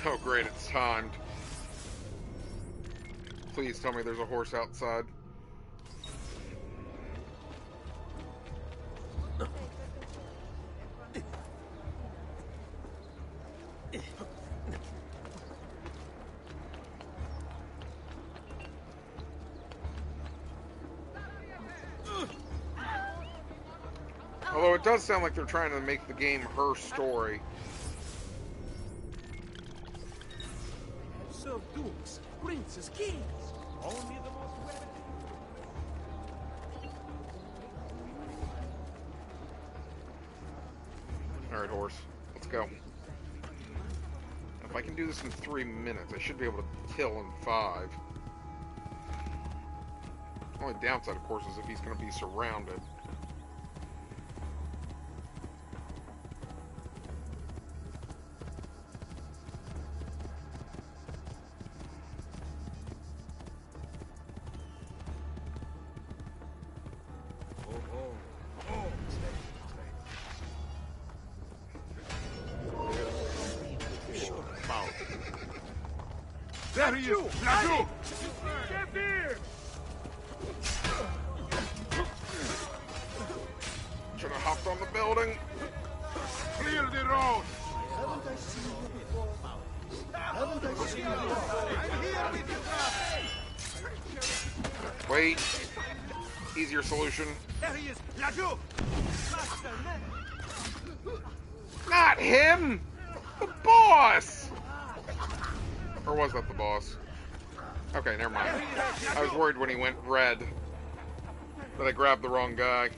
Oh great, it's timed. Please tell me there's a horse outside. Although it does sound like they're trying to make the game her story. So dukes, princes, kings. Only the most Alright, horse. Let's go. If I can do this in 3 minutes, I should be able to kill in 5. Only downside, of course, is if he's going to be surrounded. There he is! Lazo! Get here! Should have hopped on the building. Clear the road! Haven't I seen you before? Haven't I seen you before? I'm here with you, Wait. Easier solution. There he is! Lazo! Not him! The boss! Or was that the boss? Okay, never mind. I was worried when he went red that I grabbed the wrong guy.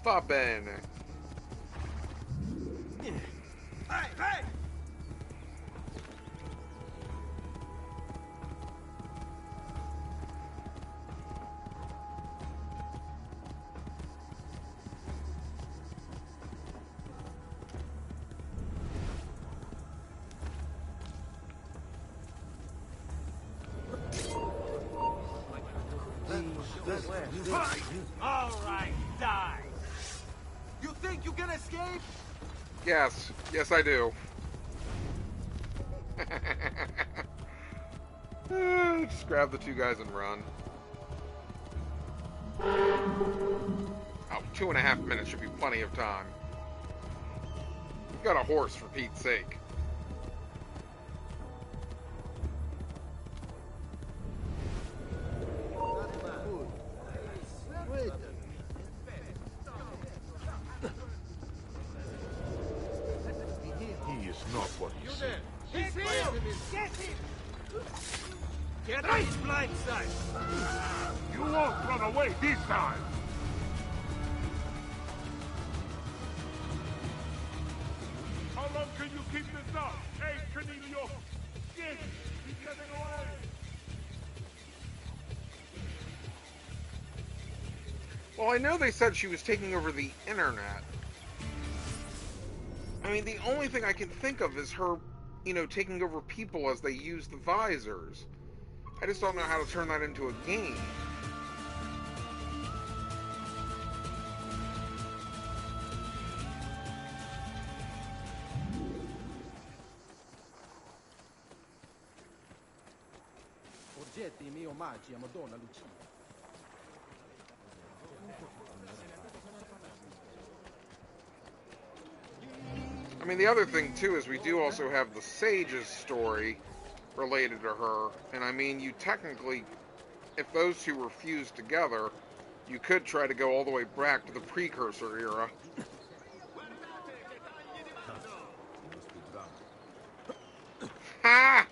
Va bene. Hey, hey! All right, die. You think you can escape? Yes. Yes, I do. Just grab the 2 guys and run. Oh, 2.5 minutes should be plenty of time. We've got a horse, for Pete's sake. He is not what he said. He's here! Get him! Get on his blind side! You won't run away this time! How long can you keep this up? Hey, Cornelio! Yes! He's getting away! Well, I know they said she was taking over the internet. I mean, the only thing I can think of is her, you know, taking over people as they use the visors. I just don't know how to turn that into a game. Oggetti i miei omaggi a Madonna Lucia. I mean, the other thing, too, is we do also have the Sage's story related to her. And, I mean, you technically, if those two were fused together, you could try to go all the way back to the Precursor era. Ha!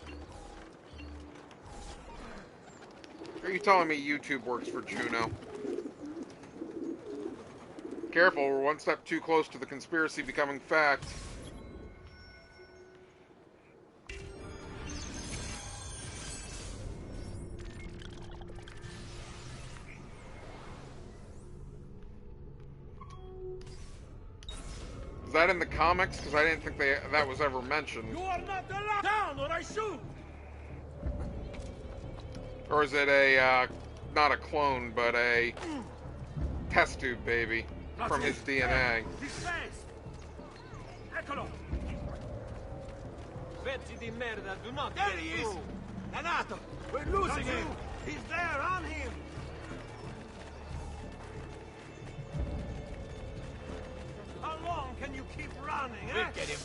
Are you telling me YouTube works for Juno? Careful, we're one step too close to the conspiracy becoming fact. Is that in the comics? Because I didn't think that was ever mentioned. You are not allowed down or I shoot! Or is it a, not a clone, but a test tube baby from his DNA? His face! Eccolo! Pezzi di merda, do not There he is! Danato! We're losing him! He's there, on him! How long can you keep running, eh? Get him!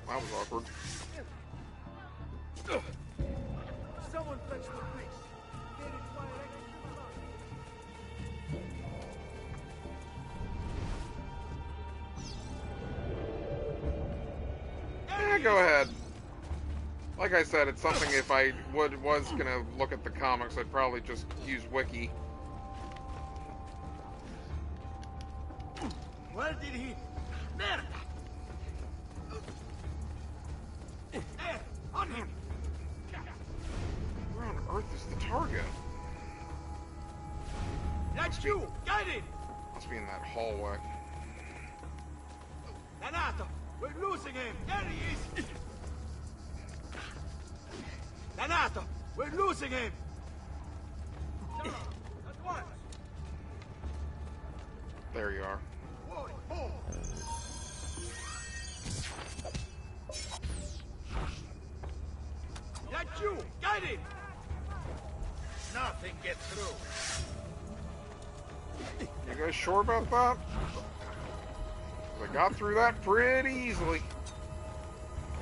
That was awkward. Someone fetch the priest. Yeah, go ahead. Like I said, it's something if I was gonna look at the comics, I'd probably just use Wiki. Where did he... Merda! On him! Where on earth is the target? That's you! Get it! Must be in that hallway. Danato! We're losing him! There he is! Danato! We're losing him! At once! There you are. That's you! Get it! Nothing gets through. You guys sure about that? I got through that pretty easily.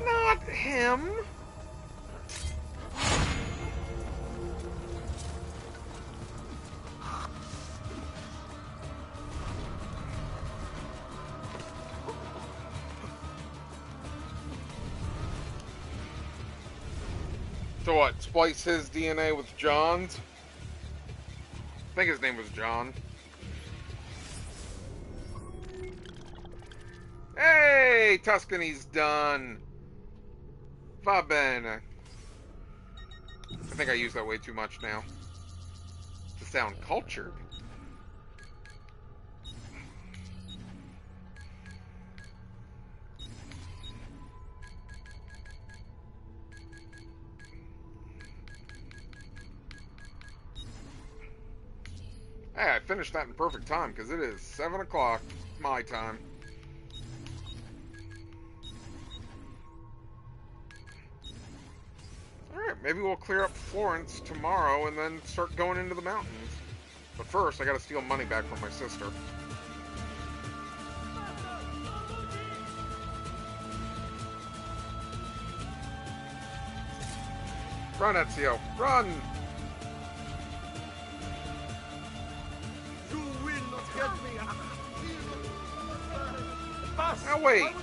Not him. So what, splice his DNA with John's? I think his name was John. Hey, Tuscany's done. Va bene. I think I use that way too much now. To sound cultured. Hey, I finished that in perfect time, because it is 7 o'clock my time. Alright, maybe we'll clear up Florence tomorrow and then start going into the mountains. But first, I gotta steal money back from my sister. Run, Ezio, run! You will not get me! Now wait,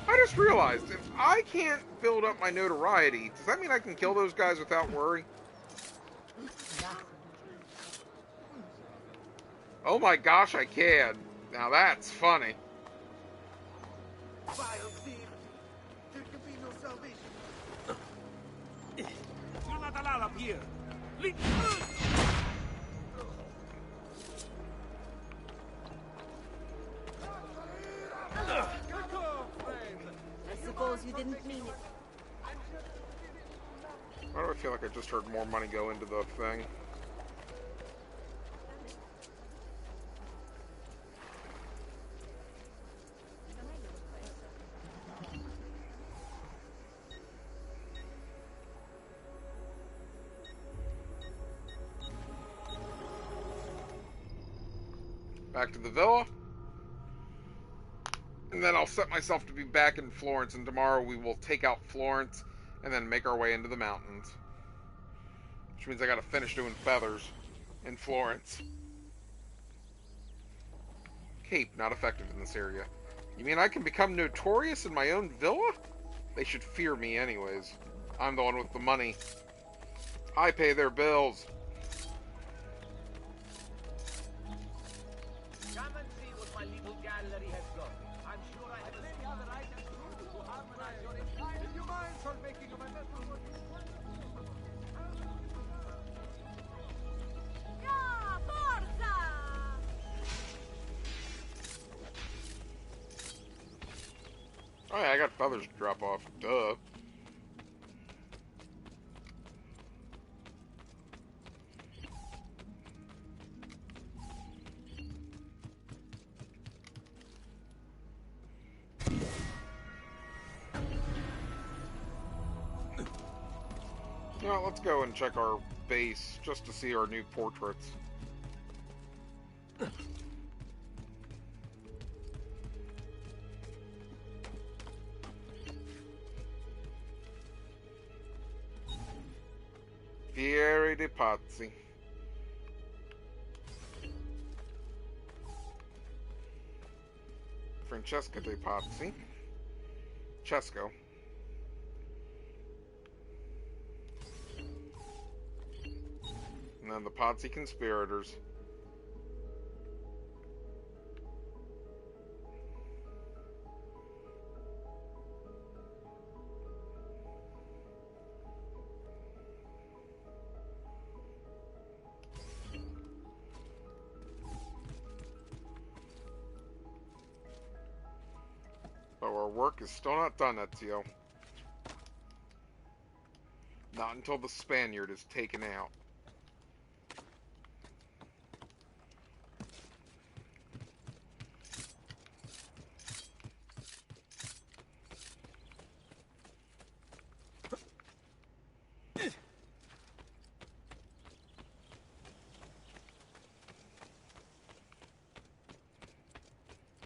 I just realized, if I can't build up my notoriety, does that mean I can kill those guys without worry? Oh my gosh, I can. Now that's funny. Vile thief! There can be no salvation. You're not allowed up here. I suppose you didn't mean it. Why do I feel like I just heard more money go into the thing? Back to the villa. And then I'll set myself to be back in Florence, and tomorrow we will take out Florence and then make our way into the mountains. Which means I gotta finish doing feathers in Florence. Cape, not effective in this area. You mean I can become notorious in my own villa? They should fear me anyways. I'm the one with the money. I pay their bills. Come and see what my little gallery has got. I'm sure I have many other items too to harmonize your entire... If you mind for making a better one. Yeah, forza! Oh yeah, I got feathers to drop off. Duh. Now let's go and check our base just to see our new portraits. Fieri di Pazzi. Francesca de Pazzi. Cesco. then the Pazzi conspirators. But our work is still not done, Ezio. Not until the Spaniard is taken out.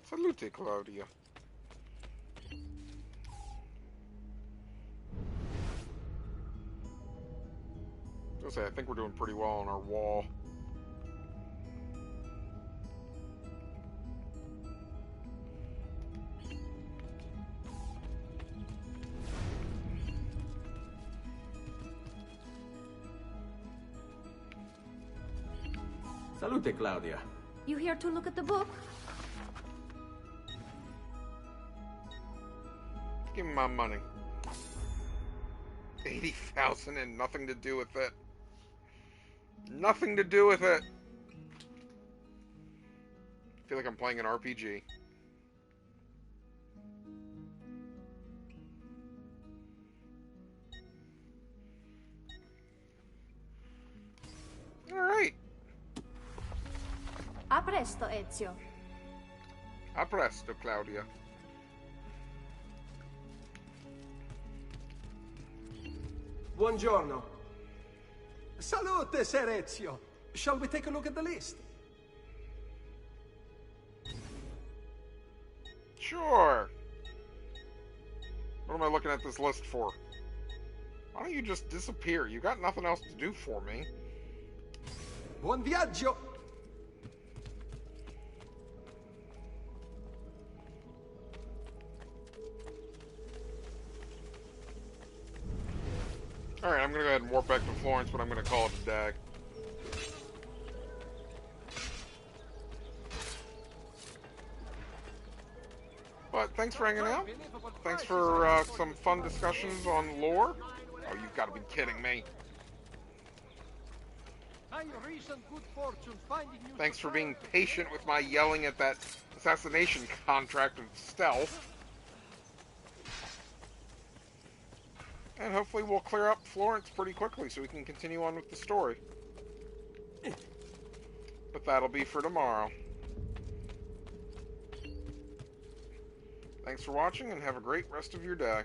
Salute, Claudia. I think we're doing pretty well on our wall. Salute, Claudia. You here to look at the book? Give me my money. 80,000 and nothing to do with it. Nothing to do with it. I feel like I'm playing an RPG. Alright. A presto, Ezio. A presto, Claudia. Buongiorno. Salute, Ser Ezio. Shall we take a look at the list? Sure. What am I looking at this list for? Why don't you just disappear? You got nothing else to do for me. Buon viaggio. Alright, I'm gonna go ahead and warp back to Florence, but I'm gonna call it a day. But thanks for hanging out. Thanks for some fun discussions on lore. Oh, you've got to be kidding me. Thanks for being patient with my yelling at that assassination contract of stealth. And hopefully we'll clear up Florence pretty quickly so we can continue on with the story. But that'll be for tomorrow. Thanks for watching and have a great rest of your day.